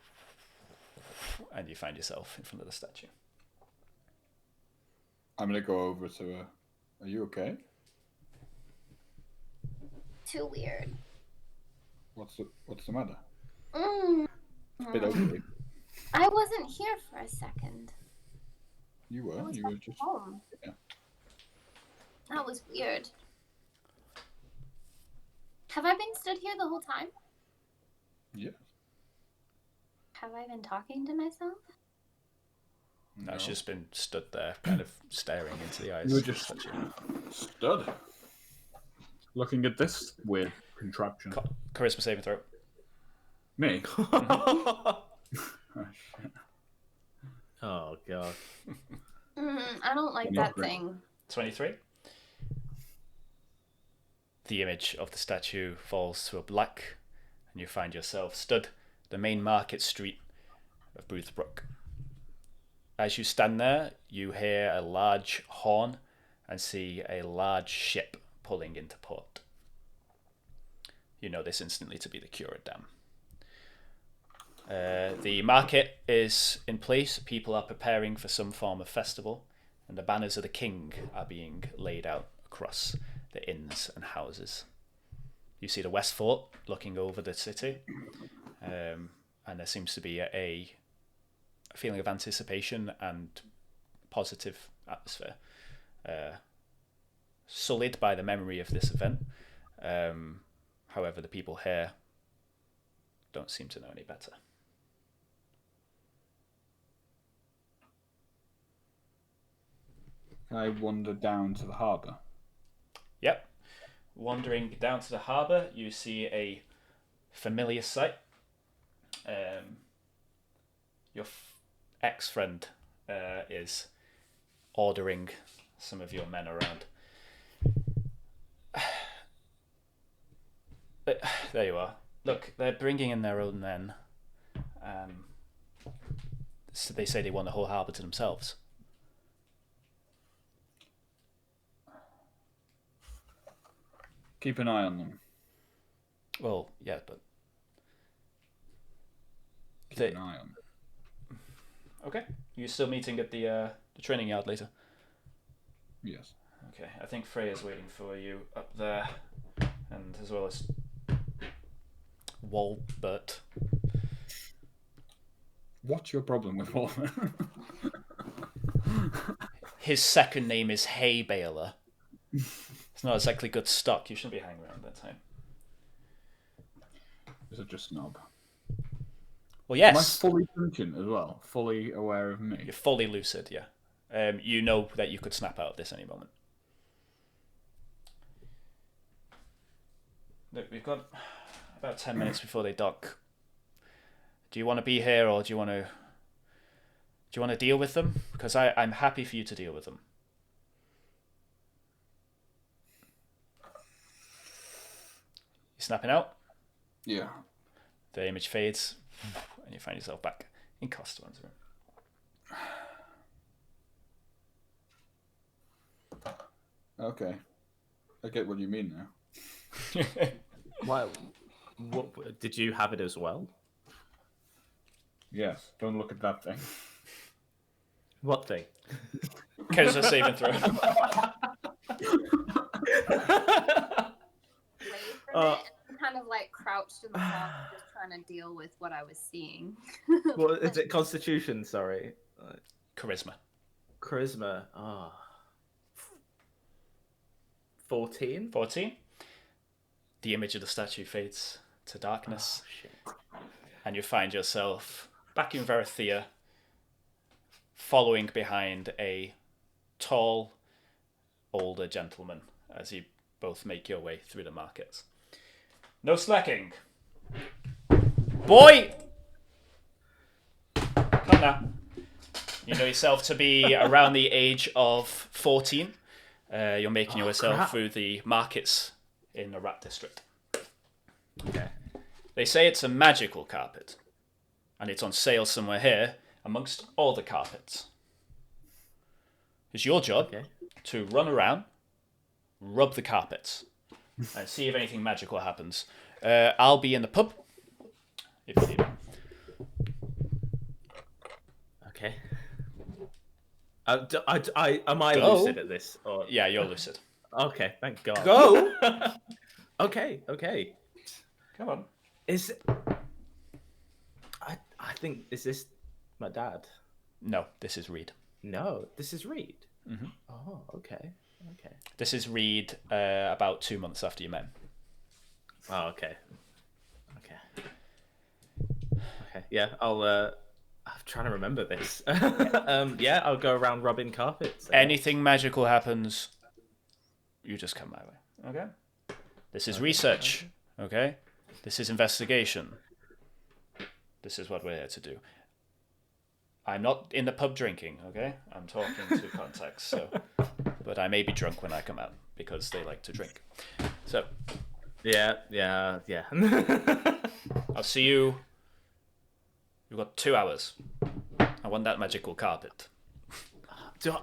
And you find yourself in front of the statue. I'm going to go over to her. Are you okay? Too weird. What's the matter? Mm. It's a bit ugly. I wasn't here for a second. You I were. was You back were just. home. Yeah. That was weird. Have I been stood here the whole time? Yeah. Have I been talking to myself? No, she's just been stood there, kind of staring into the eyes. You were just stood, looking at this weird contraption. Charisma saving throw. Me. Oh god. I don't like that thing. 23. The image of the statue falls to a black, and you find yourself stood the main market street of Boothbrook. As you stand there, you hear a large horn and see a large ship pulling into port. You know this instantly to be the Cura Dam. The market is in place. People are preparing for some form of festival, and the banners of the king are being laid out across the inns and houses. You see the West Fort looking over the city, and there seems to be a feeling of anticipation and positive atmosphere, sullied by the memory of this event. However, the people here don't seem to know any better. Can I wander down to the harbour? Yep. Wandering down to the harbour, you see a familiar sight. Your ex-friend is ordering some of your men around. But, there you are. Look, they're bringing in their own men. So they say they want the whole harbour to themselves. Keep an eye on them. Well, yeah, but... Keep an eye on them. Okay. You're still meeting at the training yard later? Yes. Okay, I think Freya's waiting for you up there. And as well as Walbert. What's your problem with Walbert? His second name is Hay Baler. It's not exactly good stock. You shouldn't be hanging around that time. Is it just snob? Well, yes. Am I fully thinking as well? Fully aware of me? You're fully lucid, yeah. You know that you could snap out of this any moment. Look, we've got about 10 minutes before they dock. Do you want to be here, or do you want to deal with them? Because I'm happy for you to deal with them. You snapping out? Yeah. The image fades, and you find yourself back in Costavan's room. Okay. I get what you mean now. What did you have it as well? Yes. Don't look at that thing. What thing? Charisma saving throw. Away from it, and kind of like crouched in the hall, just trying to deal with what I was seeing. What is it? Constitution, sorry. Charisma. Charisma. 14? 14. The image of the statue fades to darkness. Oh, shit. And you find yourself back in Verithia, following behind a tall, older gentleman as you both make your way through the markets. No slacking. Boy! Come now. You know yourself to be around the age of 14. You're making yourself through the markets in the Rat District. Okay. They say it's a magical carpet, and it's on sale somewhere here amongst all the carpets. It's your job to run around, rub the carpets, and see if anything magical happens. I'll be in the pub if you need it. Okay. Am I Go. lucid at this? Or... Yeah, you're lucid. Okay, thank God. Go! Okay. Come on. Is I think is this my dad? No, this is Reed. No, this is Reed. Mm-hmm. Oh, okay. This is Reed about 2 months after you met him. Oh, okay. Yeah, I'm trying to remember this. Yeah, I'll go around rubbing carpets. Anything magical happens, you just come my way. Okay. This is research. Okay. This is investigation. This is what we're here to do. I'm not in the pub drinking, okay? I'm talking to contacts, so... But I may be drunk when I come out, because they like to drink. So... Yeah. I'll see you... You've got 2 hours. I want that magical carpet. Do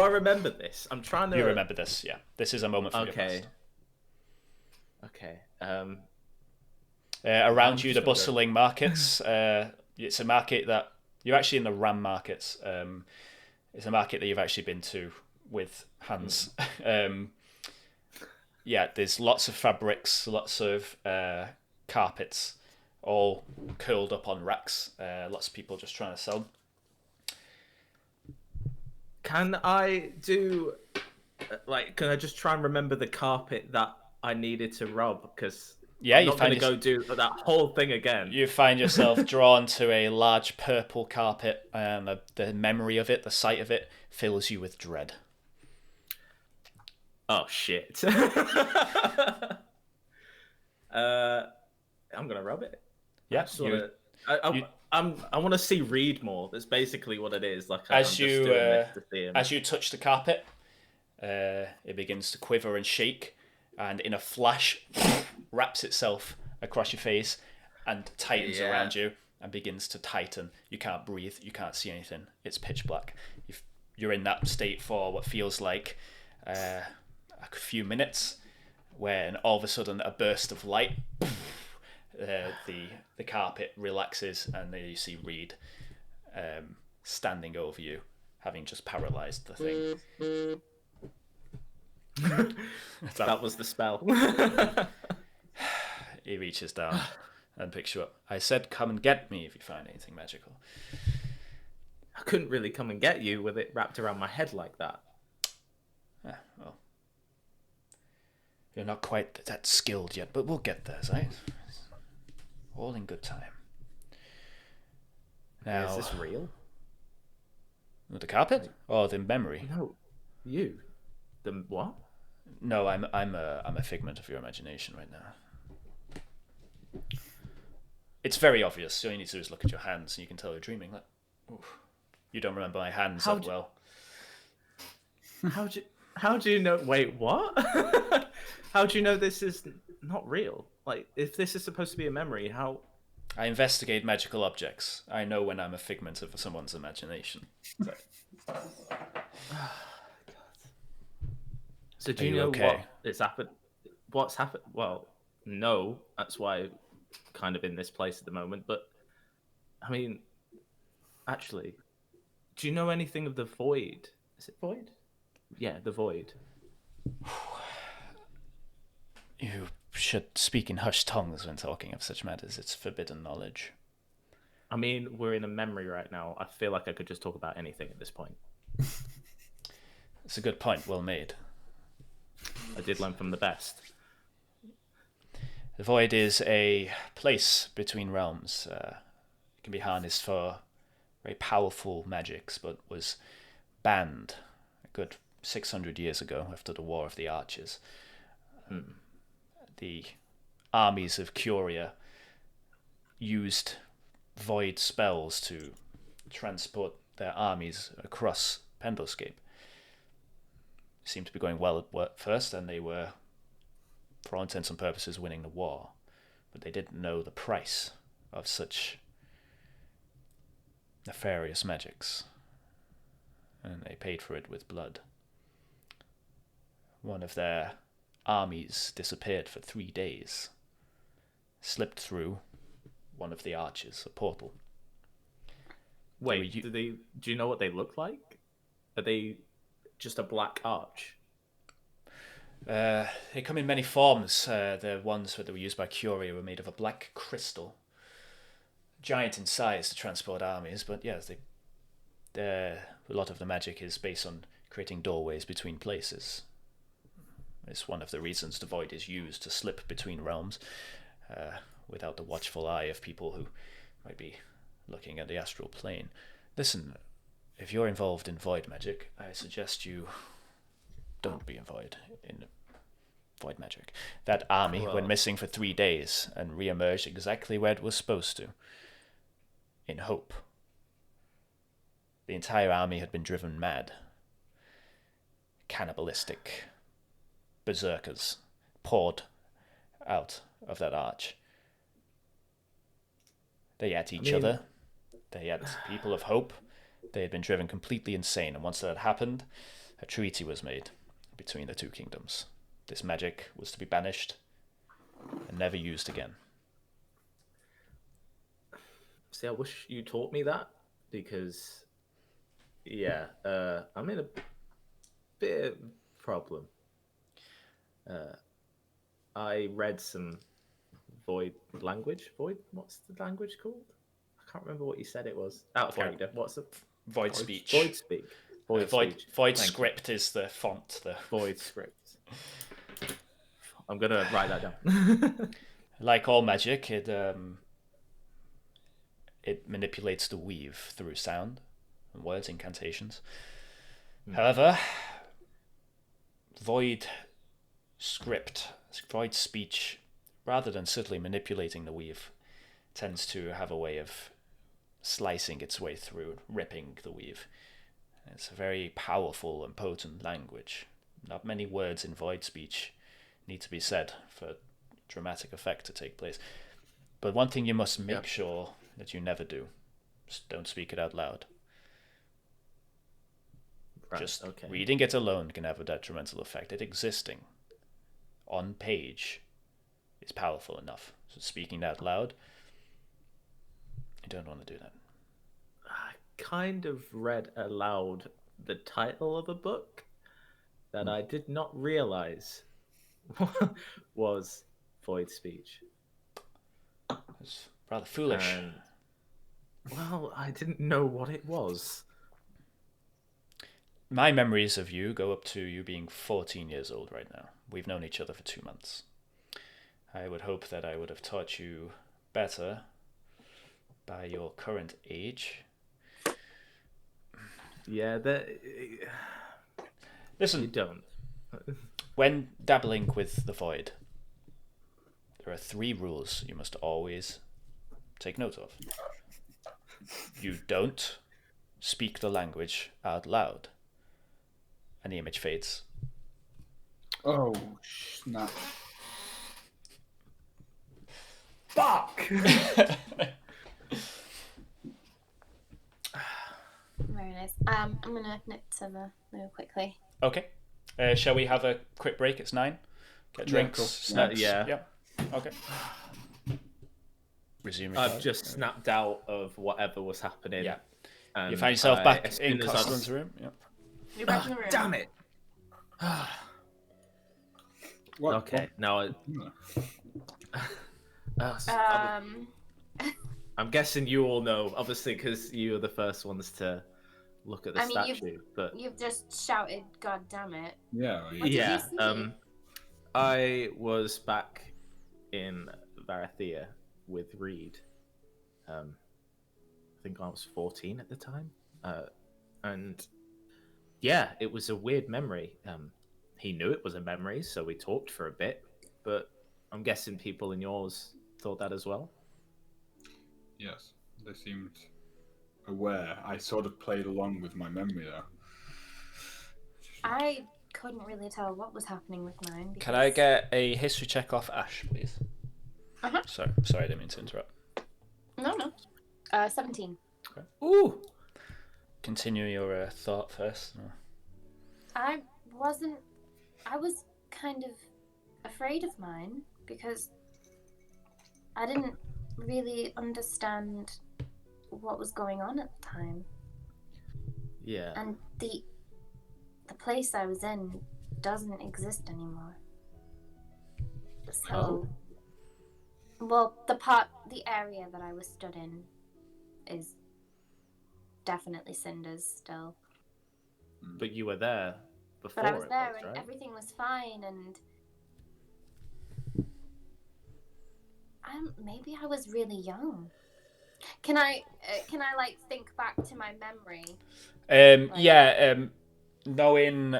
I remember this? I'm trying to... You remember this, yeah. This is a moment for your Okay. past. Okay. Around you, the bustling markets. It's a market that... You're actually in the Ram markets. It's a market that you've actually been to with Hans. Yeah, there's lots of fabrics, lots of carpets, all curled up on racks. Lots of people just trying to sell them. Can I do... can I just try and remember the carpet that I needed to rub? Because... Yeah, I'm not going to go do that whole thing again. You find yourself drawn to a large purple carpet, and the memory of it, the sight of it, fills you with dread. Oh shit! I'm gonna rub it. Yeah, I want to see Reed more. That's basically what it is. Like as you touch the carpet, it begins to quiver and shake, and in a flash, wraps itself across your face and tightens around you and begins to tighten. You can't breathe. You can't see anything. It's pitch black. You're in that state for what feels like a few minutes, when all of a sudden a burst of light, the carpet relaxes, and then you see Reed standing over you, having just paralyzed the thing. That was the spell. He reaches down and picks you up. I said, come and get me if you find anything magical. I couldn't really come and get you with it wrapped around my head like that. Well, you're not quite that skilled yet, but we'll get there, Zite. All in good time. Now, is this real? The carpet or the memory? No, you. The what? No, I'm a figment of your imagination right now. It's very obvious. All you need to do is look at your hands, and you can tell you're dreaming. Like, oof, you don't remember my hands that well. How do you know? Wait, what? How do you know this is not real? Like, if this is supposed to be a memory, how? I investigate magical objects. I know when I'm a figment of someone's imagination. So do you know what's happened? Well, no, that's why I'm kind of in this place at the moment. But, I mean, actually, do you know anything of the void? Is it void? Yeah, the void. You should speak in hushed tongues when talking of such matters. It's forbidden knowledge. I mean, we're in a memory right now. I feel like I could just talk about anything at this point. It's a good point. Well made. I did learn from the best. The void is a place between realms. It can be harnessed for very powerful magics, but was banned a good 600 years ago after the War of the Archers. The armies of Curia used void spells to transport their armies across Pendlescape. Seemed to be going well at first, and they were, for all intents and purposes, winning the war. But they didn't know the price of such nefarious magics, and they paid for it with blood. One of their armies disappeared for 3 days, slipped through one of the arches, a portal. Wait, do you know what they look like? Are they just a black arch? They come in many forms. The ones that were used by Curia were made of a black crystal, giant in size to transport armies. But yes, a lot of the magic is based on creating doorways between places. It's one of the reasons the void is used to slip between realms, without the watchful eye of people who might be looking at the astral plane. Listen, if you're involved in void magic, I suggest you don't be involved in void magic. That army went missing for 3 days and re-emerged exactly where it was supposed to. In hope. The entire army had been driven mad. Cannibalistic berserkers poured out of that arch. They ate each other. They ate people of hope. They had been driven completely insane, and once that had happened, a treaty was made between the two kingdoms. This magic was to be banished and never used again. See, I wish you taught me that, because, yeah, I'm in a bit of problem. I read some void language. Void? What's the language called? I can't remember what you said it was. Out of character. What's the void speech? Void speak. Void script is the font. The void script. I'm gonna write that down. Like all magic, it manipulates the weave through sound and words, incantations. However, void script, void speech, rather than subtly manipulating the weave, tends to have a way of slicing its way through, ripping the weave. It's a very powerful and potent language. Not many words in void speech need to be said for dramatic effect to take place. But one thing you must make sure that you never do, just don't speak it out loud. Just reading it alone can have a detrimental effect. It existing on page is powerful enough. So speaking out loud, you don't want to do that. I kind of read aloud the title of a book that I did not realize was void speech. It's rather foolish. And, well, I didn't know what it was. My memories of you go up to you being 14 years old right now. We've known each other for 2 months. I would hope that I would have taught you better by your current age. Yeah, listen, you don't. When dabbling with the void, there are 3 rules you must always take note of. You don't speak the language out loud. And the image fades. Oh, snap. Fuck! Very nice. I'm gonna nip to the loo quickly. Okay. Shall we have a quick break? It's 9. Get drinks, snacks. Yeah. Okay. Resume. I've just snapped out of whatever was happening. Yeah. And you find yourself back in as Costellan's room. Yeah. You're back in the room. Damn it! What? Okay, now I'm guessing you all know, obviously, because you were the first ones to look at the statue. You've just shouted, "God damn it!" Yeah. What did you see? I was back in Varathea with Reed. I think I was 14 at the time, and yeah, it was a weird memory. He knew it was a memory, so we talked for a bit. But I'm guessing people in yours thought that as well. Yes, they seemed aware. I sort of played along with my memory though. I couldn't really tell what was happening with mine. Because... Can I get a history check off Ashe, please? Sorry, I didn't mean to interrupt. No. 17. Okay. Ooh! Continue your thought first. I was kind of afraid of mine because I didn't really understand what was going on at the time. Yeah. And the place I was in doesn't exist anymore. So, well, the area that I was stood in is definitely cinders still. But you were there before. But I was there, and right? everything was fine, and maybe I was really young. Can I like think back to my memory? Knowing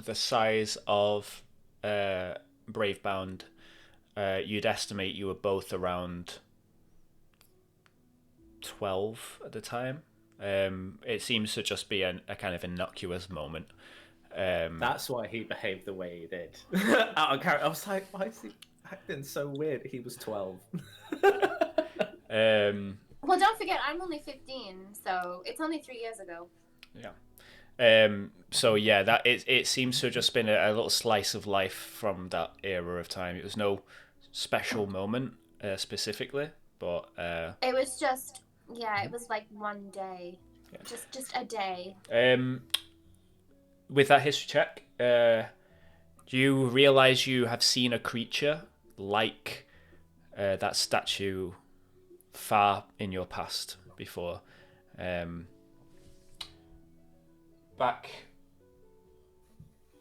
the size of Bravebound, you'd estimate you were both around 12 at the time. It seems to just be a kind of innocuous moment. That's why he behaved the way he did. Out of character, I was like, why is he acting so weird? He was 12. Well, don't forget, I'm only 15, so it's only 3 years ago. Yeah. So yeah, that it seems to have just been a little slice of life from that era of time. It was no special moment specifically, but it was just it was like one day, just a day. With that history check, do you realize you have seen a creature like that statue far in your past before? Back.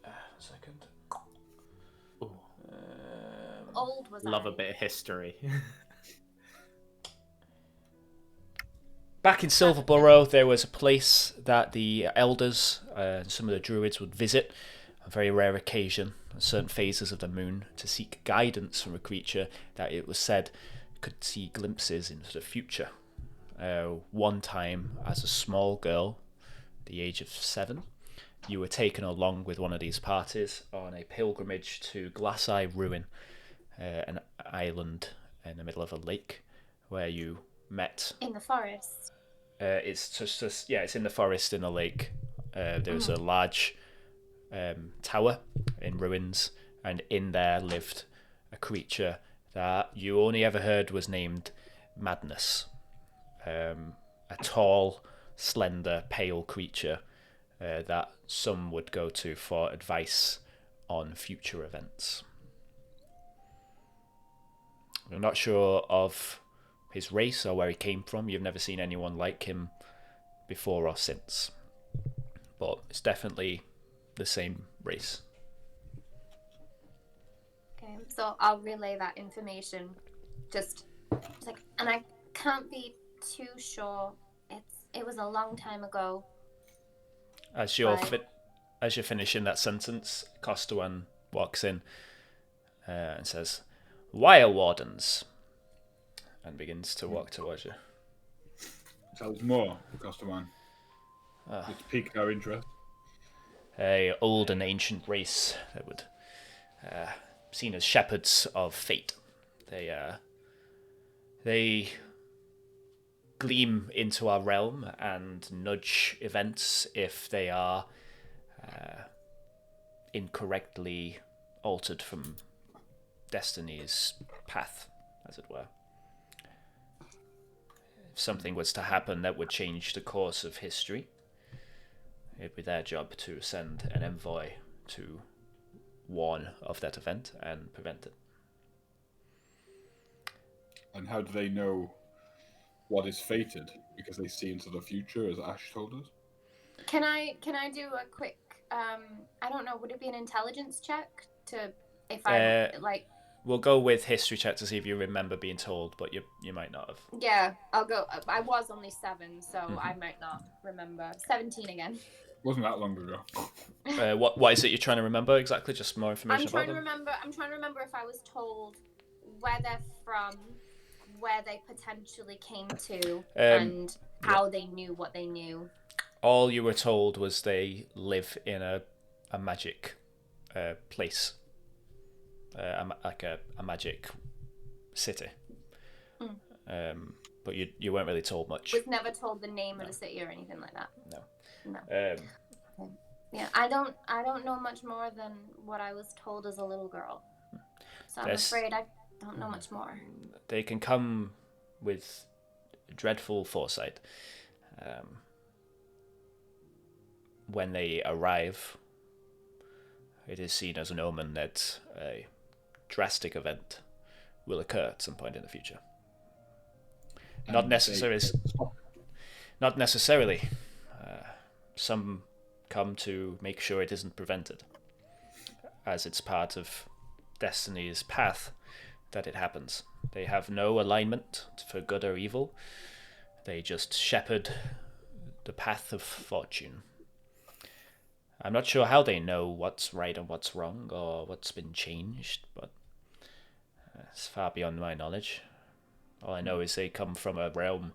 A second. Old was Love I? a bit of history. Back in Silverborough, there was a place that the elders and some of the druids would visit on very rare occasion, on certain phases of the moon, to seek guidance from a creature that it was said could see glimpses into the future. One time, as a small girl, the age of 7, you were taken along with one of these parties on a pilgrimage to Glass Eye Ruin, an island in the middle of a lake, where you met in the forest. It's just it's in the forest in a lake. There was a large tower in ruins, and in there lived a creature that you only ever heard was named Madness. A tall, slender, pale creature that some would go to for advice on future events. I'm not sure of his race or where he came from. You've never seen anyone like him before or since, but it's definitely the same race. Okay, so I'll relay that information. Just like, and I can't be too sure. It was a long time ago. As you're finishing that sentence, Costuan walks in and says, "Wire wardens," and begins to walk towards you. Tell us more, Costaman. It's piqued our interest. A old and ancient race that would seen as shepherds of fate. They gleam into our realm and nudge events if they are incorrectly altered from destiny's path, as it were. If something was to happen that would change the course of history, it'd be their job to send an envoy to warn of that event and prevent it. And how do they know what is fated? Because they see into the future, as Ashe told us. Can I do a quick? I don't know. Would it be an intelligence check to if I like? We'll go with history check to see if you remember being told, but you might not have. Yeah, I'll go. I was only 7, so I might not remember. 17 again. Wasn't that long ago. What is it you're trying to remember exactly? Just more information about them? I'm trying to remember if I was told where they're from, where they potentially came to, and how they knew what they knew. All you were told was they live in a magic place. Like a magic city. But you weren't really told much. Was never told the name of the city or anything like that. No. Yeah, I don't know much more than what I was told as a little girl. So I'm afraid I don't know much more. They can come with dreadful foresight. When they arrive, it is seen as an omen that a drastic event will occur at some point in the future. Not necessarily. Not necessarily. Some come to make sure it isn't prevented, as it's part of destiny's path that it happens. They have no alignment for good or evil. They just shepherd the path of fortune. I'm not sure how they know what's right and what's wrong or what's been changed, but it's far beyond my knowledge. All I know is they come from a realm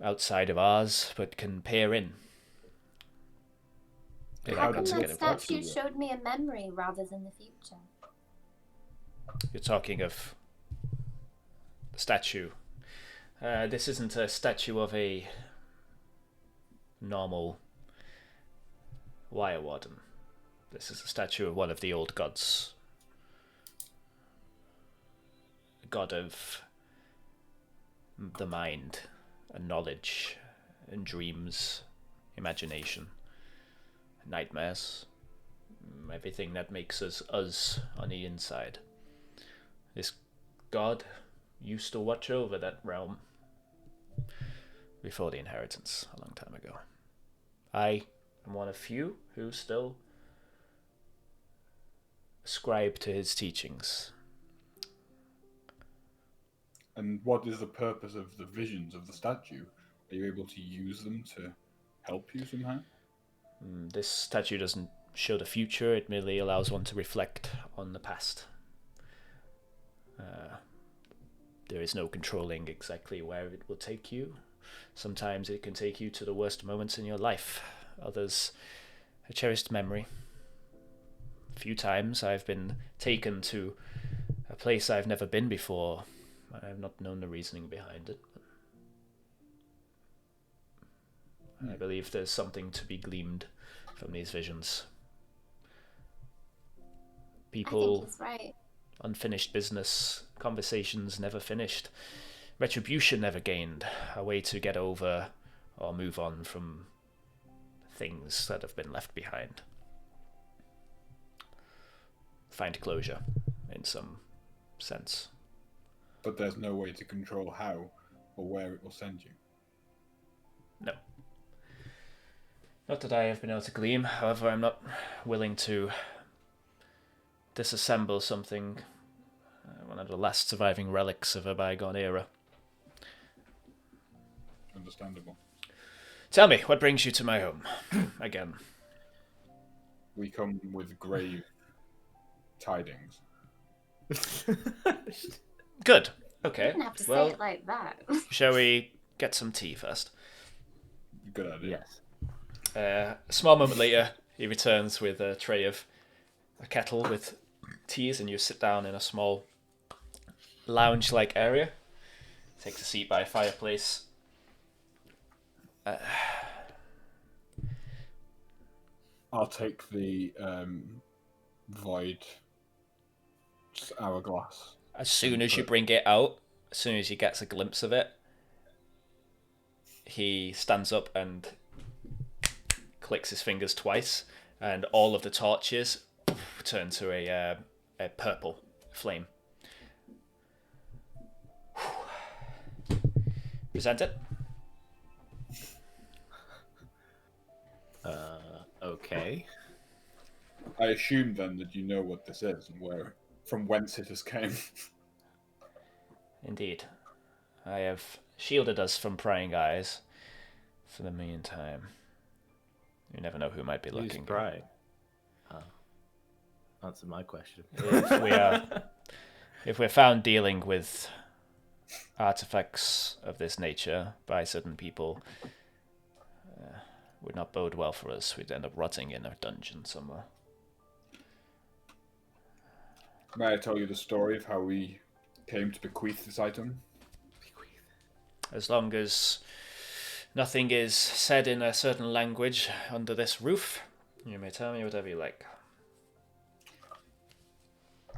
outside of ours, but can peer in. How come that statue showed me a memory rather than the future? You're talking of the statue. This isn't a statue of a normal wire warden. This is a statue of one of the old gods. A god of the mind and knowledge and dreams, imagination, nightmares, everything that makes us us on the inside. This god used to watch over that realm before the inheritance a long time ago. I am one of few who still ascribe to his teachings. And what is the purpose of the visions of the statue? Are you able to use them to help you somehow? This statue doesn't show the future, it merely allows one to reflect on the past. There is no controlling exactly where it will take you. Sometimes it can take you to the worst moments in your life. Others, a cherished memory. A few times I've been taken to a place I've never been before. I have not known the reasoning behind it. I believe there's something to be gleaned from these visions. People, I think he's right. Unfinished business, conversations never finished, retribution never gained, a way to get over or move on from things that have been left behind. Find closure, in some sense. But there's no way to control how or where it will send you. No. Not that I have been able to glean, however, I'm not willing to disassemble something, one of the last surviving relics of a bygone era. Understandable. Tell me, what brings you to my home again? We come with grave tidings. Good. Okay. You didn't have to well, say it like that. Shall we get some tea first? Good idea. Yes. A small moment later, he returns with a tray of a kettle with teas, and you sit down in a small lounge-like area. Takes a seat by a fireplace. I'll take the void hourglass. As soon as you bring it out, as soon as he gets a glimpse of it, he stands up and clicks his fingers twice, and all of the torches turn to a purple flame. Present it. Okay. I assume then that you know what this is and from whence it has came. Indeed. I have shielded us from prying eyes for the meantime. You never know who might be looking. Right. Answer my question. If we're found dealing with artifacts of this nature by certain people, would not bode well for us. We'd end up rotting in a dungeon somewhere. May I tell you the story of how we came to bequeath this item? As long as nothing is said in a certain language under this roof, you may tell me whatever you like.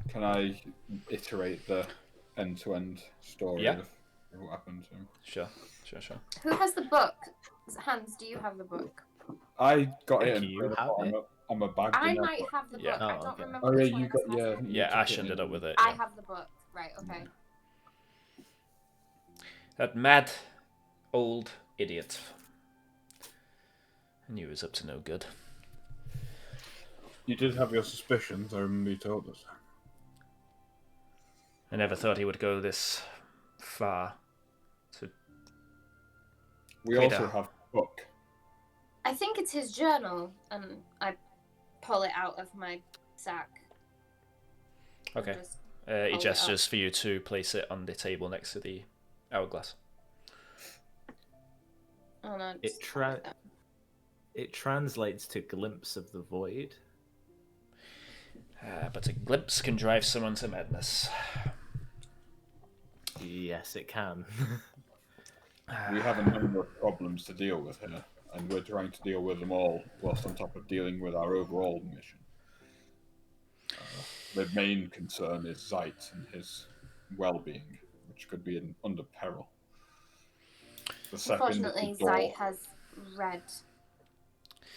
Can I iterate the end-to-end story of what happened to him? Sure. Who has the book? Hans, do you have the book? I got it. You have it? on my bag. I didn't might have the book. Yeah. I Oh, don't okay. remember Oh yeah, which one you of got us has yeah. it. you Yeah, took Ashe it ended in- up with it. I Yeah. have the book. Right, okay. That mad old idiot. I knew he was up to no good. You did have your suspicions. I remember you told us. I never thought he would go this far. To We Create also a- have the book. I think it's his journal, and I pull it out of my sack. and Okay. just He hold it up. gestures for you to place it on the table next to the hourglass. Oh no, It just hold tra- up. It translates to glimpse of the void. But a glimpse can drive someone to madness. Yes, it can. We have a number of problems to deal with here, and we're trying to deal with them all, whilst on top of dealing with our overall mission. The main concern is Zite and his well-being, which could be under peril. The second is Unfortunately, the door. Zite has read,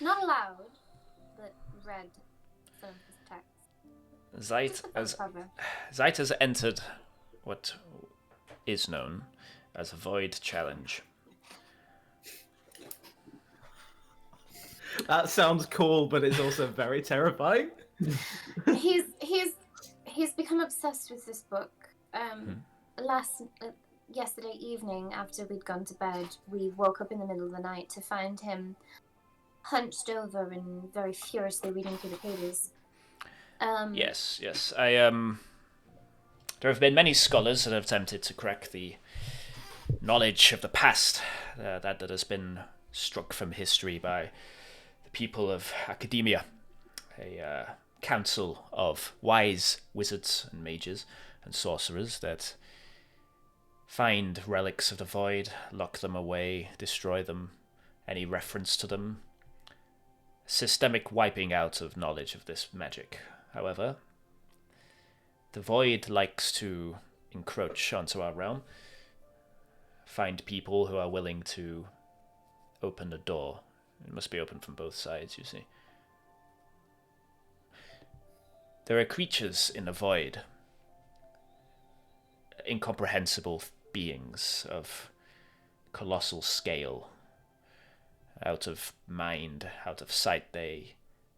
not aloud, but read some of his text. Zite has entered what is known as a void challenge. That sounds cool, but it's also very terrifying. He's become obsessed with this book. Yesterday evening, after we'd gone to bed, we woke up in the middle of the night to find him hunched over and very furiously reading through the pages. Yes. There have been many scholars that have attempted to crack the knowledge of the past that has been struck from history by the people of academia, a council of wise wizards and mages and sorcerers that find relics of the void, lock them away, destroy them, any reference to them. Systemic wiping out of knowledge of this magic. However, the void likes to encroach onto our realm, find people who are willing to open the door. It must be open from both sides, you see. There are creatures in the void, incomprehensible beings of colossal scale. Out of mind, out of sight, they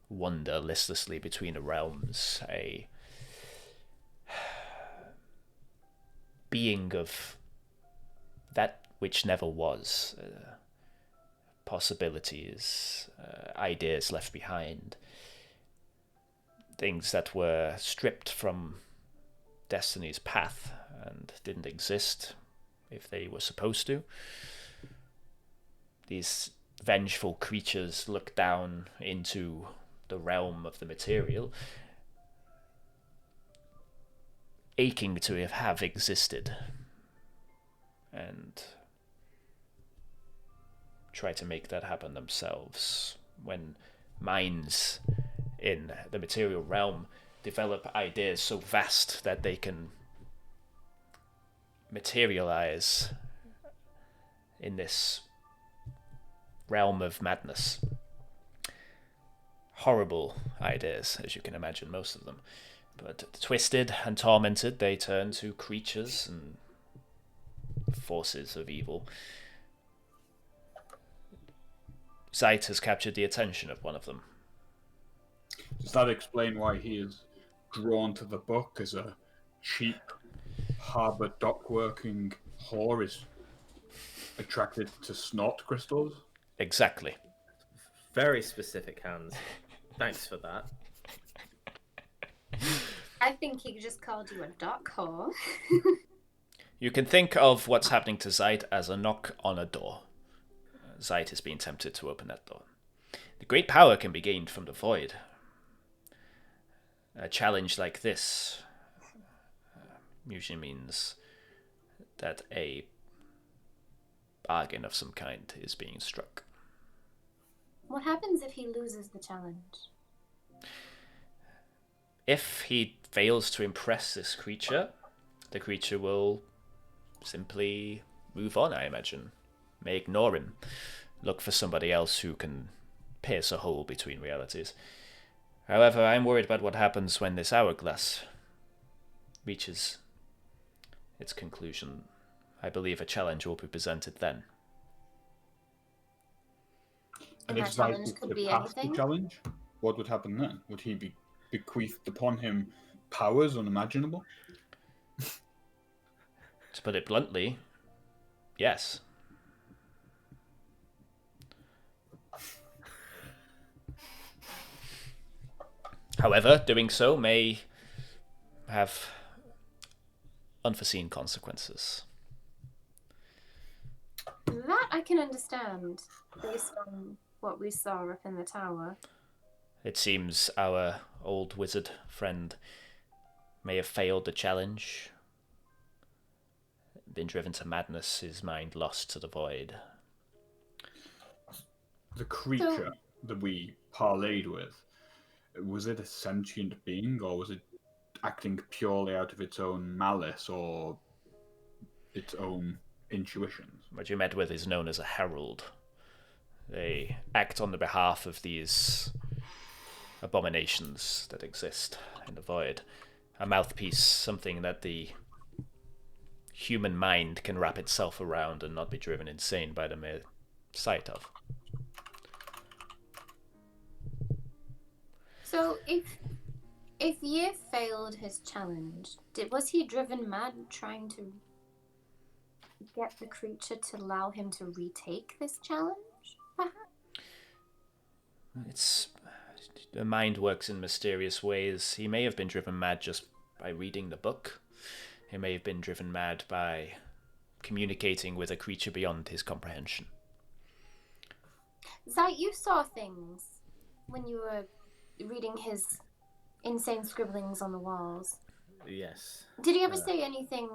wander listlessly between the realms. A being of that which never was. Possibilities, ideas left behind. Things that were stripped from destiny's path and didn't exist if they were supposed to. These vengeful creatures look down into the realm of the material, aching to have existed, and try to make that happen themselves. When minds in the material realm develop ideas so vast that they can materialize in this realm of madness. Horrible ideas, as you can imagine, most of them. But twisted and tormented, they turn to creatures and forces of evil. Zite has captured the attention of one of them. Does that explain why he is drawn to the book as a cheap harbour dock-working whore is attracted to snot crystals? Exactly. Very specific, Hans. Thanks for that. I think he just called you a dock whore. You can think of what's happening to Zite as a knock on a door. Zite is being tempted to open that door. The great power can be gained from the void. A challenge like this usually means that a bargain of some kind is being struck. What happens if he loses the challenge? If he fails to impress this creature, the creature will simply move on, I imagine. May ignore him. Look for somebody else who can pierce a hole between realities. However, I'm worried about what happens when this hourglass reaches its conclusion. I believe a challenge will be presented then. And if that Zite challenge was could to be pass the anything? challenge, what would happen then? Would he be bequeathed upon him powers unimaginable? To put it bluntly, yes. However, doing so may have unforeseen consequences. That I can understand, based on what we saw up in the tower. It seems our old wizard friend may have failed the challenge, been driven to madness, his mind lost to the void. The creature that we parlayed with, was it a sentient being, or was it acting purely out of its own malice or its own intuitions? What you met with is known as a herald. They act on the behalf of these abominations that exist in the void. A mouthpiece, something that the human mind can wrap itself around and not be driven insane by the mere sight of. So if Ye failed his challenge, was he driven mad trying to get the creature to allow him to retake this challenge? It's the mind works in mysterious ways. He may have been driven mad just by reading the book. He may have been driven mad by communicating with a creature beyond his comprehension. Zite, you saw things when you were reading his insane scribblings on the walls. Yes. Did he ever say anything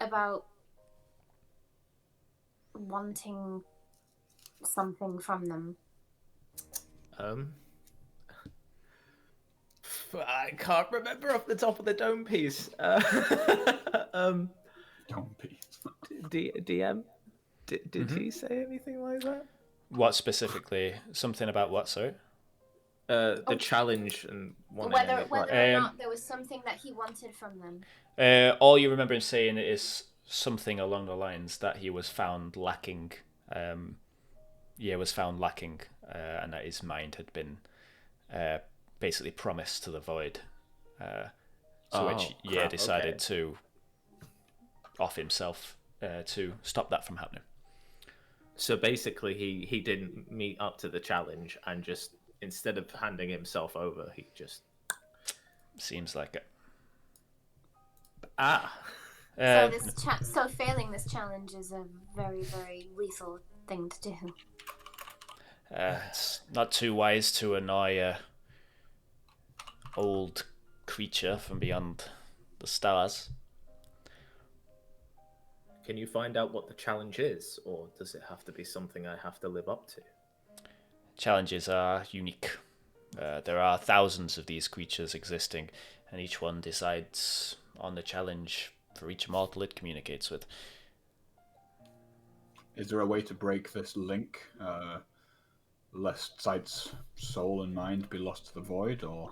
about wanting something from them? I can't remember off the top of the dome piece. Dome piece. DM? Did he say anything like that? What specifically? Something about what, sorry? The challenge and Whether or not there was something that he wanted from them. All you remember him saying is something along the lines that he was found lacking. Was found lacking, and that his mind had been basically promised to the void. Which decided to off himself to stop that from happening. So basically, he didn't meet up to the challenge, and just instead of handing himself over, he just seems like it. So failing this challenge is a very, very lethal thing to do. It's not too wise to annoy a old creature from beyond the stars. Can you find out what the challenge is, or does it have to be something I have to live up to? Challenges are unique. There are thousands of these creatures existing, and each one decides on the challenge for each mortal it communicates with. Is there a way to break this link, lest Zite's soul and mind be lost to the void, or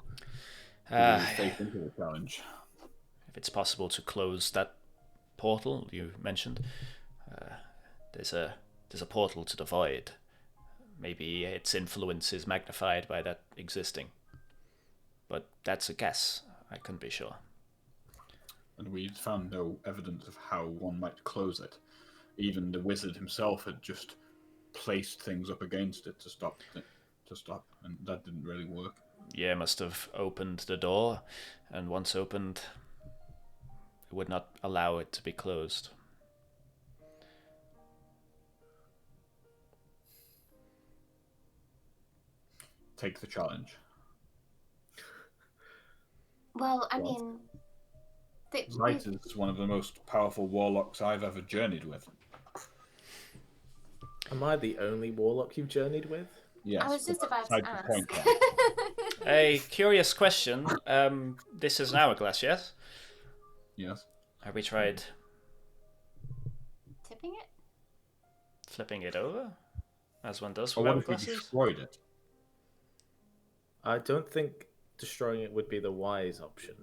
do we face into the challenge? If it's possible to close that portal you mentioned, there's a portal to the void. Maybe its influence is magnified by that existing, but that's a guess. I couldn't be sure. And we found no evidence of how one might close it. Even the wizard himself had just placed things up against it to stop, and that didn't really work. Yeah, must have opened the door, and once opened, it would not allow it to be closed. Take the challenge. Well, I mean... Zite is one of the most powerful warlocks I've ever journeyed with. Am I the only warlock you've journeyed with? Yes. I was just about to ask. A curious question. This is an hourglass, yes? Yes. Have we tried... tipping it? Flipping it over? As one does Or with what if we hourglasses? destroyed it? I don't think destroying it would be the wise option.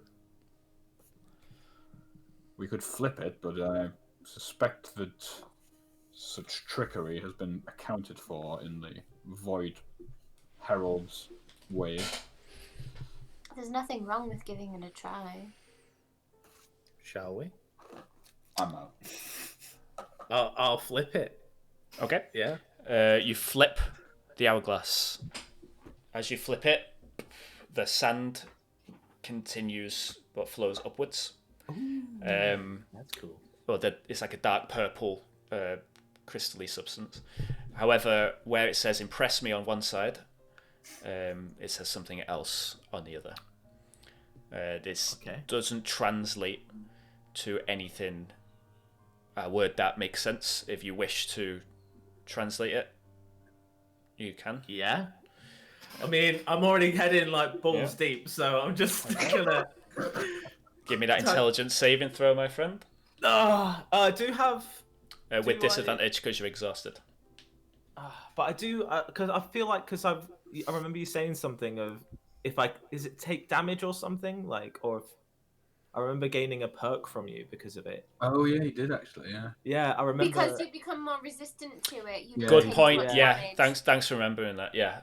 We could flip it, but I suspect that such trickery has been accounted for in the Void Herald's way. There's nothing wrong with giving it a try. Shall we? I'm out. I'll flip it. Okay. Yeah. You flip the hourglass. As you flip it, the sand continues but flows upwards. That's cool. Well, it's like a dark purple crystally substance. However, where it says "impress me" on one side, it says something else on the other. This doesn't translate to anything. A word that makes sense. If you wish to translate it, you can. Yeah. I mean, I'm already heading like balls deep, so I'm just gonna give me that intelligence saving throw, my friend. I do have with disadvantage because you're exhausted. But I do because I feel like I remember you saying something of is it take damage or something like, or if I remember gaining a perk from you because of it. Oh yeah, you did actually. Yeah. Yeah, I remember. Because you become more resistant to it. You Good don't take point. much Yeah, damage. thanks for remembering that. Yeah.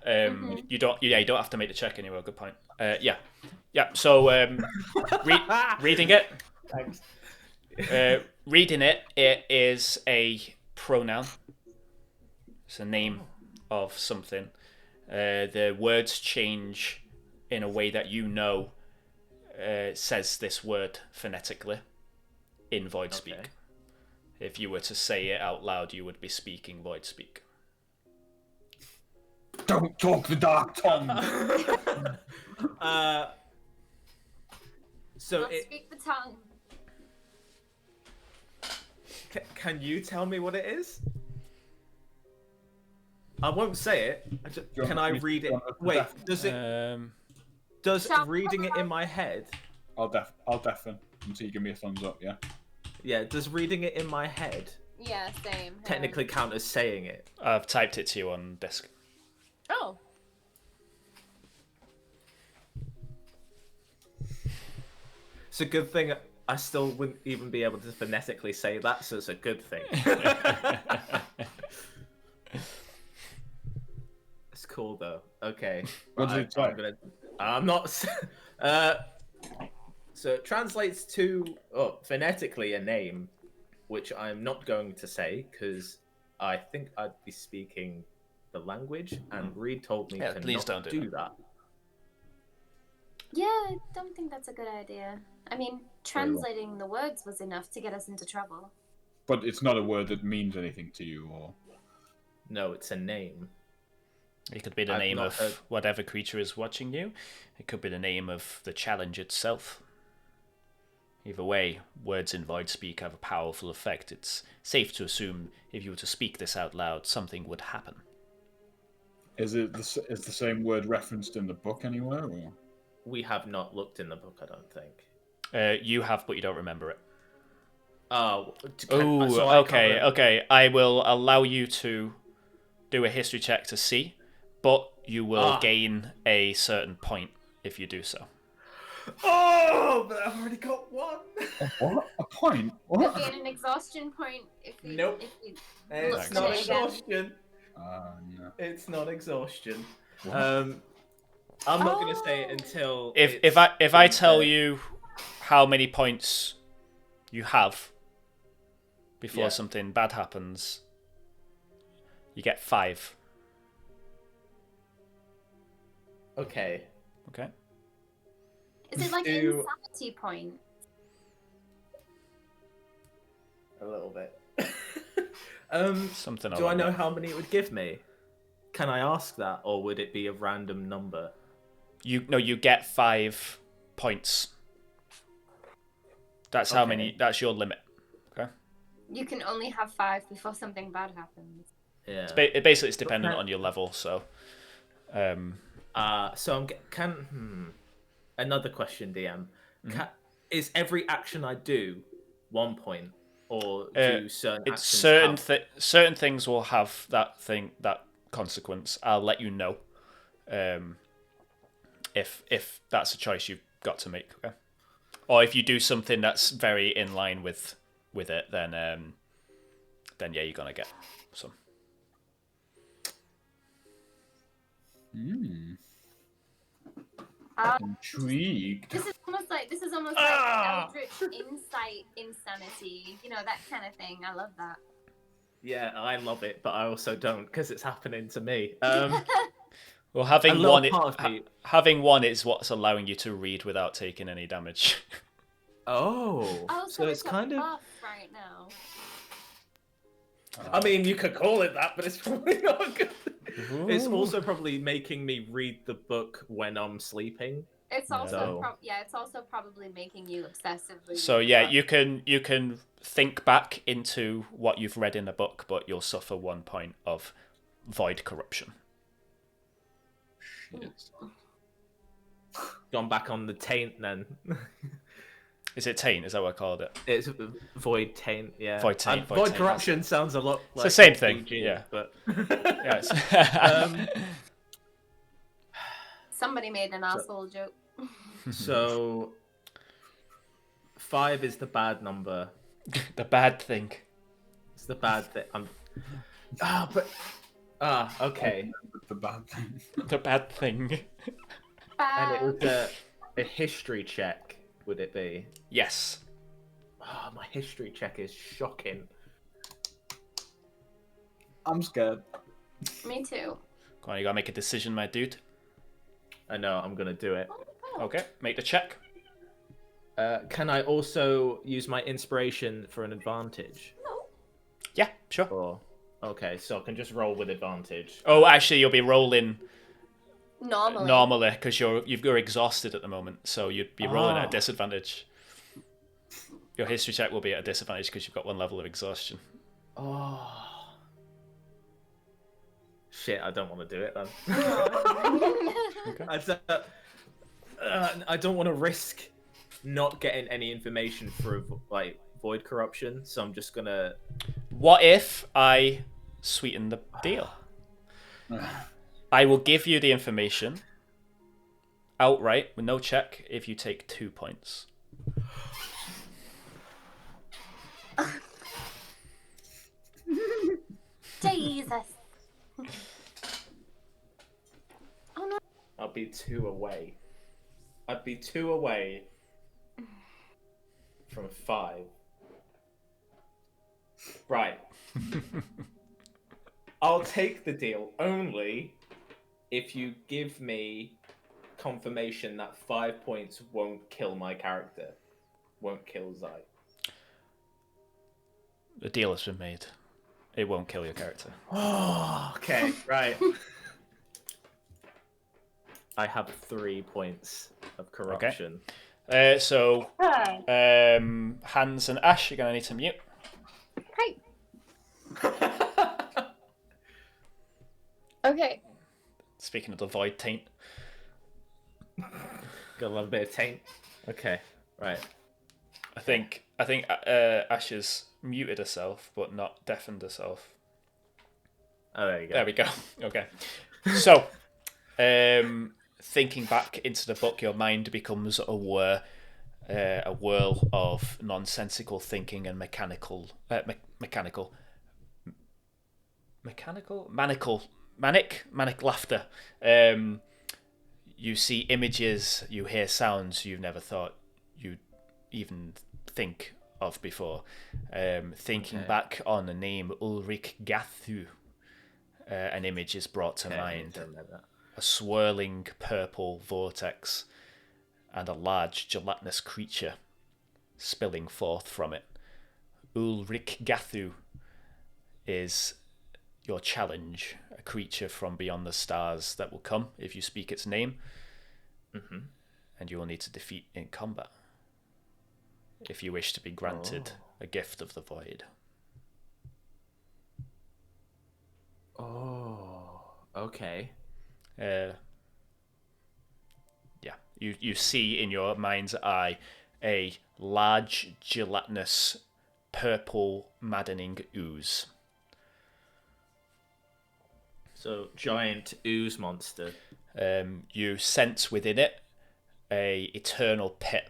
You don't have to make the check anyway. Good point. Yeah. So reading it. Thanks. Reading it is a pronoun. It's a name of something. The words change in a way that says this word phonetically in Void Speak. Okay. If you were to say it out loud, you would be speaking Void Speak. Don't talk the dark tongue. So Don't speak the tongue. Can you tell me what it is? I won't say it. Can I read it? Wait, does it? Does reading it in my head? I'll deafen until you give me a thumbs up. Yeah. Yeah. Does reading it in my head Yeah, same. technically count as saying it? I've typed it to you on disk. Oh. It's a good thing I still wouldn't even be able to phonetically say that, so it's a good thing. It's cool though. Okay. What does it say? I'm not. So it translates to phonetically a name, which I'm not going to say because I think I'd be speaking the language, and Reed told me to please not don't do that. Yeah, I don't think that's a good idea. I mean, translating the words was enough to get us into trouble. But it's not a word that means anything to you, or... No, it's a name. It could be the name of whatever creature is watching you. It could be the name of the challenge itself. Either way, words in Void Speak have a powerful effect. It's safe to assume if you were to speak this out loud, something would happen. Is the same word referenced in the book anywhere? Or? We have not looked in the book, I don't think. You have, but you don't remember it. Okay. I will allow you to do a history check to see, but you will gain a certain point if you do so. Oh, but I've already got one. What? A point? You'll What? gain an exhaustion point if you. Nope. If you It's look not at it again. exhaustion. No. It's not exhaustion. What? I'm not going to say it until If I tell you how many points you have before something bad happens, you get 5. Okay. Okay. Is it like an insanity point? A little bit. Something. Do I know how many it would give me? Can I ask that, or would it be a random number? You get 5 points. That's how many. That's your limit. Okay. You can only have 5 before something bad happens. Yeah. Basically, it's dependent on your level. So. Another question, DM. Is every action I do 1 point, or do certain actions certain things will have that consequence. I'll let you know. if that's a choice you've got to make. Okay. Or if you do something that's very in line with it, then yeah, you're gonna get some. Intrigued. This is almost like Eldritch Insight Insanity. You know, that kind of thing. I love that. Yeah, I love it, but I also don't because it's happening to me. Well, having little one, part of me- having one is what's allowing you to read without taking any damage. Oh, Oh, so it's a kind of. buff right now. I mean, you could call it that, but it's probably not good. It's also probably making me read the book when I'm sleeping. It's also So- it's also probably making you obsessively. So read yeah, the book. you can think back into what you've read in the book, but you'll suffer 1 point of void corruption. Shit. Gone back on the taint then. Is it taint? Is that what I called it? It's void taint, yeah. Void taint, void Void taint, corruption sounds a lot like the same thing, PG, yeah. But Yes. Somebody made an asshole joke. so 5 is the bad number. The bad thing. It's the bad thing. Okay. The bad thing. The bad thing. And it was a history check, would it be? Yes. Oh, my history check is shocking. I'm scared. Me too. Go on, you gotta make a decision, my dude. I know, I'm gonna do it. Okay, make the check. Can I also use my inspiration for an advantage? No. Yeah, sure. Or okay, so I can just roll with advantage. Oh, actually, you'll be rolling Normally. because you're exhausted at the moment, so you'd be rolling at a Ah. disadvantage. Your history check will be at a disadvantage because you've got 1 level of exhaustion. Oh. Shit, I don't want to do it then. Okay. I don't want to risk not getting any information through like void corruption, so I'm just gonna. What if I sweeten the deal? I will give you the information outright with no check if you take 2 points. Jesus. Oh no. I'll be 2 away. I'd be 2 away from 5. Right. I'll take the deal only if you give me confirmation that 5 points won't kill my character. Won't kill Zite. The deal has been made. It won't kill your character. Oh, okay, right. I have 3 points of corruption. So, Hans and Ashe, you're going to need to mute. Hey. Okay. Speaking of the void taint. Gotta love a bit of taint. Okay, right. I think Ashe has muted herself, but not deafened herself. Oh, there you go. There we go. Okay. So, thinking back into the book, your mind becomes a whirl of nonsensical thinking and manic laughter. You see images, you hear sounds you've never thought you'd even think of before. Thinking back on the name Ulrich Gathu, an image is brought to mind. A swirling purple vortex and a large gelatinous creature spilling forth from it. Ulrich Gathu is your challenge, a creature from beyond the stars that will come if you speak its name, and you will need to defeat in combat if you wish to be granted a gift of the void. Oh, okay. You see in your mind's eye a large gelatinous purple maddening ooze. So giant ooze monster. You sense within it a eternal pit.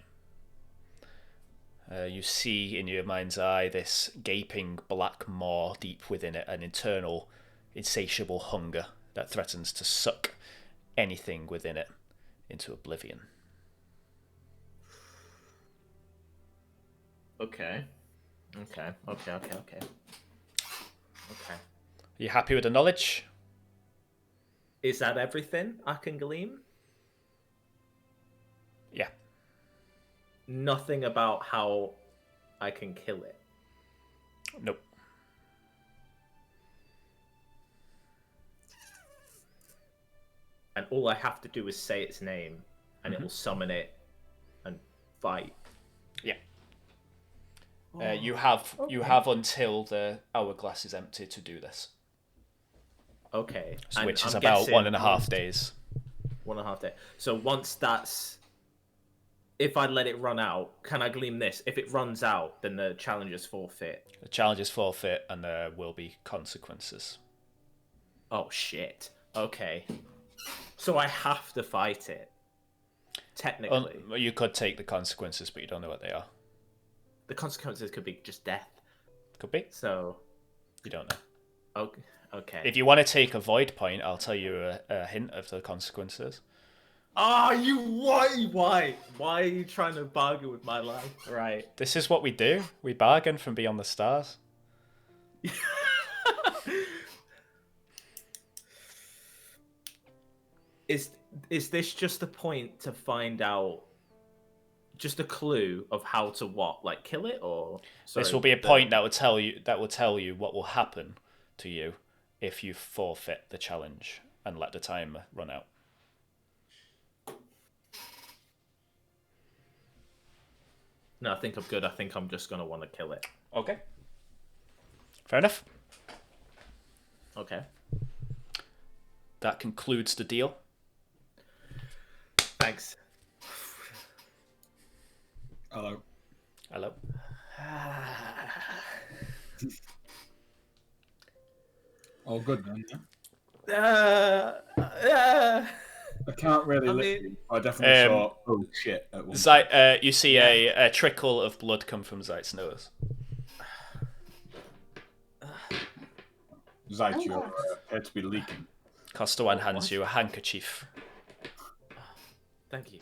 You see in your mind's eye this gaping black maw deep within it, an internal, insatiable hunger that threatens to suck anything within it into oblivion. Okay. Okay. Are you happy with the knowledge? Is that everything I can glean? Yeah. Nothing about how I can kill it. Nope. And all I have to do is say its name, and it will summon it and fight. Yeah. You have until the hourglass is empty to do this. Okay. So, and which is I'm about guessing 1.5 days. 1.5 days. So once that's... If I let it run out, can I glean this? If it runs out, then the challenge is forfeit. The challenge is forfeit, and there will be consequences. Oh, shit. Okay. So I have to fight it. Technically. You could take the consequences, but you don't know what they are. The consequences could be just death. Could be. So... You don't know. Okay. If you want to take a void point, I'll tell you a hint of the consequences. Ah, you why? Why are you trying to bargain with my life? Right. This is what we do. We bargain from beyond the stars. Is this just a point to find out? Just a clue of how to what, like kill it, or This will be a point that will tell you what will happen to you if you forfeit the challenge and let the timer run out. No, I think I'm good. I think I'm just gonna want to kill it. Okay. Fair enough. Okay. That concludes the deal. Thanks. Hello. Hello. All good then. Yeah? I can't really listen. I definitely saw. Oh shit! At one Zite, you see a trickle of blood come from Zite's nose. Zite, you appear to be leaking. Costa hands you a handkerchief. Thank you.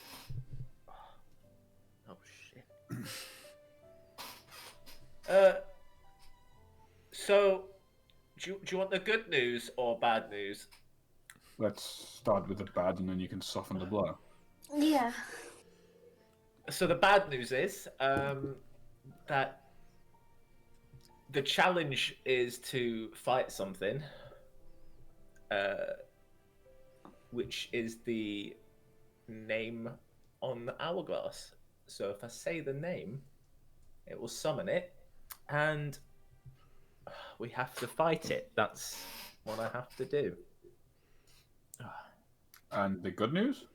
Oh shit. So, do you want the good news or bad news? Let's start with the bad, and then you can soften the blow. Yeah. So the bad news is that the challenge is to fight something, which is the name on the hourglass. So if I say the name, it will summon it, and we have to fight it. That's what I have to do. And the good news?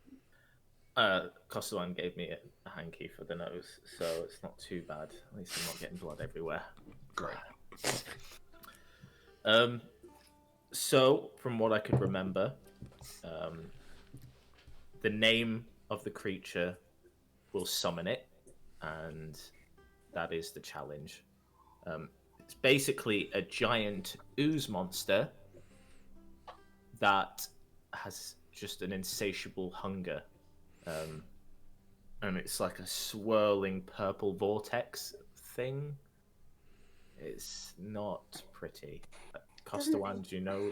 Kostuan gave me a hanky for the nose, so it's not too bad. At least I'm not getting blood everywhere. Great. So, from what I could remember, the name of the creature will summon it, and that is the challenge. It's basically a giant ooze monster that has just an insatiable hunger. And it's like a swirling purple vortex thing. It's not pretty. Kostuan, do you know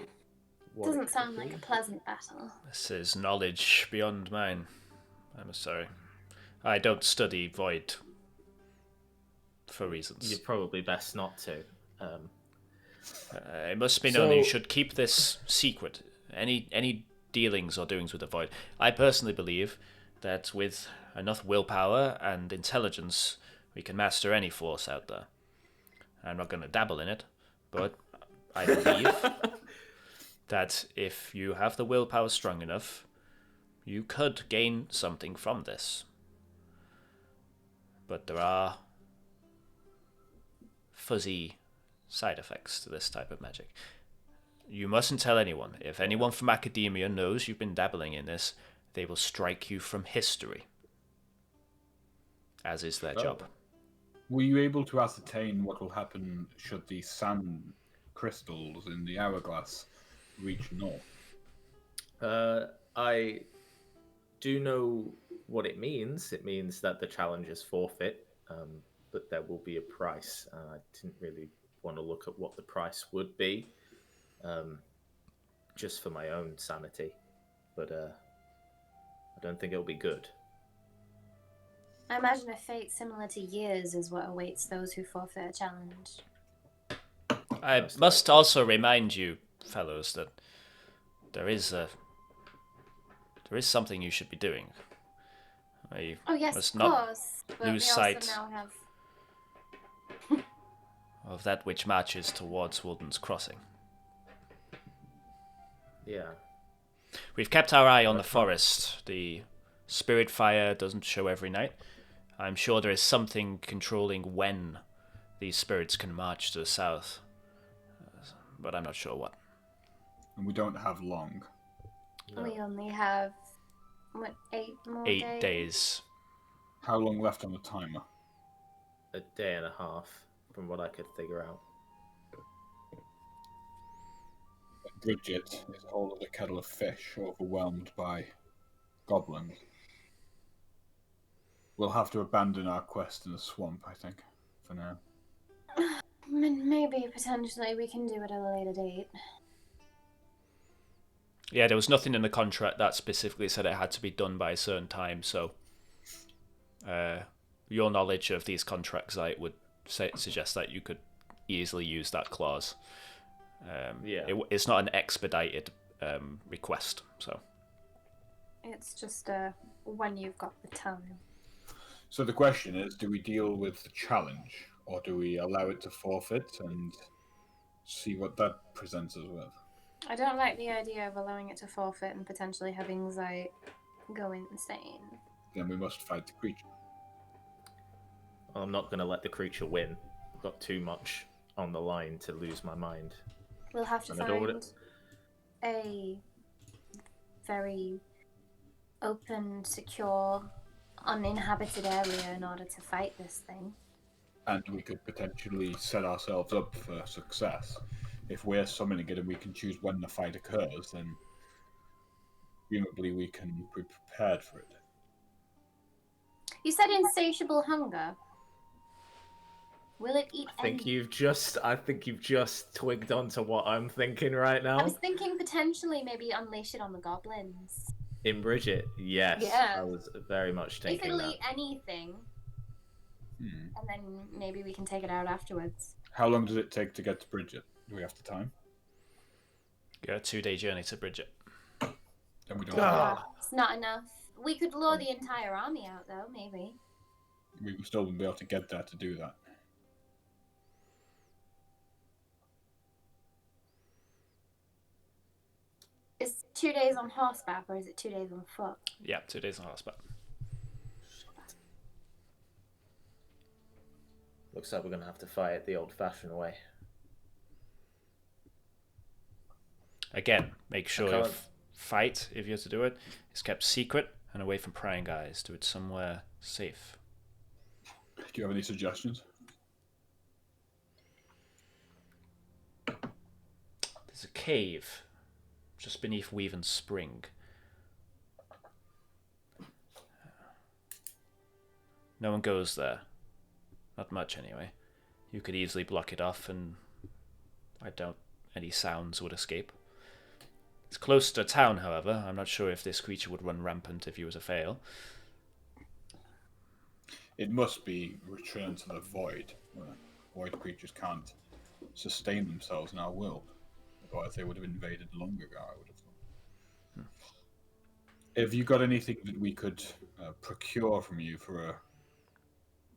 what Doesn't it could sound be? like a pleasant battle. This is knowledge beyond mine. I'm sorry. I don't study void for reasons. You're probably best not to. It must be known that you should keep this secret. Any dealings or doings with the void. I personally believe that with enough willpower and intelligence, we can master any force out there. I'm not going to dabble in it, but I believe that if you have the willpower strong enough, you could gain something from this. But there are fuzzy side effects to this type of magic. You mustn't tell anyone. If anyone from academia knows you've been dabbling in this, they will strike you from history. As is their job. Were you able to ascertain what will happen should the sand crystals in the hourglass reach north? I do know what it means. It means that the challengers forfeit, but there will be a price. I didn't really want to look at what the price would be, just for my own sanity. But I don't think it'll be good. I imagine a fate similar to years is what awaits those who forfeit a challenge. I must also remind you, fellows, that there is something you should be doing. You yes, must of not course. But lose we also sight now have... of that which marches towards Wulden's crossing. Yeah. We've kept our eye on the forest. The spirit fire doesn't show every night. I'm sure there is something controlling when these spirits can march to the south, but I'm not sure what. And we don't have long. No. We only have, 8 more 8 days. How long left on the timer? A day and a half, from what I could figure out. Bridget is whole of a kettle of fish, overwhelmed by goblins. We'll have to abandon our quest in the swamp, I think, for now. Maybe, potentially, we can do it at a later date. Yeah, there was nothing in the contract that specifically said it had to be done by a certain time, so your knowledge of these contracts, Zite, would suggest that you could easily use that clause. It's not an expedited request, so. It's just when you've got the time. So the question is, do we deal with the challenge, or do we allow it to forfeit and see what that presents us with? I don't like the idea of allowing it to forfeit and potentially having Zite go insane. Then we must fight the creature. I'm not going to let the creature win. I've got too much on the line to lose my mind. We'll have to find a very open, secure, uninhabited area in order to fight this thing. And we could potentially set ourselves up for success. If we're summoning it and we can choose when the fight occurs, then presumably we can be prepared for it. You said insatiable hunger. Will it eat I think you've just twigged onto what I'm thinking right now. I was thinking potentially maybe unleash it on the goblins. In Bridget, yes. Yeah. I was very much If thinking it'll that. eat anything, and then maybe we can take it out afterwards. How long does it take to get to Bridget? Do we have the time? You got a 2-day journey to Bridget. Then we don't. It's not enough. We could lure the entire army out, though, maybe. We will still be able to get there to do that. Is 2 days on horseback, or is it 2 days on foot? Yeah, 2 days on horseback. Looks like we're going to have to fight it the old-fashioned way. Again, make sure if fight, if you have to do it, is kept secret and away from prying eyes. Do it somewhere safe. Do you have any suggestions? There's a cave just beneath Weaven Spring. No one goes there. Not much, anyway. You could easily block it off, and I doubt any sounds would escape. It's close to town, however. I'm not sure if this creature would run rampant if you were to fail. It must be returned to the void. Void creatures can't sustain themselves in our world. Otherwise they would have invaded long ago, I would have thought. Have you got anything that we could procure from you for a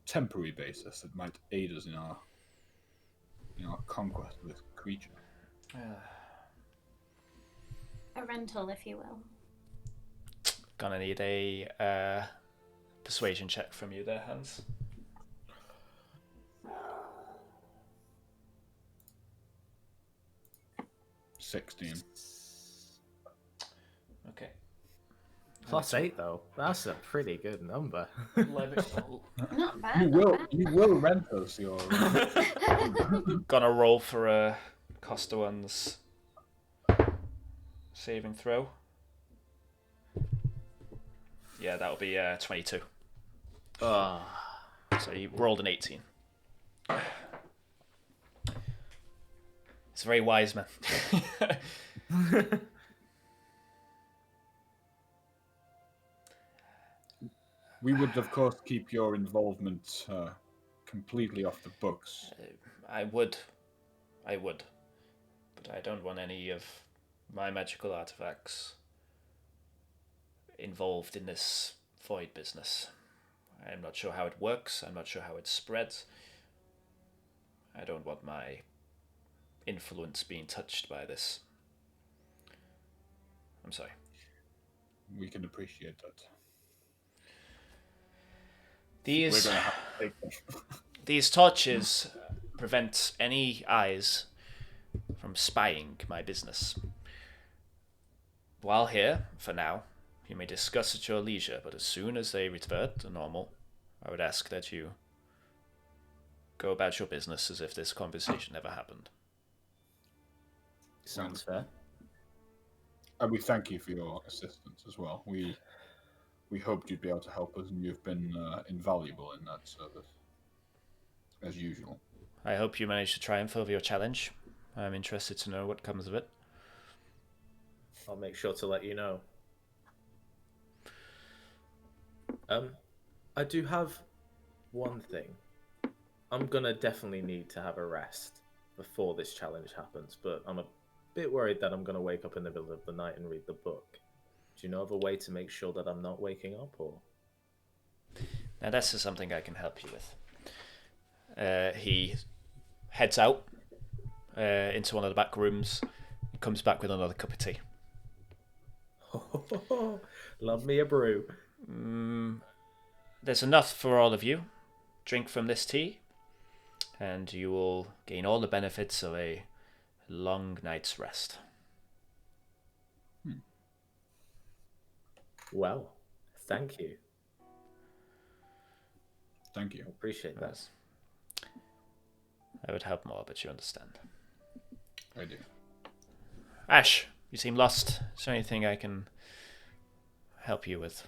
temporary basis that might aid us in our conquest of this creature? A rental, if you will. Gonna need a persuasion check from you there, Hans. 16. Okay. +8 though. That's a pretty good number. 11. Not bad. You not will bad. you will rent us your. Gonna roll for a Costa one's saving throw. Yeah, that'll be 22. Oh. So you rolled an 18. It's a very wise man. We would, of course, keep your involvement completely off the books. I would. But I don't want any of my magical artifacts involved in this void business. I'm not sure how it works. I'm not sure how it spreads. I don't want my influence being touched by this. I'm sorry. We can appreciate that. These We're going to have to take them. these torches prevent any eyes from spying my business. While here, for now, you may discuss at your leisure, but as soon as they revert to normal, I would ask that you go about your business as if this conversation never happened. Sounds fair. And we thank you for your assistance as well. We hoped you'd be able to help us, and you've been invaluable in that service, as usual. I hope you manage to triumph over your challenge. I'm interested to know what comes of it. I'll make sure to let you know. I do have one thing. I'm gonna definitely need to have a rest before this challenge happens, but I'm a bit worried that I'm gonna wake up in the middle of the night and read the book. Do you know of a way to make sure that I'm not waking up, or? Now this is something I can help you with. He heads out into one of the back rooms and comes back with another cup of tea. Love me a brew. There's enough for all of you. Drink from this tea, and you will gain all the benefits of a long night's rest. Well, thank you. Thank you. I appreciate that. Yes. I would help more, but you understand. I do. Ashe, you seem lost. Is there anything I can help you with?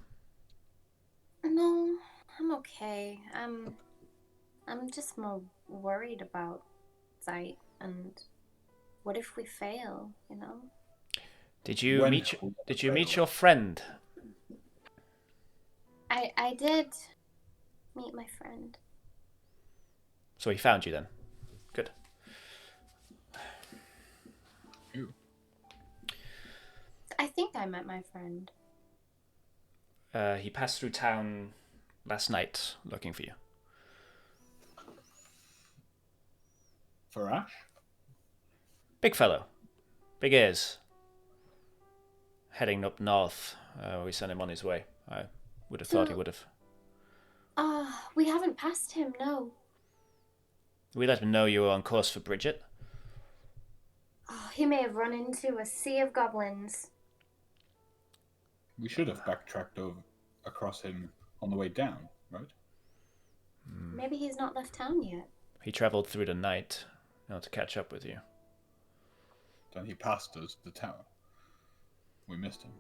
No, I'm okay. I'm just more worried about Zite and what if we fail, you know? Did you When meet will Did we you meet fail? your friend? I did meet my friend. So he found you then. Good. Ew. I think I met my friend. He passed through town last night looking for you. For Ashe? Big fellow. Big ears. Heading up north. We sent him on his way. I would have thought he would have. We haven't passed him, no. We let him know you were on course for Bridget. Oh, he may have run into a sea of goblins. We should have backtracked across him on the way down, right? Maybe he's not left town yet. He travelled through the night to catch up with you. Then he passed us the tower. We missed him.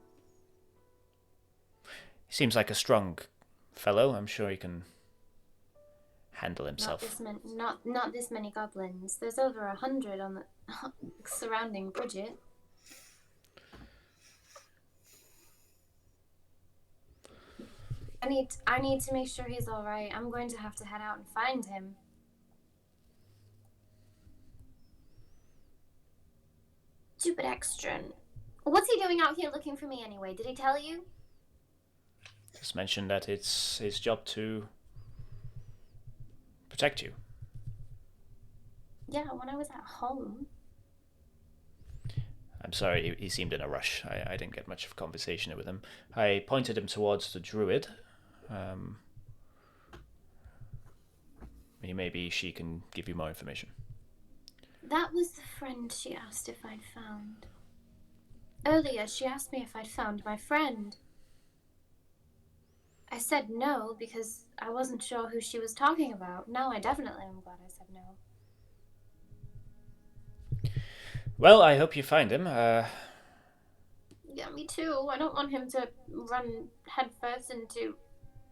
He seems like a strong fellow. I'm sure he can handle Not himself. this many goblins. There's over 100 on the surrounding Bridget. I need to make sure he's all right. I'm going to have to head out and find him. Stupid extran. What's he doing out here looking for me anyway? Did he tell you? Just mentioned that it's his job to protect you. Yeah, when I was at home. I'm sorry, he seemed in a rush. I didn't get much of a conversation with him. I pointed him towards the druid. Mm-hmm. Maybe she can give you more information. That was the friend she asked if I'd found. Earlier, she asked me if I'd found my friend. I said no because I wasn't sure who she was talking about. Now I definitely am glad I said no. Well, I hope you find him. Yeah, me too. I don't want him to run headfirst into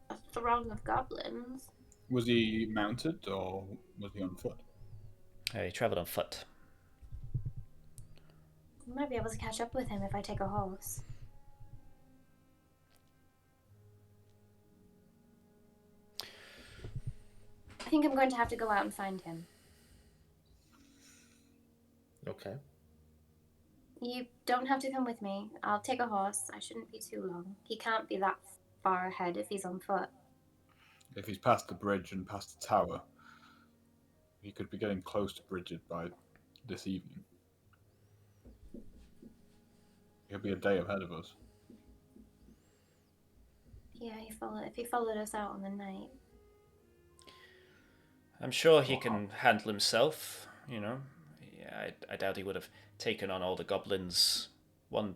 a throng of goblins. Was he mounted or was he on foot? He travelled on foot. I might be able to catch up with him if I take a horse. I think I'm going to have to go out and find him. Okay. You don't have to come with me. I'll take a horse. I shouldn't be too long. He can't be that far ahead if he's on foot. If he's past the bridge and past the tower, he could be getting close to Bridget by this evening. He'll be a day ahead of us. Yeah, if he followed us out on the night. I'm sure he can handle himself, you know. Yeah, I doubt he would have taken on all the goblins one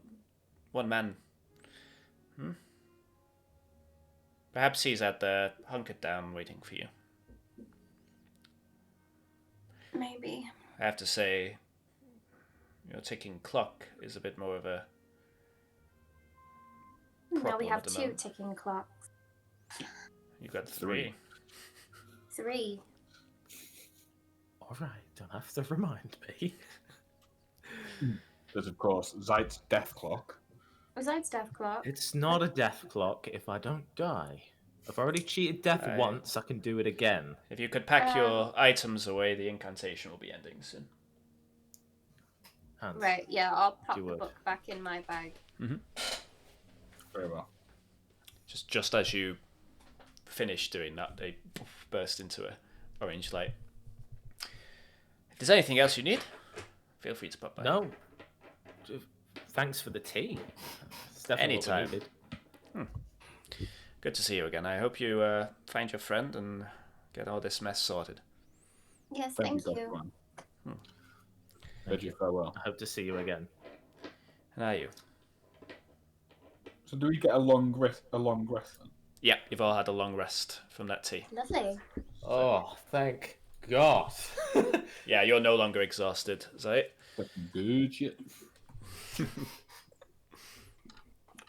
man. Perhaps he's at the hunkered down waiting for you. Maybe. I have to say, your ticking clock is a bit more of a Now we problem have at the 2 moment. ticking clocks. You've got 3. 3. All right, don't have to remind me. There's, of course, Zite's death clock. Besides death clock. It's not a death clock if I don't die. I've already cheated death Aye. once, I can do it again. If you could pack your items away, the incantation will be ending soon. Hans, Right, yeah, I'll pop Do the it. book back in my bag. Very well. Just as you finish doing that, they burst into a orange light. If there's anything else you need, feel free to pop by. No. Thanks for the tea. It's definitely what we Anytime. needed. Good to see you again. I hope you find your friend and get all this mess sorted. Yes, Thank thank you, you. Dr. Bid you farewell. I hope to see you again. And are you? So do we get a long rest then? Yeah, you've all had a long rest from that tea. Lovely. Oh, thank God. Yeah, you're no longer exhausted, Zite. Fucking good shit.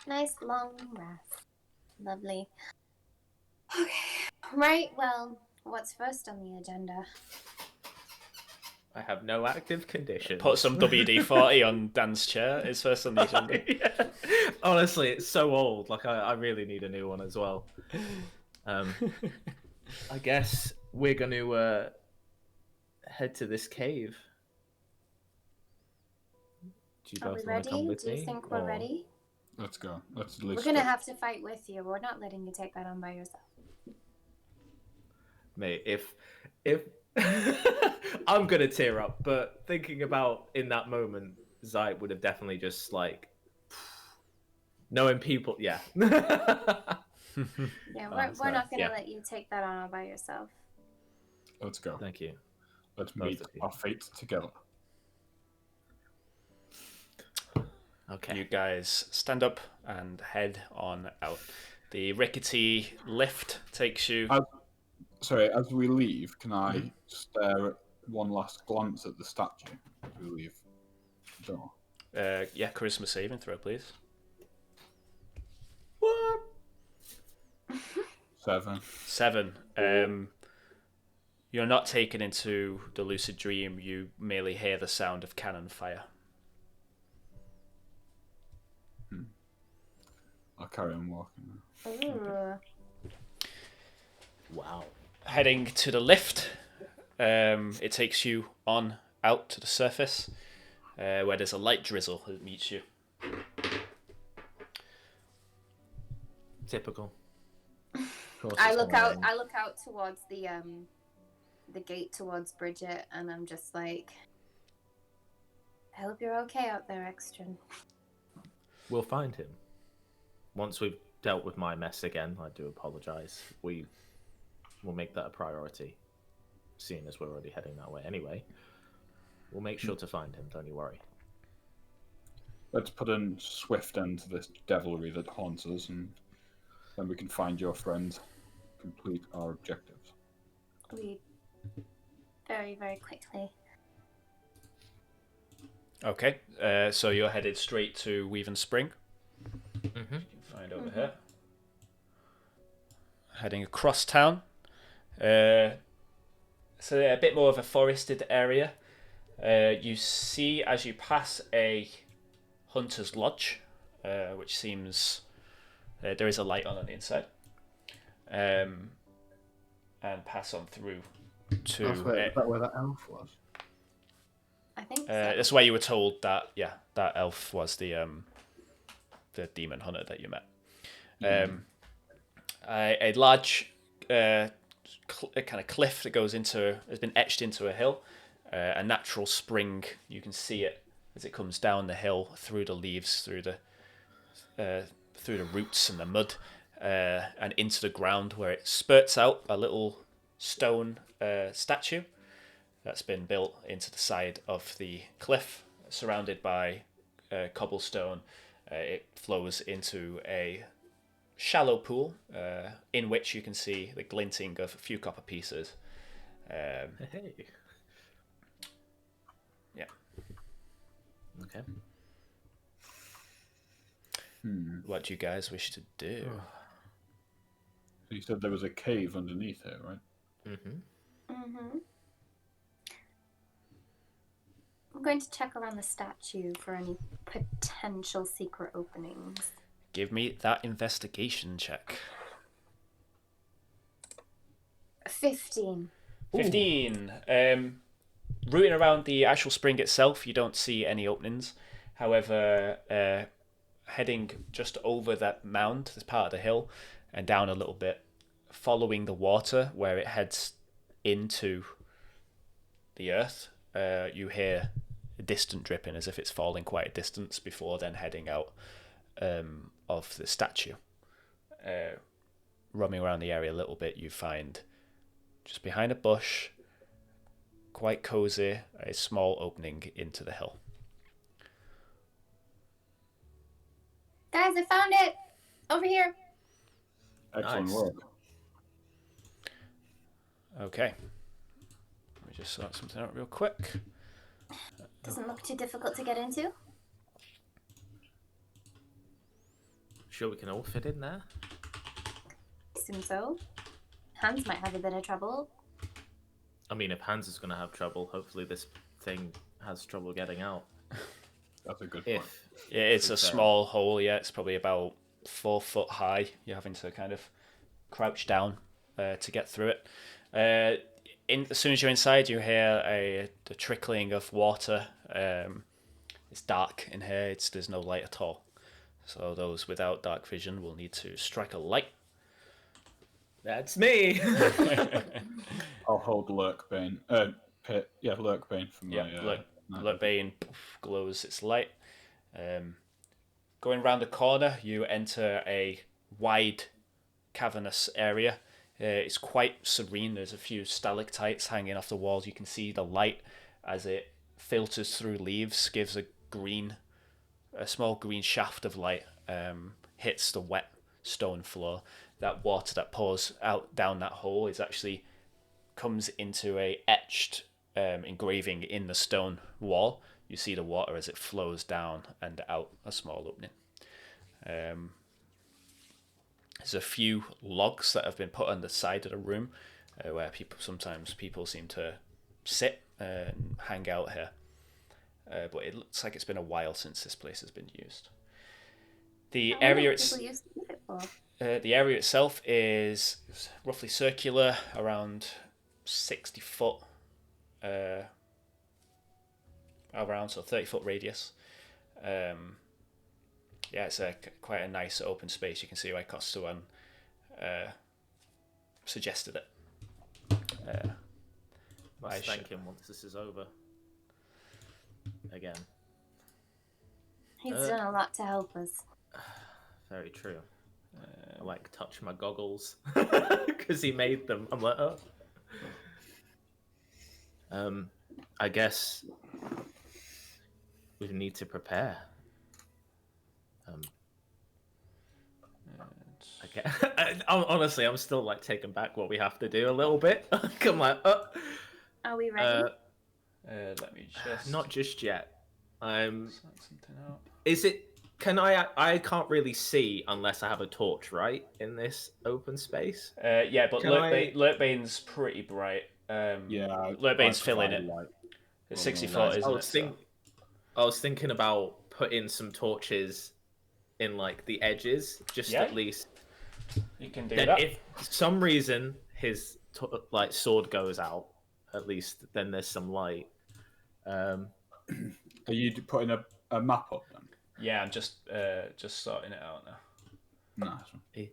Nice long rest. Lovely. Okay. Right, well, what's first on the agenda? I have no active conditions. Put some WD-40 on Dan's chair. It's first on the agenda. Yeah. Honestly, it's so old. Like, I really need a new one as well. I guess we're going to head to this cave. Do you Are we both want to come ready? with Do you me? think we're or- ready? Let's go. Let's at We're least gonna go. have to fight with you. We're not letting you take that on by yourself. Mate, if I'm gonna tear up, but thinking about in that moment, Zite would have definitely just like knowing people. Yeah. Yeah, so, we're not gonna yeah. let you take that on all by yourself. Let's go. Thank you. Let's Both meet of you. our fates together. Okay. You guys stand up and head on out. The rickety lift takes you. Sorry, as we leave, can I stare at one last glance at the statue as we leave the door? Yeah, charisma saving throw, please. What? 7. 7. You're not taken into the lucid dream. You merely hear the sound of cannon fire. I'll carry on walking. Ooh. Wow. Heading to the lift, it takes you on out to the surface, where there's a light drizzle that meets you. Typical. Of course I it's look gonna out. rain. I look out towards the gate towards Bridget, and I'm just like, I hope you're okay out there, Extrin. We'll find him. Once we've dealt with my mess again, I do apologize. We will make that a priority, seeing as we're already heading that way anyway. We'll make sure to find him. Don't you worry. Let's put a swift end to this devilry that haunts us, and then we can find your friend, complete our objectives. We very, very quickly. Okay, so you're headed straight to Weaven Spring. Mm-hmm. You can find over here. Heading across town. So a bit more of a forested area. You see as you pass a hunter's lodge, which seems there is a light on the inside, and pass on through to. Is that where that elf was? I think so. That's where you were told that. Yeah, that elf was the demon hunter that you met. A large kind of cliff that has been etched into a hill. A natural spring. You can see it as it comes down the hill through the leaves, through the roots and the mud, and into the ground, where it spurts out a little stone statue that's been built into the side of the cliff, surrounded by cobblestone. It flows into a shallow pool, in which you can see the glinting of a few copper pieces. Hey. Yeah. Okay. What do you guys wish to do? So you said there was a cave underneath it, right? Mm-hmm. I'm going to check around the statue for any potential secret openings. Give me that investigation check. 15. 15. Rooting around the actual spring itself, you don't see any openings. However, heading just over that mound, this part of the hill, and down a little bit, following the water where it heads into the earth, you hear a distant dripping as if it's falling quite a distance before then heading out of the statue. Roaming around the area a little bit, you find just behind a bush, quite cozy, a small opening into the hill. Guys, I found it! Over here! Excellent Nice. work. Okay. Let me just sort something out real quick. Doesn't look too difficult to get into. Sure, we can all fit in there. Assume so. Hans might have a bit of trouble. I mean, if Hans is going to have trouble, hopefully this thing has trouble getting out. That's a good point. Yeah, it's a small hole, yeah. It's probably about 4 foot high. You're having to kind of crouch down to get through it. As soon as you're inside, you hear the trickling of water. It's dark in here. There's no light at all. So those without dark vision will need to strike a light. That's me! I'll hold Lurkbane. Lurkbane from my... Lurkbane glows its light. Going round the corner, you enter a wide, cavernous area. It's quite serene. There's a few stalactites hanging off the walls. You can see the light as it filters through leaves, gives a small green shaft of light, hits the wet stone floor. That water that pours out down that hole comes into a etched engraving in the stone wall. You see the water as it flows down and out a small opening. There's a few logs that have been put on the side of the room where people seem to sit and hang out here. But it looks like it's been a while since this place has been used. The area itself is roughly circular, around 60 foot, so 30 foot radius. It's quite a nice open space. You can see why Kostuan suggested it. Must thank him once this is over. Again. He's done a lot to help us. Very true. I touch my goggles because he made them. I'm like, oh. I guess we need to prepare. Okay. Honestly, I'm still like taking back what we have to do a little bit. I'm like, Are we ready? Let me just not just yet. I'm. sort something out. Is it? Can I can't really see unless I have a torch, right? In this open space. Yeah, but Can I- Lurkbane's pretty bright. Yeah, Lurkbane's I filling provide it. light. It's 60 Well, foot, no, isn't it? So- I was thinking about putting some torches in like the edges, just Yeah. at least. You can do Then, that. if for some reason his like sword goes out, at least then there's some light. Are you putting a map up then? Yeah, I'm just sorting it out now. Nice.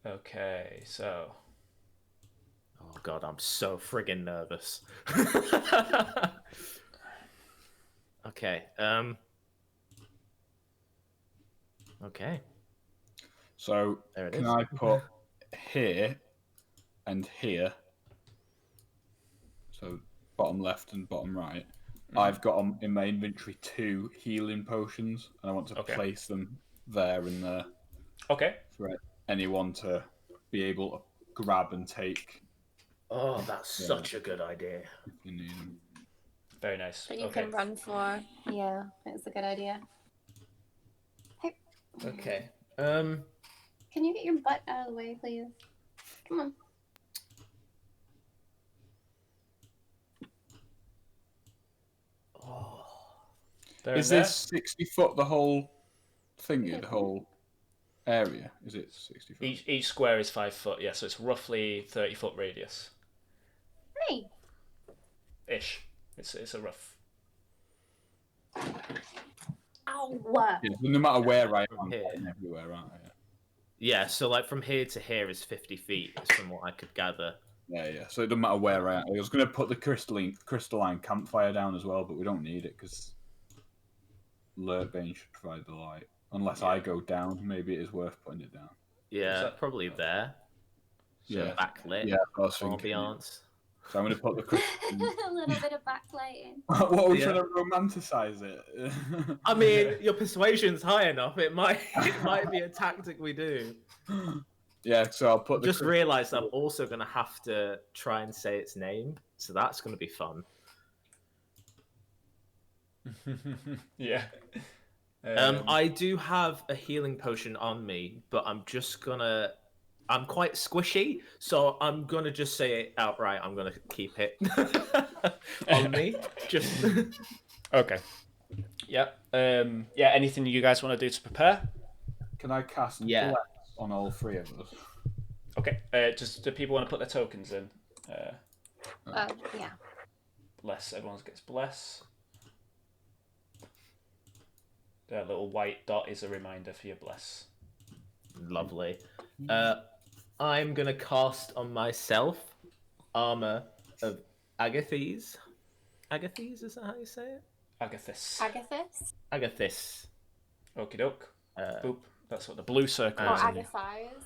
Okay, so Oh god, I'm so friggin' nervous. Okay. Okay. So There it can is. I put here and here? So bottom left and bottom right. I've got in my inventory 2 healing potions, and I want to Okay. place them there and there okay. for anyone to be able to grab and take Oh, that's such a good idea. if you need them. Very nice. That you Okay. can run for. Yeah, it's a good idea. Hey, Okay. can you get your butt out of the way, please? Come on. Oh. There Is and this 60 foot the whole thingy, the whole area? Is it 60 foot? there. Each square is 5 foot. Yeah, so it's roughly 30-foot radius. Hey. Ish. It's a rough. Ow. Yeah, so no matter where I am, From here. I'm everywhere, aren't I? Yeah, so like from here to here is 50 feet, is from what I could gather. Yeah. So it doesn't matter where I am. I was going to put the crystalline campfire down as well, but we don't need it because Lurkbane should provide the light. Unless I go down, maybe it is worth putting it down. Yeah, that- probably there. So Yeah. backlit. Yeah, I was thinking. Ambiance. So I'm going to put the crystalline. A little bit of backlighting. What are we Yeah. trying to romanticize it? I mean, your persuasion's high enough. It might be a tactic we do. Yeah, so I'll put the Just realised I'm also gonna have to try and say its name, so that's gonna be fun. yeah. I do have a healing potion on me, but I'm quite squishy, so I'm gonna just say it outright. I'm gonna keep it on me. Just Okay. Yeah. Yeah. Anything you guys want to do to prepare? Can I cast Yeah. bless on all 3 of us? Okay. Just do people want to put their tokens in? Yeah. Bless. Everyone gets bless. That little white dot is a reminder for your bless. lovely. I'm gonna cast on myself armor of Agathis. Agathis, is that how you say it? Agathis. Agathis? Agathis. Okie doke. Uh, Boop. That's what the blue circle Or is. on you. Agathis?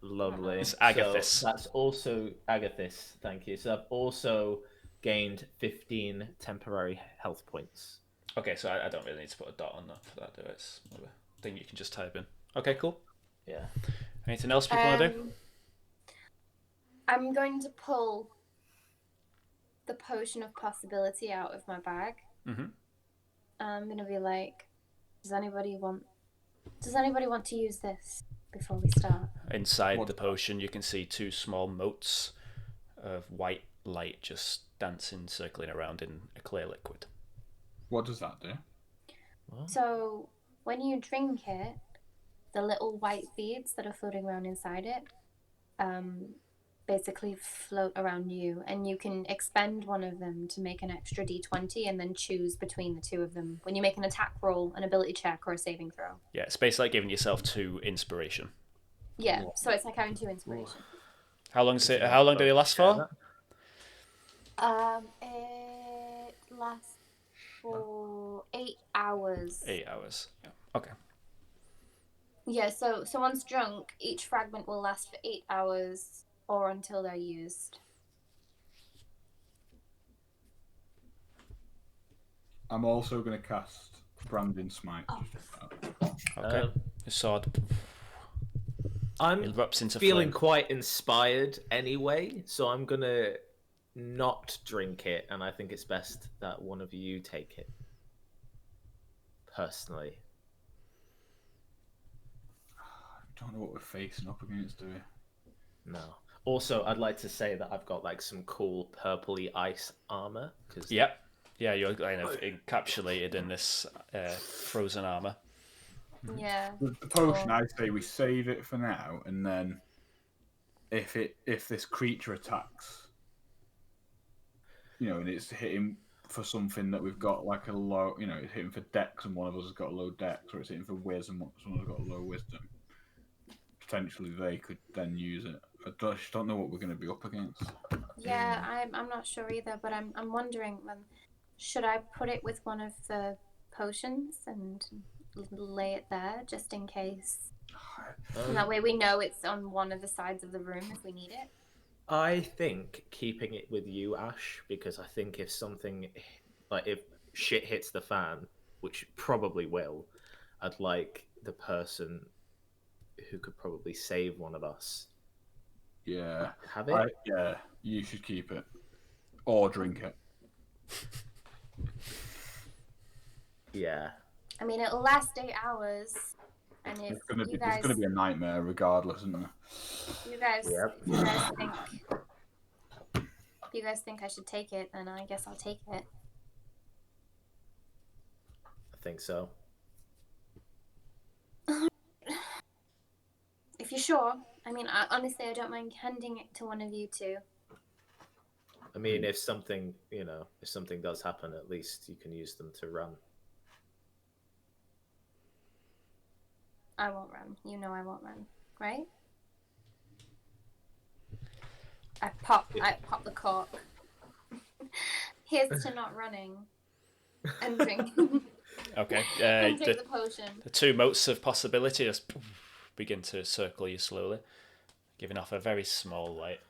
Lovely. It's Agathis. So that's also Agathis. Thank you. So I've also gained 15 temporary health points. Okay, so I don't really need to put a dot on that for that, do it? It's more of a thing you can just type in. Okay, cool. Yeah. Anything else people want to do? I'm going to pull the potion of possibility out of my bag. Mm-hmm. I'm gonna be like, does anybody want to use this before we start? Inside the potion, you can see 2 small motes of white light just dancing, circling around in a clear liquid. What does that do? So when you drink it, the little white beads that are floating around inside it basically float around you, and you can expend one of them to make an extra d20 and then choose between the 2 of them when you make an attack roll, an ability check, or a saving throw. Yeah, it's basically like giving yourself 2 inspiration. Yeah, so it's like having 2 inspiration. How long do they last for? It lasts for 8 hours. 8 hours. Yeah. Okay. Yeah, so once drunk, each fragment will last for 8 hours or until they're used. I'm also going to cast Branding Smite. Okay. The sword I'm erupts into feeling flame. quite inspired anyway, so I'm gonna not drink it, and I think it's best that one of you take it. Personally. I don't know what we're facing up against, do we? No. Also, I'd like to say that I've got like some cool purpley ice armor. Cause Yep. Yeah, you're kind of encapsulated in this frozen armor. Yeah. With the potion, I say we save it for now, and then if this creature attacks, and it's hitting for something that we've got like a low, it's hitting for dex, and one of us has got a low dex, or it's hitting for whiz, and someone's got a low wisdom. Potentially, they could then use it. I just don't know what we're going to be up against. Yeah, I'm not sure either, but I'm wondering, should I put it with one of the potions and lay it there just in case? And that way we know it's on one of the sides of the room if we need it. I think keeping it with you, Ash, because I think if something, like if shit hits the fan, which probably will, I'd like the person who could probably save one of us. Yeah. Have it? Yeah, you should keep it. Or drink it. Yeah. I mean, it'll last 8 hours. And if It's gonna you guys, be a nightmare regardless, isn't it? Yep. if you guys think I should take it, then I guess I'll take it. I think so. If you're sure. I mean, honestly, I don't mind handing it to one of you two. I mean, if something does happen, at least you can use them to run. I won't run. You know I won't run, right? I pop the cork. Here's to not running and drinking. Okay. And drink the potion. The two motes of possibility just begin to circle you slowly, giving off a very small light.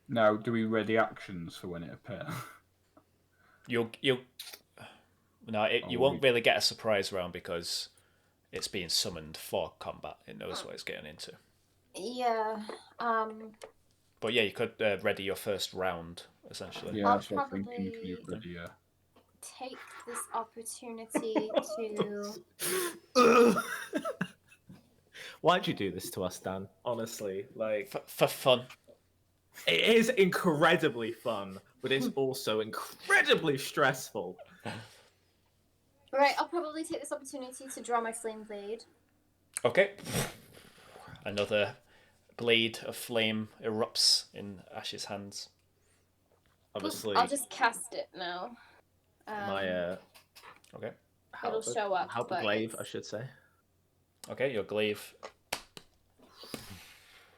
Now, do we ready actions for when it appears? You won't really get a surprise round because it's being summoned for combat. It knows what it's getting into. Yeah. But yeah, you could ready your first round essentially. Yeah, I'll that's what I'm thinking. You can probably do ready, yeah. take this opportunity to. Why'd you do this to us, Dan? Honestly, like For fun. it is incredibly fun, but it's also incredibly stressful. Right, I'll probably take this opportunity to draw my flame blade. Okay. Another blade of flame erupts in Ash's hands. Obviously, I'll just cast it now. my Okay. It'll show up. but glaive, it's- I should say. Okay, your glaive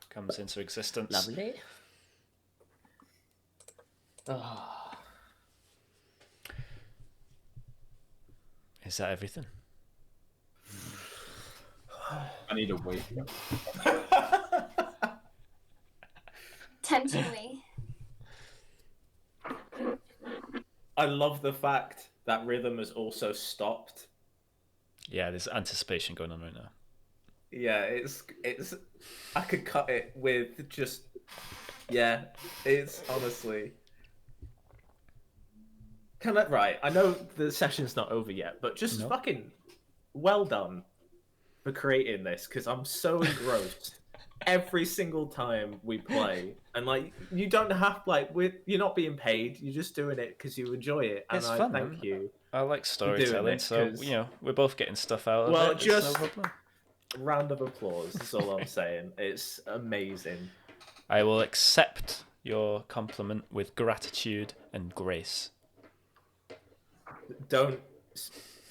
comes into existence. Lovely. Oh. Is that everything? I need a wait. Temptingly. I love the fact that rhythm has also stopped. Yeah, there's anticipation going on right now. Yeah, it's. I could cut it with just. Yeah, it's honestly. Right? I know the session's not over yet, but just fucking well done for creating this because I'm so engrossed every single time we play, and like you don't have you're not being paid, you're just doing it because you enjoy it, and It's I fun, thank man. you. I like storytelling, it, so 'cause- we're both getting stuff out of Well, it. It's just- no problem. Round of applause. That's all I'm saying. It's amazing. I will accept your compliment with gratitude and grace. Don't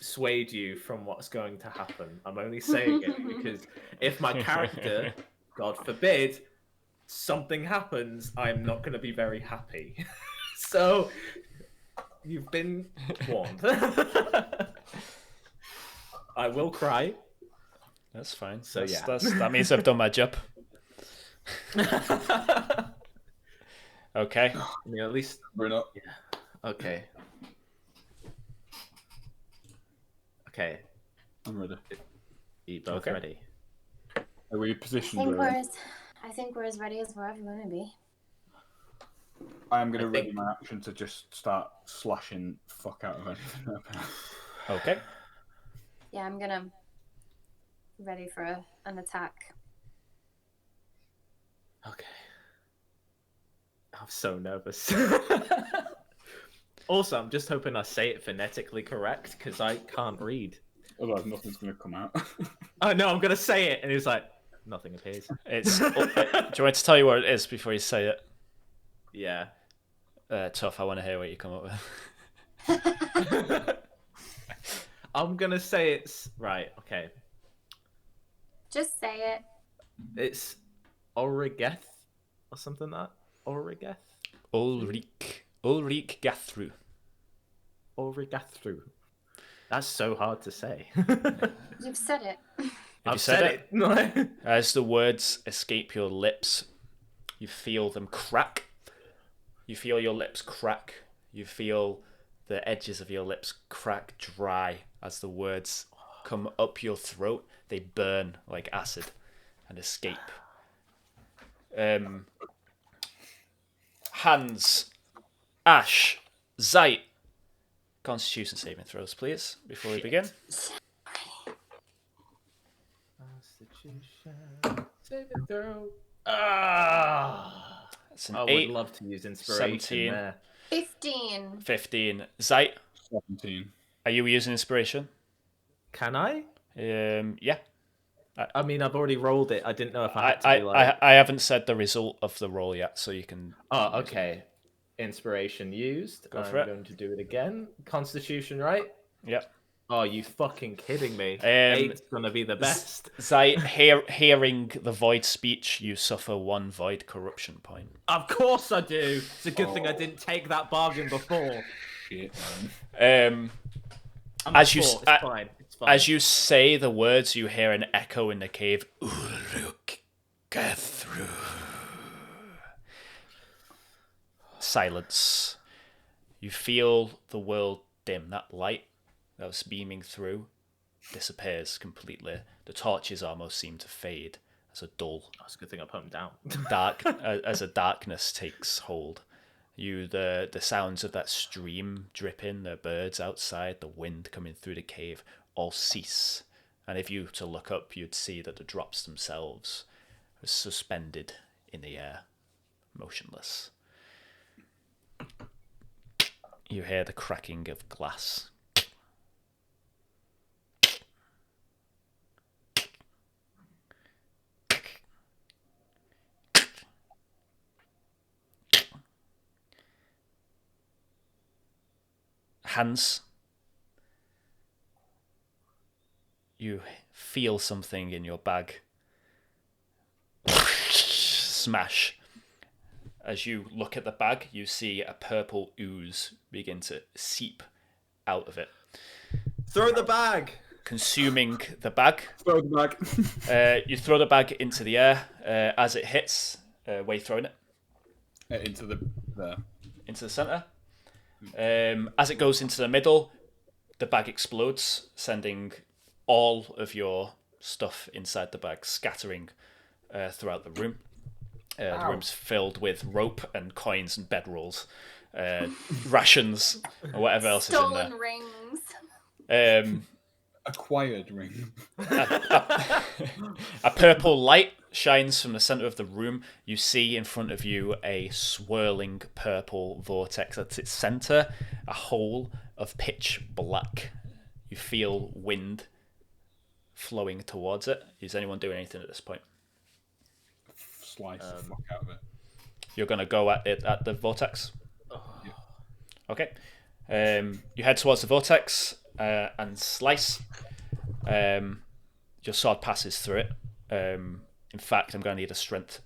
swayed you from what's going to happen. I'm only saying it because if my character, God forbid, something happens, I'm not going to be very happy. So, you've been warned. I will cry. That's fine. So, yeah. That means I've done my job. Okay. I mean, at least We're not. yeah. Okay. Okay. I'm ready. Are you both Okay. ready? Are we I positioned? think we're as ready as we're ever going to be. I am going to I ready think- my action to just start slashing fuck out of anything. Okay. Yeah, I'm gonna ready for an attack. Okay. I'm so nervous. Also, I'm just hoping I say it phonetically correct because I can't read. Otherwise, nothing's going to come out. Oh no, I'm gonna say it, and he's like, nothing appears. It's. Do you want me to tell you what it is before you say it? Yeah. Tough. I want to hear what you come up with. I'm gonna say it's right. Okay. Just say it. It's Origeth or something like that. Origeth. Ulrich Gathru. Origathru. That's so hard to say. You've said it. I've said it. As the words escape your lips, you feel them crack. You feel your lips crack. You feel the edges of your lips crack dry as the words come up your throat. They burn like acid and escape. Hands, Ashe, Zite. Constitution saving throws, please, before we begin. Saving throw. Ah. That's an I 8, would love to use inspiration 17. there. 15. 15. Zite, 17. are you using inspiration? Can I? Yeah. I mean, I've already rolled it. I didn't know if I had to be like. I haven't said the result of the roll yet, so you can. Oh, okay. Inspiration used. Go I'm for it. going to do it again. Constitution, right? Yep. Oh, you fucking kidding me? 8's gonna be the best. Zite, hearing the void speech, you suffer 1 void corruption point. Of course I do. It's a good thing I didn't take that bargain before. Shit, man. I'm As you it's fine. It's fine. As you say the words, you hear an echo in the cave. Uruk Gathru. Silence. You feel the world dim. That light that was beaming through disappears completely. The torches almost seem to fade as a dull, That's a good thing I put them down. as a darkness takes hold. The sounds of that stream dripping, the birds outside, the wind coming through the cave, all cease. And if you were to look up, you'd see that the drops themselves are suspended in the air, motionless. You hear the cracking of glass. Hands. You feel something in your bag. Smash. As you look at the bag, you see a purple ooze begin to seep out of it, Throw the bag. consuming the bag. Throw the bag. You throw the bag into the air. As it hits, where are you throwing it? Into the Into the center. As it goes into the middle, the bag explodes, sending all of your stuff inside the bag scattering throughout the room. The room's filled with rope and coins and bedrolls, rations, and whatever else Stolen is in rings. there. acquired ring. A purple light shines from the center of the room. You see in front of you a swirling purple vortex at its center, a hole of pitch black. You feel wind flowing towards it. Is anyone doing anything at this point? Slice the fuck out of it. You're going to go at it at the vortex? Yeah. Okay. You head towards the vortex and slice. Your sword passes through it. In fact, I'm going to need a strength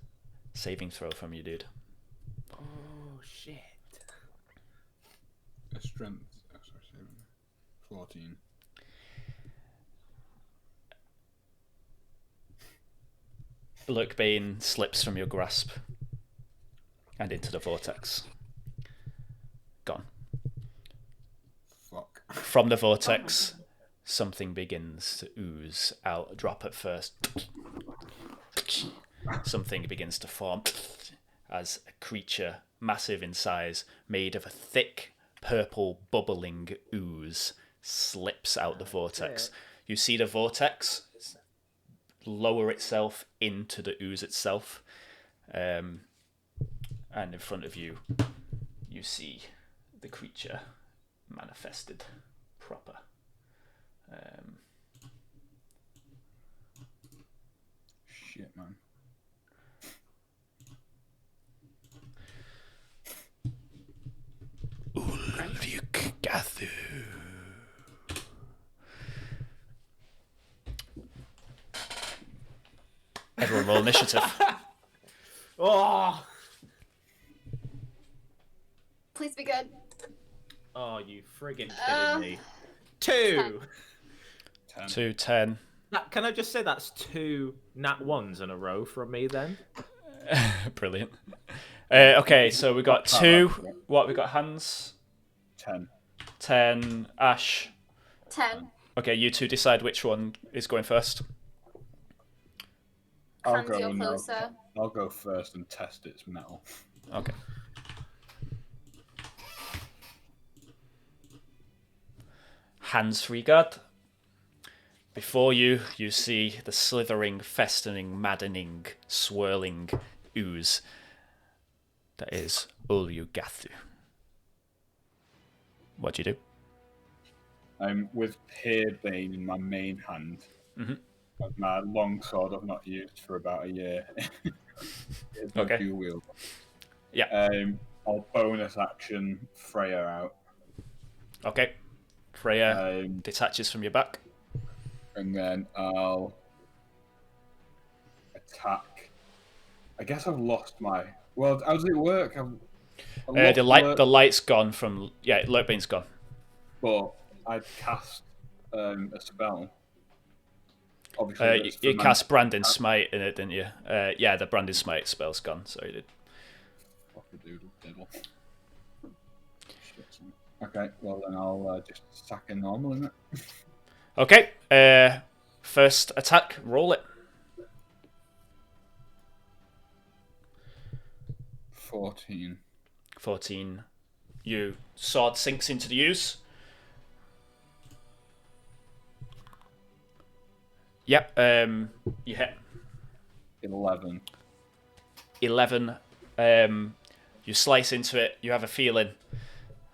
saving throw from you, dude. Oh shit! A strength. 14. Look, Bane slips from your grasp and into the vortex. Gone. Fuck. From the vortex, something begins to ooze out. Drop at first. Something begins to form as a creature, massive in size, made of a thick, purple, bubbling ooze, slips out the vortex. You see the vortex lower itself into the ooze itself. And in front of you, you see the creature manifested proper. Shit, man. Ulvukgathu. Everyone roll initiative. Oh, Please be good. oh, you friggin' kidding me? 2. 10. 2, 10. Can I just say that's 2 nat 1s in a row from me then? Brilliant. Okay, so we got 2. What, we got hands? 10. 10. Ashe. 10. Okay, you two decide which one is going first. I'll Hands, go, you're and closer. I'll go first and test its metal. Okay. Hands free guard. Before you, you see the slithering, festering, maddening, swirling ooze that is Ulvukgathu. What do you do? I'm with Peerbane in my main hand. Mhm. My long sword I've not used for about a year. It's Okay. dual wield. Yeah. I'll bonus action Freya out. Okay. Freya detaches from your back. And then I'll attack. I guess I've lost my. Well, how does it work? The light's gone from. Yeah, Lurkbane's gone. But I cast a spell. Obviously, You cast Branding Smite in it, didn't you? Yeah, the Branding Smite spell's gone, so you did. Fuck a doodle diddle. Okay, well then I'll just attack a normal, innit? Okay, first attack, roll it. 14. 14. Your sword sinks into the ooze. Yep, you hit. 11. 11. You slice into it, you have a feeling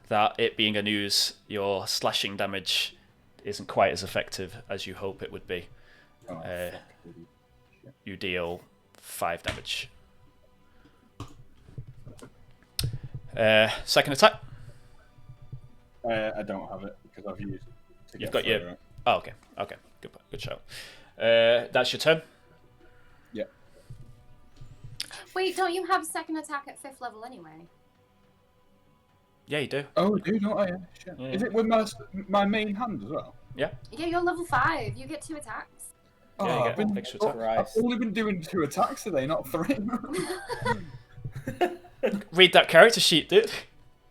that it being an ooze, your slashing damage isn't quite as effective as you hope it would be. Oh, You deal 5 damage. Second attack. I don't have it because I've used. You've got your. Oh, okay. Okay. Good shout. That's your turn. Yeah. Wait, don't you have second attack at 5th level anyway? Yeah, you do. Oh, I do, don't I? Shit. Yeah. Is it with my main hand as well? Yeah. Yeah, you're level 5. You get 2 attacks. Yeah, you I've get been, extra attack. I've only been doing 2 attacks today, not 3. Read that character sheet, dude.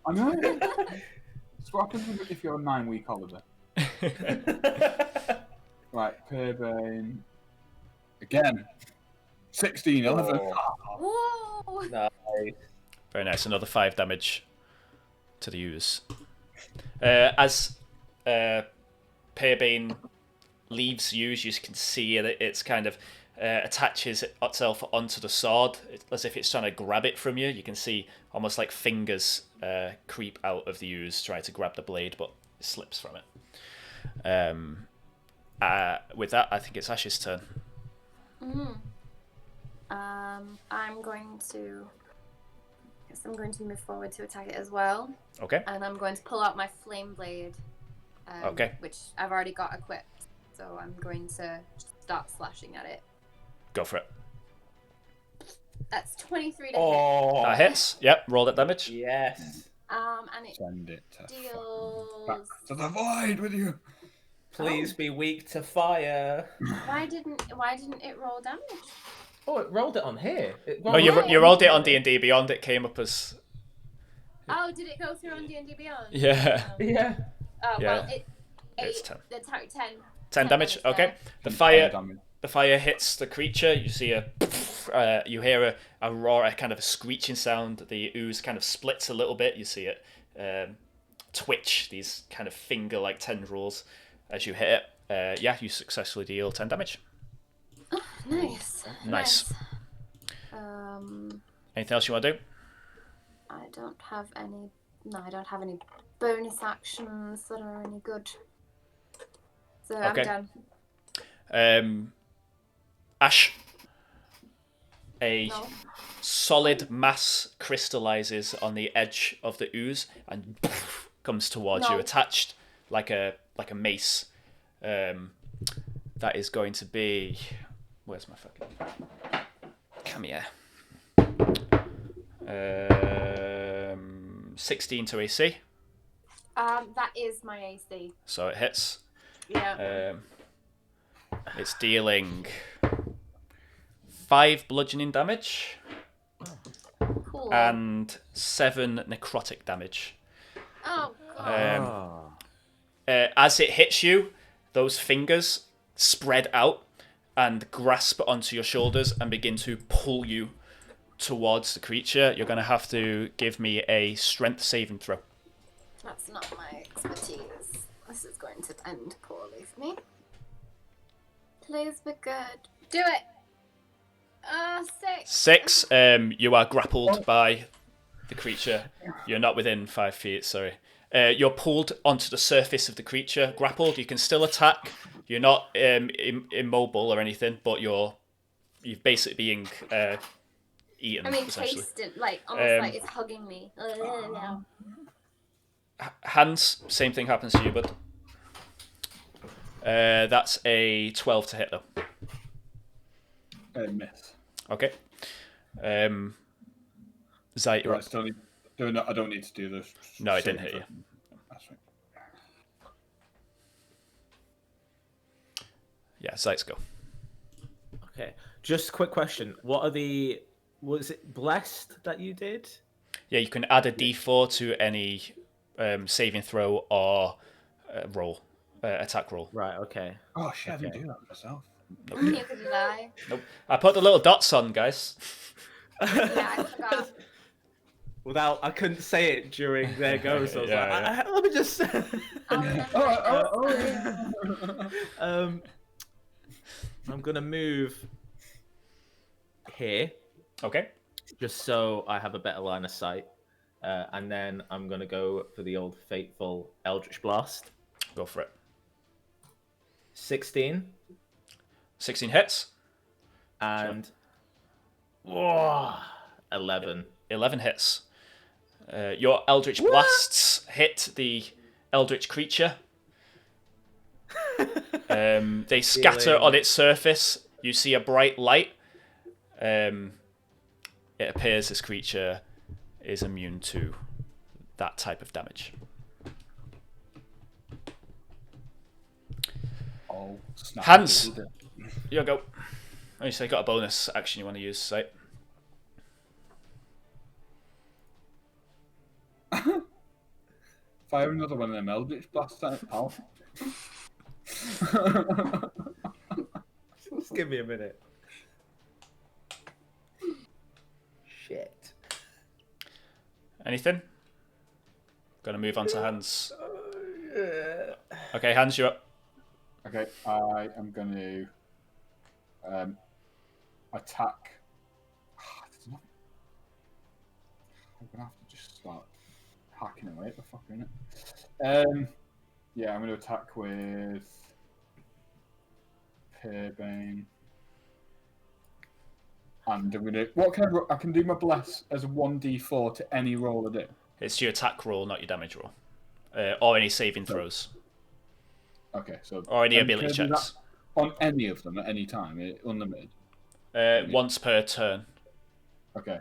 I know. That's what happens if you're a 9-week holiday. Right, Peerbane. Again. 16, 11. Whoa! Nice. Very nice. Another 5 damage to the ooze. As Peerbane leaves ooze, you can see that it's kind of attaches itself onto the sword as if it's trying to grab it from you. You can see almost like fingers creep out of the ooze, try to grab the blade, but it slips from it. With that, I think it's Ashe's turn. Mm-hmm. I'm going to move forward to attack it as well. Okay. And I'm going to pull out my flame blade. Okay. Which I've already got equipped. So I'm going to start slashing at it. Go for it. That's 23 to Oh, That hits. Yep. Roll that damage. yes. hit. And it Send it to deals. back to the void with you. Please be weak to fire. Why didn't it roll damage? Oh, it rolled it on here. Oh, you rolled it on D&D Beyond. It came up as... Oh, did it go through on D&D Beyond? Yeah. Yeah. Oh, Yeah. well, It's 10. The 10. 10 damage. Okay. The fire hits the creature. You see you hear a roar, a kind of a screeching sound. The ooze kind of splits a little bit. You see it twitch, these kind of finger-like tendrils as you hit it. Yeah, you successfully deal 10 damage. Oh, nice. Nice. Anything else you want to do? I don't have any. No, I don't have any bonus actions that are any good. So Okay. I'm done. Ashe. A solid mass crystallizes on the edge of the ooze and comes towards you, attached like a mace. That is going to be. Where's my fucking? Come here. 16 to AC. That is my AC. So it hits. Yeah. It's dealing 5 bludgeoning damage. Cool. And 7 necrotic damage. Oh god. As it hits you, those fingers spread out and grasp onto your shoulders and begin to pull you towards the creature. You're going to have to give me a strength saving throw. That's not my expertise. This is going to end poorly for me. Please be good. Do it. 6. 6. You are grappled by the creature. You're not within 5 feet, sorry. You're pulled onto the surface of the creature, grappled. You can still attack. You're not immobile or anything, but you're basically being eaten. I mean, essentially. tasted, like almost like it's hugging me. Hands, same thing happens to you, bud. That's a 12 to hit, though. Miss. Okay. Zite, you're up. I don't need to do this. No, it didn't hit you. That's right. Yeah, Zite's go. Okay. Just a quick question. Was it blessed that you did? Yeah, you can add a d4 to any saving throw or roll, attack roll. Right, okay. Oh shit, I didn't do that myself. Neither did I. Nope. I put the little dots on, guys. Yeah, I forgot. I couldn't say it during their go, so I was Yeah, let me just... I'm going to move here. Okay. Just so I have a better line of sight. And then I'm going to go for the old fateful Eldritch Blast. Go for it. 16. 16 hits. And... 11. 11 hits. Your Eldritch Blasts hit the Eldritch creature. They scatter on its surface. You see a bright light. It appears this creature is immune to that type of damage. Oh, snap. Hans, you go. Oh, you say you got a bonus action you want to use, Zite. Fire another one of them Eldritch Blasts at it, pal. Just give me a minute. Shit. Anything? Gonna move on to Hans. Okay, Hans, you're up. Okay, I am going to attack. I'm going to have to just start hacking away at the fucker, innit? Yeah, I'm going to attack with Peerbane. And I'm going to... What can I can do my bless as a 1d4 to any roll I do. It's your attack roll, not your damage roll. Or any saving throws. Okay, so... Or any can ability I do checks. that on any of them at any time, unlimited? Once per turn. Okay.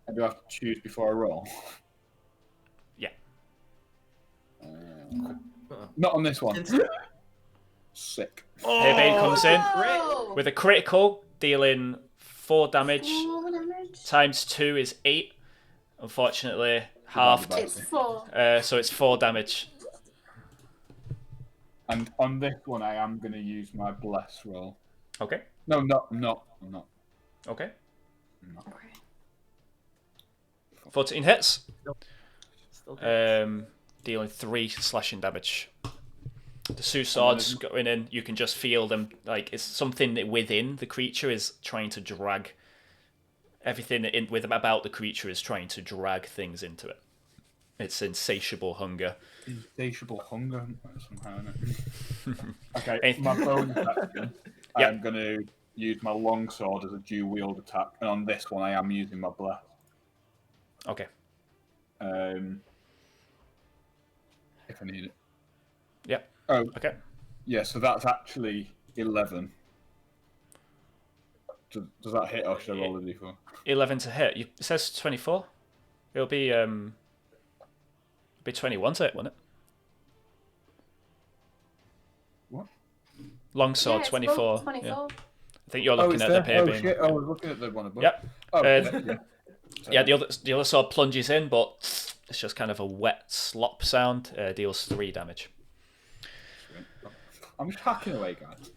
I do have to choose before I roll. Yeah. Not on this one. Sick. Peerbane comes in Oh! with a critical dealing 4 damage. 4 damage. Times 2 is 8. Unfortunately, halved. It's 4. So it's 4 damage. And on this one, I am going to use my bless roll. Okay. No, I'm not. Okay. I'm not. Okay. 14 hits. Still hits. Dealing 3 slashing damage. The 2 swords going in, you can just feel them, like it's something within the creature is trying to drag everything about the creature is trying to drag things into it. It's insatiable hunger. Insatiable hunger somehow, isn't it? Okay, Hey. my bonus action, Yep. I'm going to use my longsword as a dual wield attack, and on this one I am using my bless. Okay. If I need it. Yep. Oh, Okay. yeah, so that's actually 11. Does that hit, or should I roll a d4? 11 to hit. It says 24. It'll be 21 to hit, won't it? What? Longsword, it's 24. 24. Yeah. I think you're looking at the pair being. Shit. I was looking at the one above. Yep. Oh, Yeah, the other sword plunges in, but it's just kind of a wet slop sound. Deals 3 damage. I'm just hacking away, guys.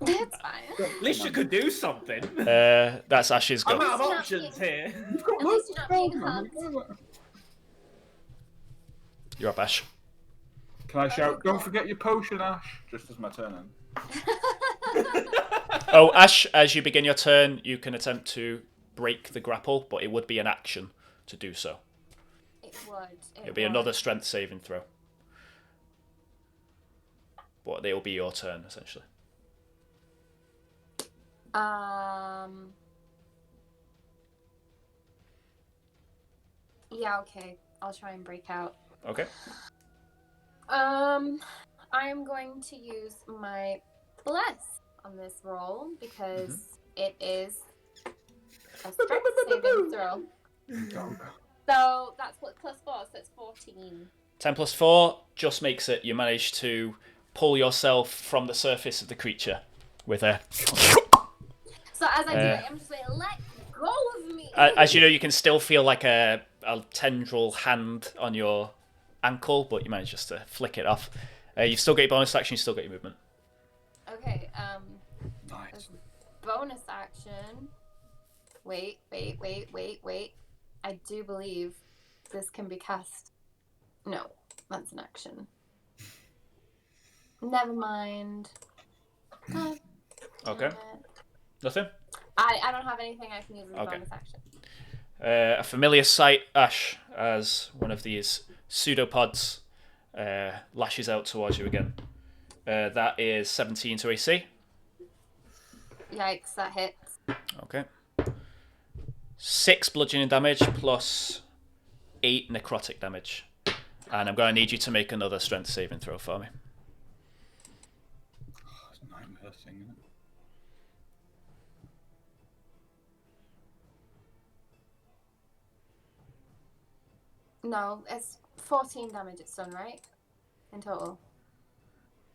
It's fine. At least you could do something. That's Ashe's I'm go. out of Not options being- here. At least you're not being hugged. You're up, Ashe. Can I shout, don't forget your potion, Ash? Just as my turn ends. Oh, Ashe, as you begin your turn, you can attempt to break the grapple, but it would be an action to do so. It would. It'll be another strength saving throw. But it'll be your turn, essentially. Yeah, okay. I'll try and break out. Okay. I'm going to use my bless on this roll because it is a strength saving throw. So that's what +4, so it's 14. 10 plus 4 just makes it. You manage to pull yourself from the surface of the creature with a. So as I do it, I'm just like, let go of me. As you know, you can still feel like a tendril hand on your ankle, but you manage just to flick it off. You've still got your bonus action, you've still got your movement. Okay, Nice. bonus action. Wait. I do believe this can be cast. No, that's an action. Never mind. God Okay. damn it. Nothing? I don't have anything I can use as a Okay. bonus action. A familiar sight, Ashe, as one of these pseudopods lashes out towards you again. That is 17 to AC. Yikes, that hits. Okay. 6 bludgeoning damage plus 8 necrotic damage. And I'm going to need you to make another strength saving throw for me. It's a nightmare thing, isn't it? No, it's 14 damage it's done, right? In total.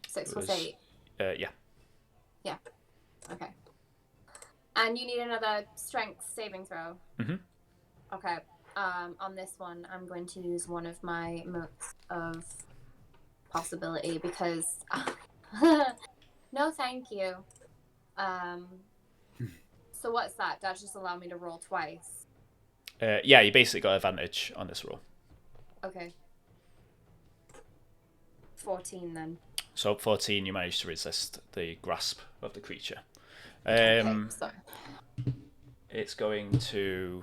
6 plus was- 8. Yeah. Yeah. Okay. And you need another strength saving throw. Mhm. Okay. On this one, I'm going to use one of my motes of possibility because no, thank you. So what's that? That just allow me to roll twice. Yeah, you basically got advantage on this roll. Okay. 14 then. So 14, you managed to resist the grasp of the creature. Okay, sorry. It's going to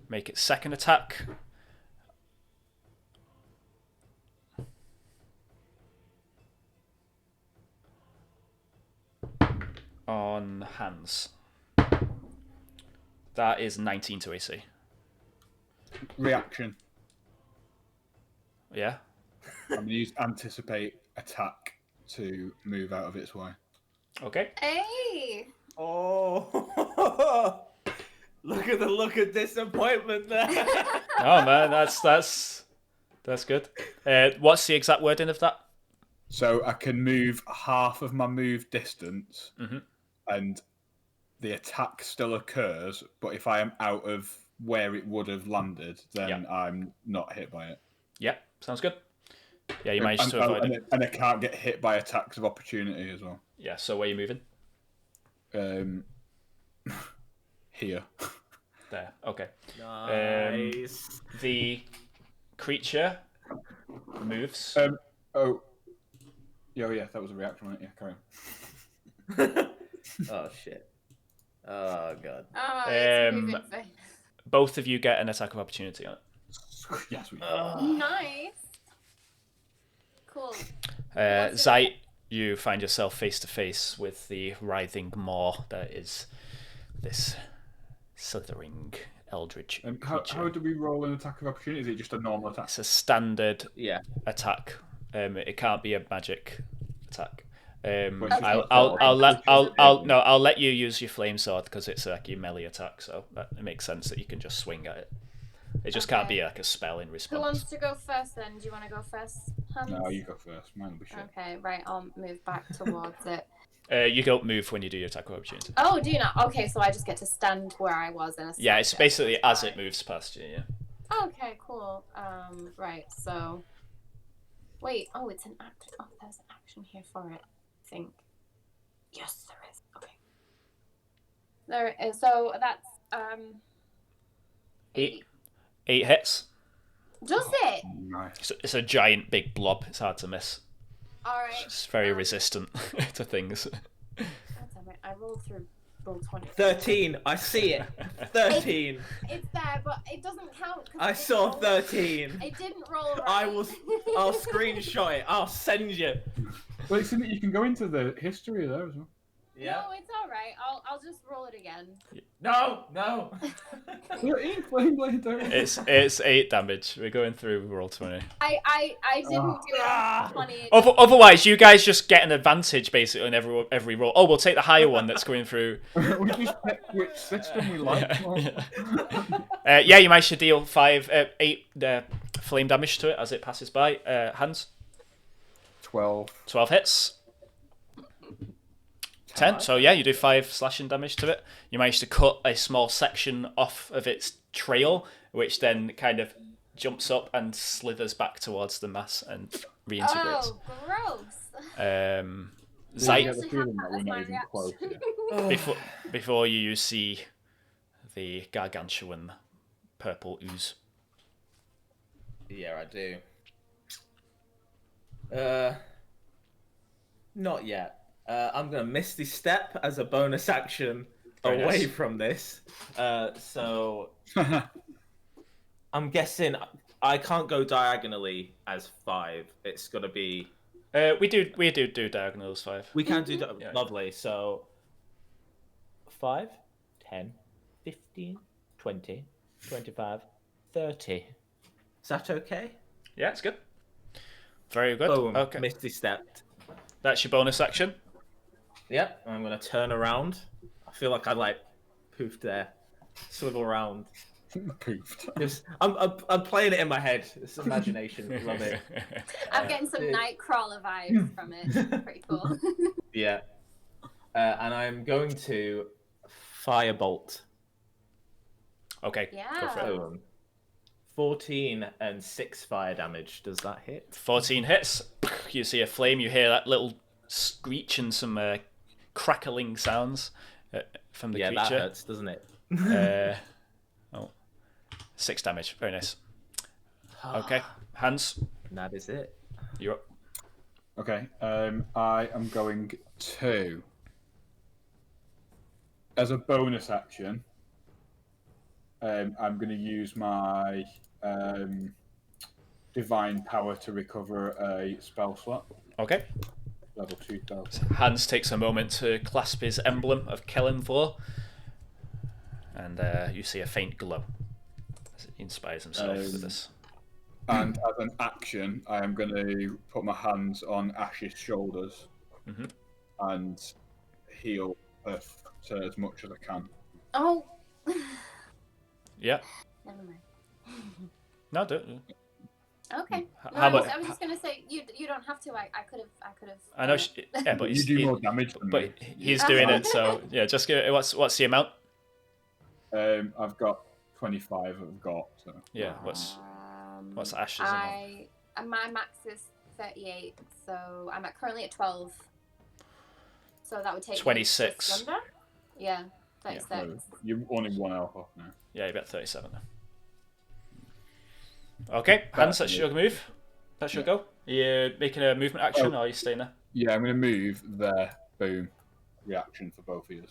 make its second attack. On hands. That is 19 to AC. Reaction. Yeah? I'm going to use anticipate attack to move out of its way. Okay. Hey! Oh, look at the look of disappointment there. Oh man, that's good. What's the exact wording of that? So I can move half of my move distance, Mhm. and the attack still occurs, but if I am out of where it would have landed, then I'm not hit by it. Yeah, sounds good. Yeah, you managed to avoid it. And I can't get hit by attacks of opportunity as well. Yeah, so where are you moving? Here. There, okay. Nice. The creature moves. Oh, yeah, that was a reaction, wasn't it? Yeah, carry on. Oh shit. Oh god. Oh, it's moving fast. Both of you get an attack of opportunity on it. Yes, we Nice. Cool. Zite, you find yourself face to face with the writhing maw that is this slithering eldritch creature. How do we roll an attack of opportunity? Is it just a normal attack? It's a standard attack. It can't be a magic attack. Okay. I'll let you use your flame sword because it's like your melee attack, so it makes sense that you can just swing at it. It just can't be like a spell in response. Who wants to go first then? Do you want to go first, Hans? No, you go first. Mine will be shit. Okay, right, I'll move back towards it. You don't move when you do your attack of opportunity. Oh, do you not? Okay, so I just get to stand where I was in a second. Yeah, it's basically as it moves past you, yeah. Okay, cool. Right, so... Wait, oh, it's an act. Oh, there's an action here for it, I think. Yes, there is. Okay. There is. So that's, 8. 8 hits. Does it? Nice. It's a giant big blob. It's hard to miss. Alright. It's very resistant to things. That's alright. I rolled through roll 20. 13. I see it. 13. It's there, but it doesn't count. I saw 13. It didn't roll right. I'll screenshot it. I'll send you. Well, it's in that you can go into the history there as well. Yeah. No, it's alright. I'll just roll it again. No. It's 8 damage. We're going through roll 20. I didn't do it. 20. Otherwise, you guys just get an advantage basically on every roll. Oh, we'll take the higher one that's going through. We just pick which system we like. Yeah, you managed to deal 8 flame damage to it as it passes by. Hans? 12. 12 hits. 10. So yeah, you do 5 slashing damage to it. You manage to cut a small section off of its trail, which then kind of jumps up and slithers back towards the mass and reintegrates. Oh, gross. Zite, before you see the gargantuan purple ooze. Yeah, I do. Not yet. I'm going to Misty Step as a bonus action away from this. So I'm guessing I can't go diagonally as 5. It's going to be... We do diagonal as 5. We can do... Lovely. So 5, 10, 15, 20, 25, 30. Is that okay? Yeah, it's good. Very good. Boom. Okay. Misty Stepped. That's your bonus action. Yep, I'm going to turn around. I feel like I poofed there. Swivel around. Poofed. I'm playing it in my head. It's imagination. Love it. I'm getting some Nightcrawler vibes from it. Pretty cool. Yeah. And I'm going to Firebolt. Okay. Yeah. Go for it. 14 and 6 fire damage. Does that hit? 14 hits. You see a flame. You hear that little screech and some crackling sounds from the creature. Yeah, that hurts, doesn't it? 6 damage. Very nice. Okay, Hans. That is it. You're up. Okay, I am going to, as a bonus action, I'm going to use my divine power to recover a spell slot. Okay. Level 2 spell. Hans takes a moment to clasp his emblem of Kellenthor, and you see a faint glow as he inspires himself with this. And as an action, I am going to put my hands on Ashe's shoulders and heal her to as much as I can. Oh. Yeah. Never mind. No, don't. Okay. No, How I was much? just gonna say you don't have to. I could have. I know. Yeah, but You do more damage than but me. he's doing it. So yeah, just give it. What's the amount? I've got 25. I've got. So. Yeah. What's Ash's amount? My max is 38, so I'm currently at 12. So that would take 26. Me just under? Yeah, 36. Yeah, no, you're only 1 elf off now. Yeah, you bet 37 then. Okay, Hans, that's your move. That's your go. Are you making a movement action or are you staying there? Yeah, I'm going to move there. Boom. Reaction for both of you.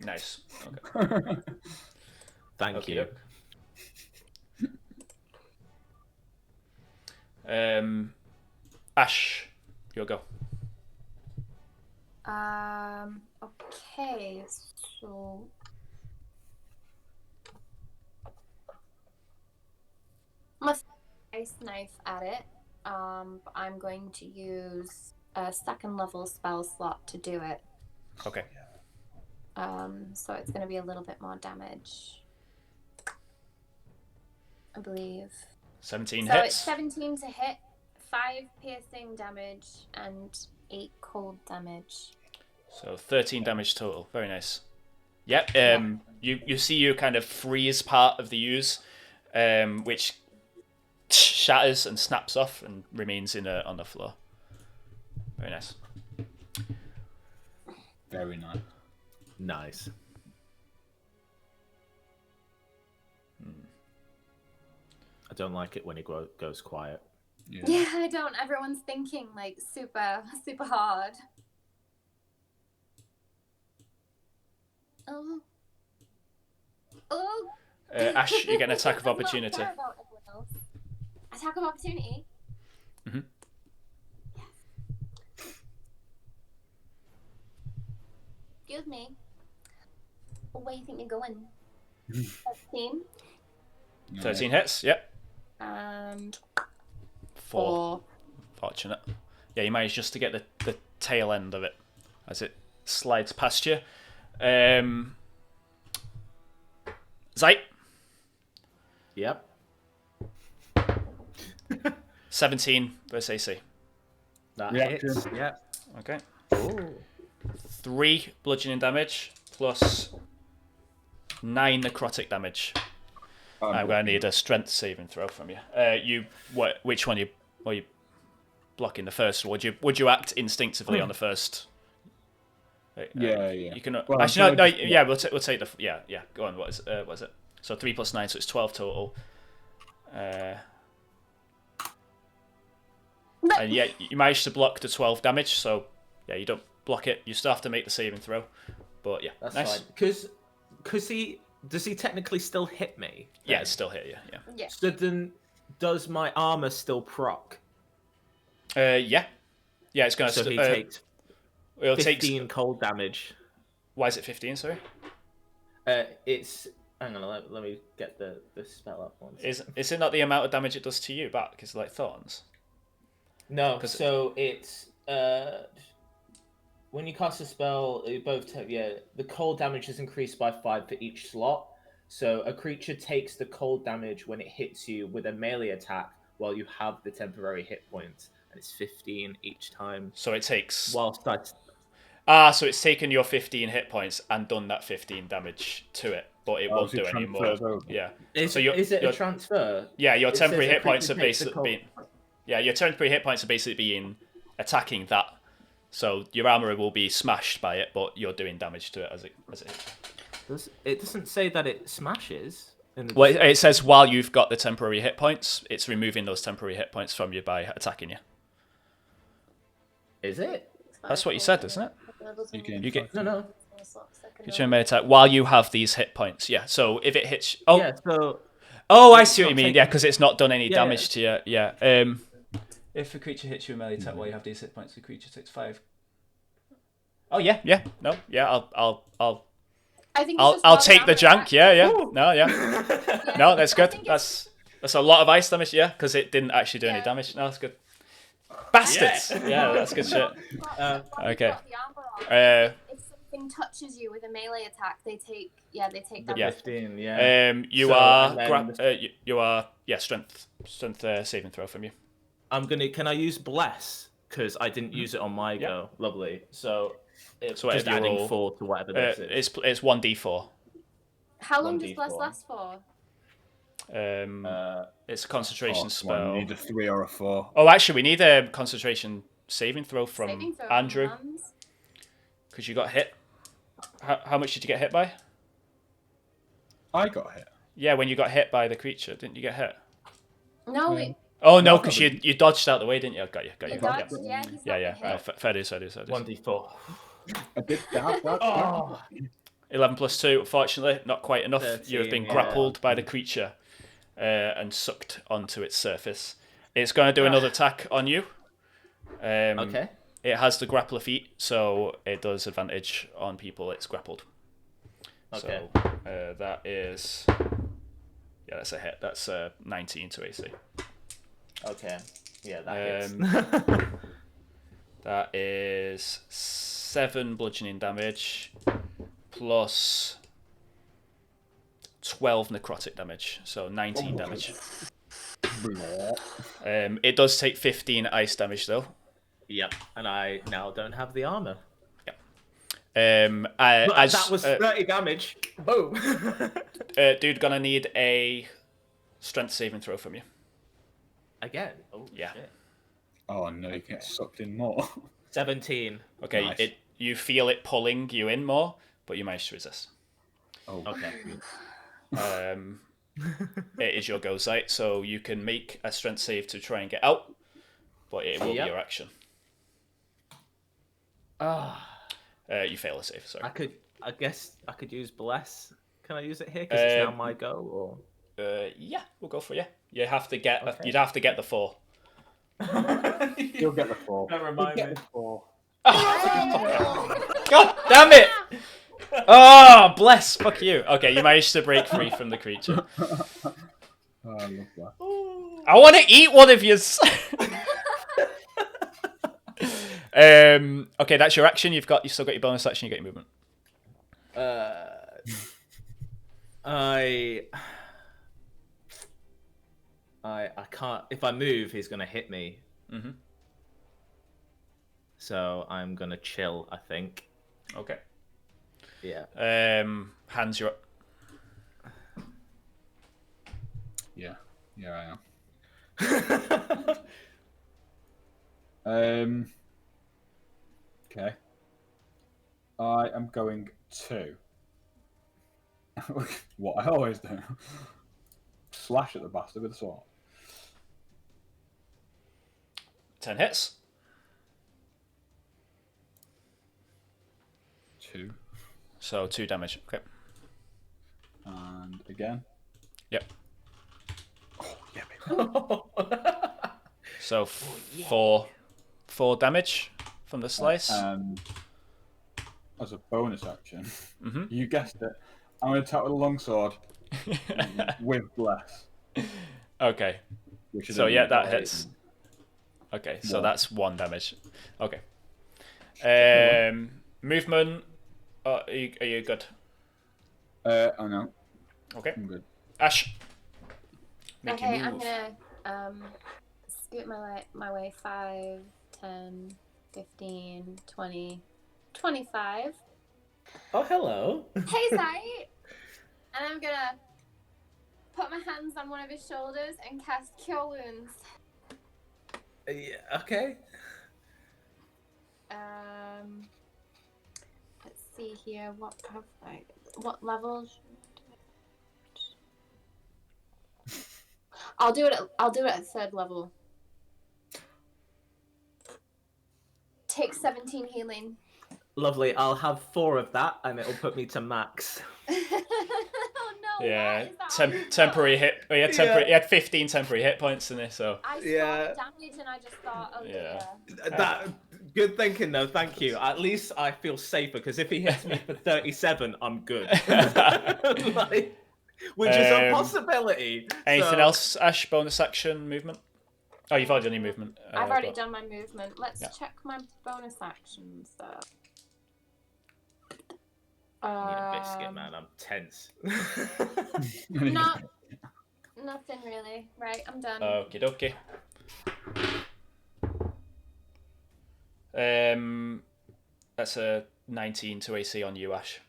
Nice. Okay. Thank you. Ashe, your go. Okay, so I'm gonna ice knife at it. But I'm going to use a 2nd level spell slot to do it. Okay. So it's gonna be a little bit more damage, I believe. 17 So hits. it's 17 to hit, 5 piercing damage, and 8 cold damage. So 13 damage total. Very nice. Yep. You see you kind of freeze part of the ooze, which shatters and snaps off and remains on the floor. Very nice. Very nice. Nice. I don't like it when it goes quiet. Yeah, I don't. Everyone's thinking like super hard. Oh. Ashe, you get an attack of I don't opportunity. care about everyone else. Attack of opportunity? Mm-hmm. Yes. Excuse me. Where do you think you're going? 13. 13 hits, yep. And 4. Fortunate. Yeah, you managed just to get the tail end of it as it slides past you. Zite. Yep. 17 versus AC. That Reaction. hits. Yep. Okay. Ooh. 3 bludgeoning damage plus 9 necrotic damage. I'm going to need a strength saving throw from you. Which one are you blocking? The first? Would you act instinctively on the first? Yeah. You can. Well, actually, no. Yeah, we'll take the. Yeah. Go on. What is it? So 3 plus 9, so it's 12 total. And yeah, you managed to block the 12 damage. So yeah, you don't block it. You still have to make the saving throw. But yeah, That's nice. fine. Because does he technically still hit me? Yeah, it's still here. yeah. So then, does my armor still proc? Yeah. It's going to. So he takes It'll 15 cold damage. Why is it 15? Sorry. It's. Hang on, let me get the spell up once. Is it not the amount of damage it does to you back? Is it like thorns? No, so it's when you cast a spell, the cold damage is increased by 5 for each slot. So a creature takes the cold damage when it hits you with a melee attack while you have the temporary hit points, and it's 15 each time. So it takes. Whilst that's So it's taken your 15 hit points and done that 15 damage to it, but it won't do any more. Yeah. Is it a transfer? Yeah, your It temporary says a hit points are creature takes the basically cold- being. Yeah, your temporary hit points are basically being attacking that. So your armor will be smashed by it, but you're doing damage to it as it hits. It doesn't say that it smashes. Well, it says while you've got the temporary hit points, it's removing those temporary hit points from you by attacking you. Is it? That's what you said, isn't it? You get No. Get your melee attack while you have these hit points. Yeah. So if it hits. Oh. Yeah. So. Oh, I see what you mean. Yeah, because it's not done any damage to you. Yeah. If a creature hits you with melee attack while you have these hit points, the creature takes 5. Oh yeah. No. Yeah. I'll take the junk. Yeah. No. Yeah. No, that's good. That's a lot of ice damage. Yeah, because it didn't actually do any damage. No, that's good. Bastards. Yeah, that's good shit. Okay. anything touches you with a melee attack, they take The damage. 15, yeah. You So, are and then- you are strength saving throw from you. Can I use bless? Because I didn't use it on my go. Lovely. So it's So just whatever you adding roll, 4 to whatever this is. It's 1d4. How long does 1d4. bless last for? It's a concentration Oh, spell. you need a 3 or a 4. Oh, actually, we need a concentration saving throw from Saving throw Andrew, from Hans. because you got hit. How much did you get hit by? I got hit. Yeah, when you got hit by the creature, didn't you get hit? No, wait. Oh no, No, because but- you dodged out the way, didn't you? Got you. He dodged, yeah, he's not Yeah. been hit. Fair dues. 1d4. I did that. Oh. 11 plus 2, unfortunately, not quite enough. You have 13, been grappled by the creature and sucked onto its surface. It's going to do another attack on you. Okay. It has the grappler feat, so it does advantage on people it's grappled. Okay. So that is... Yeah, that's a hit. That's 19 to AC. Okay. Yeah, that hits. That is 7 bludgeoning damage plus 12 necrotic damage, so 19 damage. It does take 15 ice damage though. Yep. And I now don't have the armor. But That was 30 damage. Boom. Dude, gonna need a strength saving throw from you. Again. Oh, Yeah. shit. Oh no, you get sucked in more. 17. Okay, Nice. you feel it pulling you in more, but you manage to resist. Oh, Okay. It is your go, Zite, so you can make a strength save to try and get out, but it will be Yep. your action. Ah. You fail a save, sorry. I guess I could use bless. Can I use it here? Because it's now my go. Yeah, we'll go for you. You have to get. Okay. You'd have to get the 4. Or you'll get the 4. Don't remind You'll me. get the 4. God damn it! Oh, bless. Fuck you. Okay, you managed to break free from the creature. Oh, I love that. I want to eat one of you. Okay, that's your action. You've still got your bonus action. You get your movement. I can't. If I move, he's gonna hit me. Mm-hmm. So I'm gonna chill. I think. Okay. Yeah. Hands, you're up. Yeah, I am. Okay. I am going to what I always do. Slash at the bastard with a sword. 10 hits. 2. So 2 damage. Okay. And again. Yep. Oh, yeah, baby. So 4 damage from the slice. As a bonus action, Mm-hmm. you guessed it, I'm going to attack with a longsword with bless. Okay. Which is So yeah, that another hits. Okay, so 1. that's 1 damage. Okay. Movement. Are you good? Oh no, Okay. I'm good. Ashe. Make Okay, your I'm move. gonna scoot my way 5, 10, 15, 20, 25. Oh, hello. Hey, Zite! And I'm gonna put my hands on one of his shoulders and cast Cure Wounds. Yeah, okay. Let's see here. What level? I'll do it at 3rd level. Take 17 healing. Lovely. I'll have 4 of that, and it'll put me to max. Oh no! Yeah, why is that? temporary hit. He had temporary. Yeah. He had 15 temporary hit points in this. So I saw Yeah. the damage and I just thought, oh Yeah. dear. That good thinking though. Thank you. At least I feel safer because if he hits me for 37, I'm good. Like, which is a possibility. anything So- else? Ashe, bonus action, movement. Oh, you've already done your movement. I've already but- done my movement. Let's Yeah. check my bonus actions though. I need a biscuit, man. I'm tense. Nothing really. Right, I'm done. Okie dokie. That's a 19 to AC on you, Ash.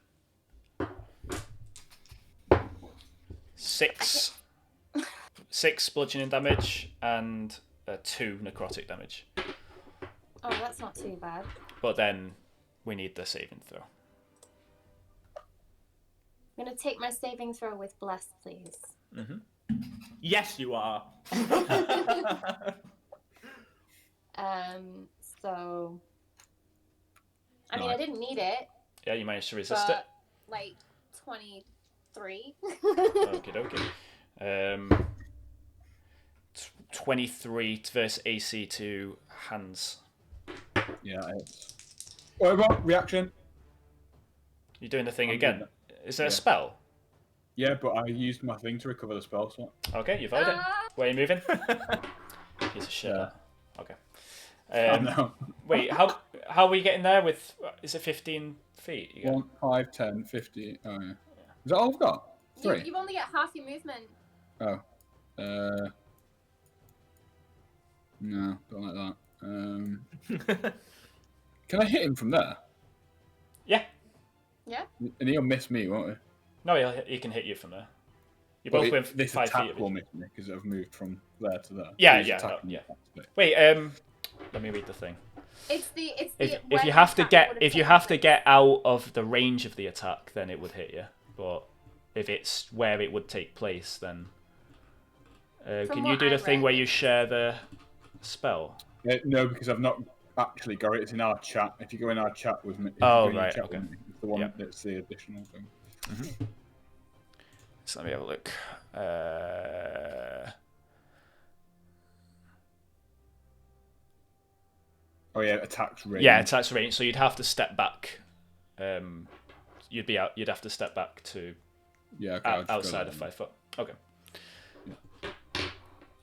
6 bludgeoning damage and 2 necrotic damage. Oh, that's not too bad. But then we need the saving throw. I'm gonna take my saving throw with bless, please. Mm-hmm. Yes, you are. So I mean, I didn't need it. Yeah, you managed to resist it. Like 23. Okie dokie. 23 versus AC to hands. Yeah, it's... What about reaction? You're doing the thing I'm again. doing Is there a Yeah. spell? Yeah, but I used my thing to recover the spell slot. Okay, you've heard it. Where are you moving? Piece of shit. Yeah. Okay. Oh, no. Wait, how are we getting there with... Is it 15 feet? You get? 1, 5, 10, 50. Oh, yeah. Is that all I've got? 3? You only get half your movement. Oh. No, don't like that. Can I hit him from there? Yeah. Yeah. And he'll miss me, won't he? No, he can hit you from there. You're But both within this 5 attack feet of will each. miss me because I've moved from there to there. Yeah, He's yeah, attacking no, me yeah. next. Wait, let me read the thing. It's the If you have to get out of the range of the attack, then it would hit you. But if it's where it would take place, then can you do the thing where you share the spell? No, because I've not actually got it. It's in our chat. If you go in our chat with me, Oh, right, okay. It's the one that's the additional thing. Mm-hmm. So let me have a look. Oh yeah, attacks range. Yeah, attacks range. So you'd have to step back. You'd have to step back to outside of 5 foot. Okay.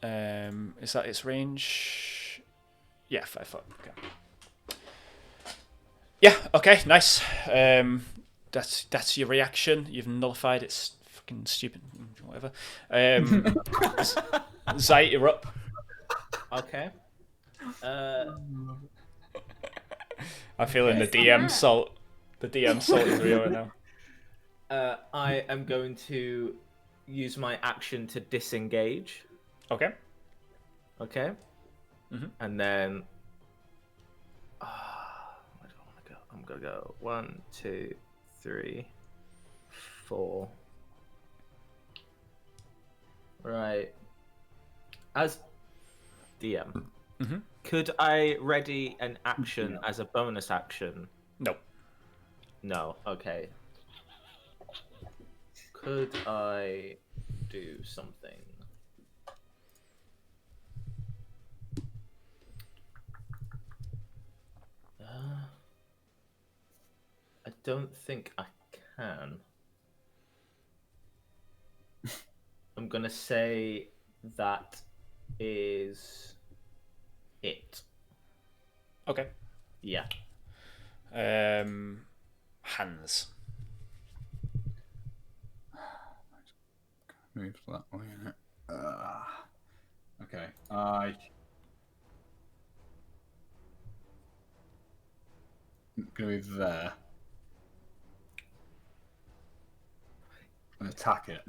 Yeah. Is that its range? Yeah, 5 foot. Okay. Yeah. Okay. Nice. That's your reaction. You've nullified its fucking stupid whatever. Zite, you're up. Okay. I'm feeling the DM salt. The DM salt is real right now. I am going to use my action to disengage. Okay. Okay. Mm-hmm. And then, where do I want to go? I'm gonna go 1, 2, 3, 4. Right. As DM, could I ready an action as a bonus action? No. No. Okay. Could I do something? I don't think I can. I'm gonna say that is it. Okay. Yeah. Hands. Move that way, innit? Okay. I'm gonna move there. And attack it.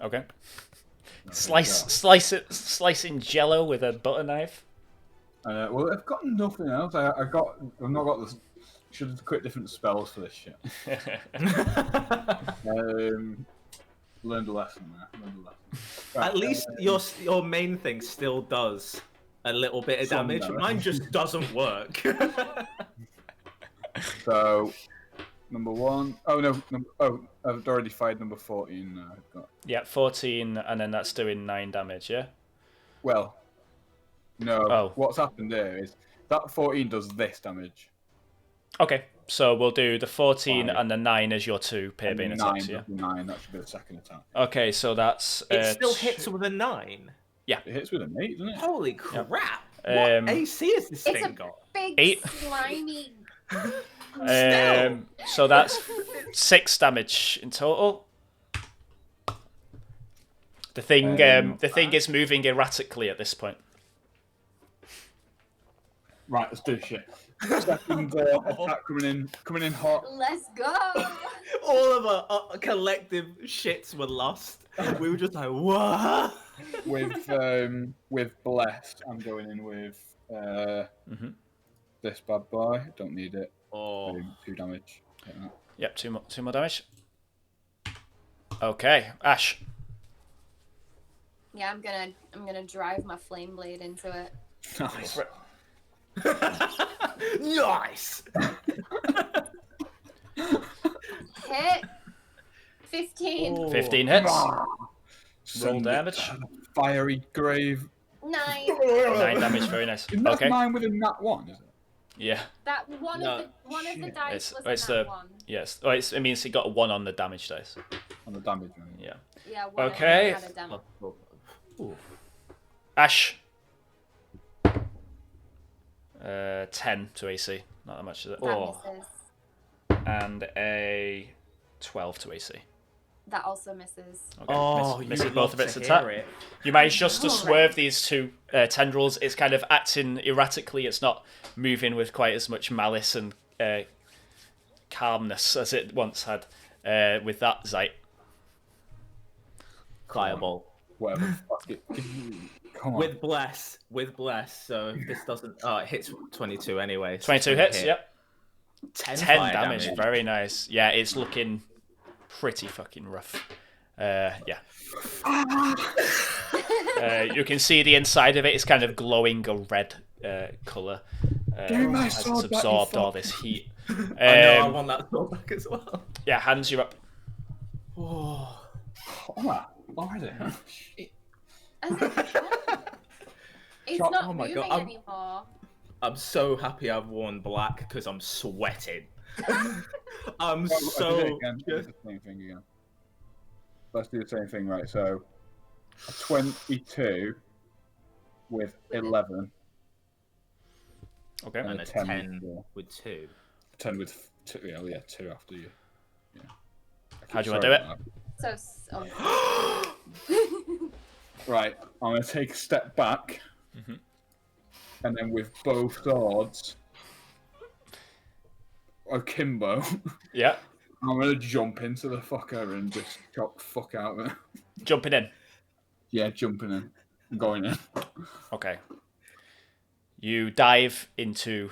Okay. Slicing Jello with a butter knife. Well, I've got nothing else. I've not got this. Should have quit different spells for this shit. Learned a lesson there. Right, At least your main thing still does a little bit of damage. Mine just doesn't work. So, number 1. Oh no. I've already fired number 14. I've got. Yeah, 14, and then that's doing 9 damage. Yeah. Well, no. Oh. What's happened there is that 14 does this damage. Okay, so we'll do the 14 5. and the 9 as your 2 And Peerbane 9 attacks. Yeah. 9. That should be the second attack. Okay, so that's. It still hits with a 9. It hits with an 8, doesn't it? Holy crap! What AC has this thing got? Big 8. slimy. So that's 6 damage in total. The thing is moving erratically at this point. Right, let's do shit. Second attack coming in hot. Let's go. All of our collective shits were lost. We were just like, what? With blessed, I'm going in with this bad boy. Don't need it. Oh, 2 damage. Yep, two more damage. Okay, Ashe. Yeah, I'm gonna drive my flame blade into it. Nice. nice. Hit. 15. Oh. 15 hits. Roll Send damage. it to the fiery grave. 9. 9 damage, very nice. Isn't that Okay. 9 with a nat 1, is it? Yeah. That one of the dice It's was the one. yes. Oh, it means he got a 1 on the damage dice. On the damage, right? Yeah. Yeah. One Okay. Had a damage. Ashe. 10 to AC. Not that much, is it? That misses. And a 12 to AC. That also misses. Okay. Misses both of its to attack. hear it. You manage just to All swerve right. these 2 tendrils. It's kind of acting erratically. It's not moving with quite as much malice and calmness as it once had with that Zite. Fireball. Whatever. Fuck it. Come on. With bless. So if this doesn't... Oh, it hits 22 anyway. So 22 it's hits, gonna yep. hit 10 10 damage. Very nice. Yeah, it's looking pretty fucking rough. Yeah. You can see the inside of it is kind of glowing a red colour. Give me my As it's sword back, you absorbed all fuck. this heat. I know, I Um, want that sword back as well. yeah, hands you up. Oh. Already? Shit. It's Shot- not oh my moving God, anymore. I'm so happy I've worn black because I'm sweating. I'm Let's do so... it again. Do the same thing again. Let's do the same thing, right? So, a 22 with 11. Okay. And a 10 10 with 2. 10 with 2. Yeah, 2 after you. Yeah. How do you want to do it? Right, I'm going to take a step back. And then with both swords, akimbo, Yeah. I'm going to jump into the fucker and just chop the fuck out of it. Jumping in. Yeah, jumping in. I'm going in. Okay. You dive into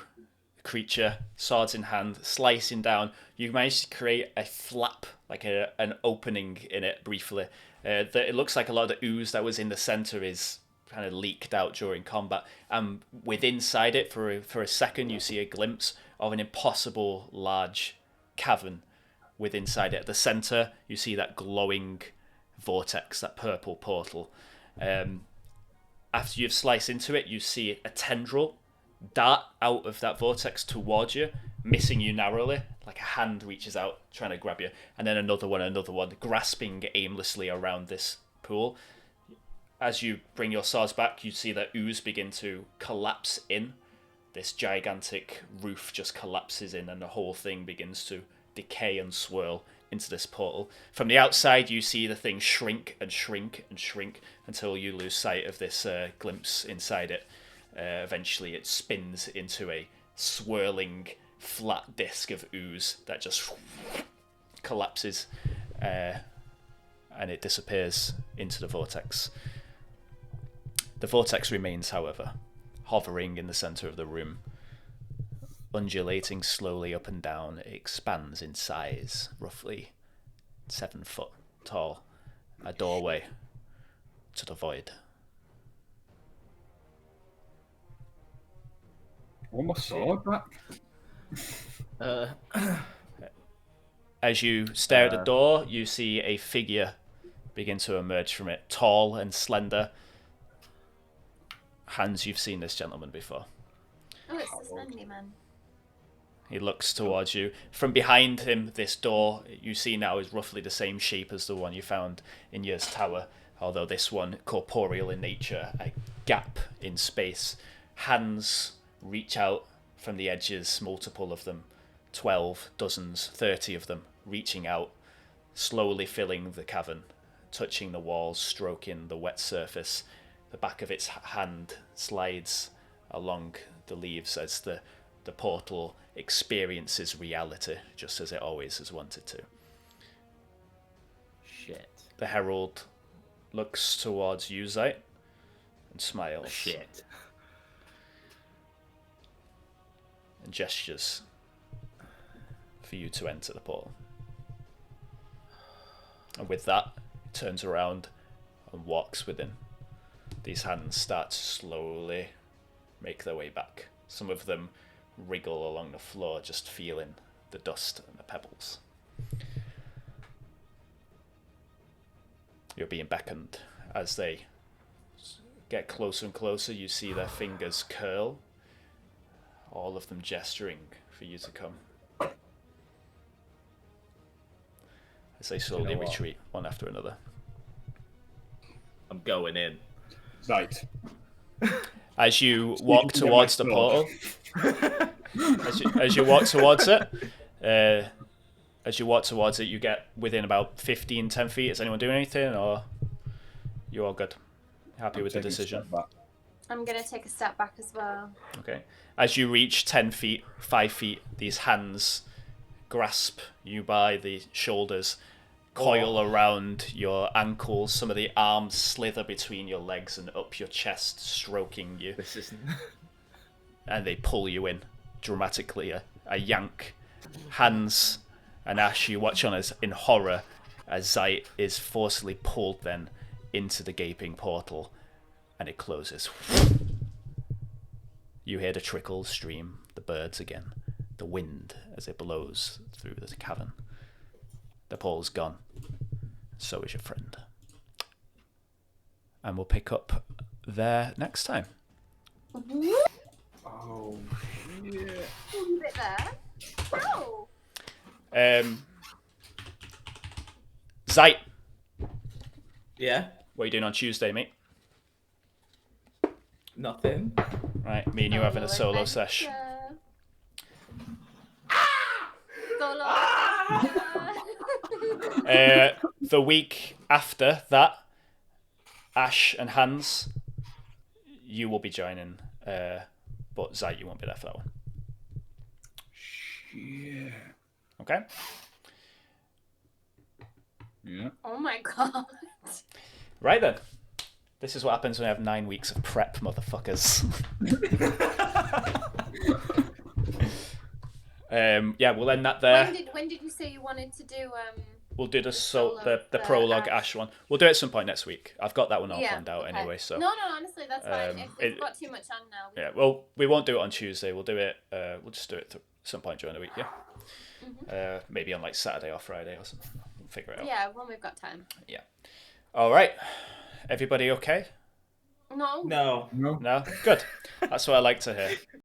the creature, swords in hand, slicing down. You manage to create a flap, like an opening in it briefly. It looks like a lot of the ooze that was in the center is kind of leaked out during combat. And inside it, for a second, you see a glimpse of an impossible large cavern inside it. At the center, you see that glowing vortex, that purple portal. After you've sliced into it, you see a tendril dart out of that vortex towards you, missing you narrowly, like a hand reaches out trying to grab you, and then another one, grasping aimlessly around this pool. As you bring your swords back, you see that ooze begin to collapse in. This gigantic roof just collapses in, and the whole thing begins to decay and swirl into this portal. From the outside, you see the thing shrink and shrink and shrink until you lose sight of this glimpse inside it. Eventually, it spins into a swirling, flat disc of ooze that just collapses, and it disappears into the vortex. The vortex remains, however, hovering in the center of the room. Undulating slowly up and down, it expands in size, roughly 7 foot tall, a doorway to the void. I want my sword back. As you stare at the door, you see a figure begin to emerge from it, tall and slender. Hans, you've seen this gentleman before. Oh, it's the slendy man. He looks towards you. From behind him, this door you see now is roughly the same shape as the one you found in Yr's tower, although this one corporeal in nature, a gap in space. Hands reach out from the edges, multiple of them, 12, dozens, 30 of them reaching out, slowly filling the cavern, touching the walls, stroking the wet surface. The back of its hand slides along the leaves as the portal experiences reality, just as it always has wanted to. Shit. The herald looks towards you, Zite, and smiles. Shit. And gestures for you to enter the portal. And with that, he turns around and walks within. These hands start to slowly make their way back. Some of them wriggle along the floor, just feeling the dust and the pebbles. You're being beckoned. As they get closer and closer, you see their fingers curl, all of them gesturing for you to come. As they slowly retreat, one after another. I'm going in. Zite. As you walk towards the portal, as you walk towards it, you get within about 10 feet. Is anyone doing anything, or you all good? Happy with the decision? I'm gonna take a step back as well. Okay. As you reach 10 feet, 5 feet, these hands grasp you by the shoulders, coil around your ankles. Some of the arms slither between your legs and up your chest, stroking you. This isn't. And they pull you in dramatically. A yank. Hands and Ashe, you watch on as in horror as Zite is forcibly pulled then into the gaping portal, and it closes. You hear the trickle stream, the birds again, the wind as it blows through the cavern. The portal's gone. So is your friend. And we'll pick up there next time. Oh, yeah. Leave it there. No. Zite, Yeah. what are you doing on Tuesday, mate? Nothing. Right, me and you having a solo sesh. Solo. The week after that, Ashe and Hans, you will be joining, but Zite, you won't be there for that one. Yeah. Okay? Yeah. Oh my god. Right then. This is what happens when I have 9 weeks of prep, motherfuckers. Yeah, we'll end that there. When did you say you wanted to do We'll do the prologue Ashe one. We'll do it at some point next week. I've got that one all planned out anyway. So no, honestly, that's fine. If we've got too much on now. Yeah, well, we won't do it on Tuesday. We'll do it. We'll just do it at some point during the week. Yeah. Mm-hmm. Maybe on like Saturday or Friday or something. We'll figure it out. Yeah, when we've got time. Yeah. All right. Everybody okay? No. No. No. No? Good. That's what I like to hear.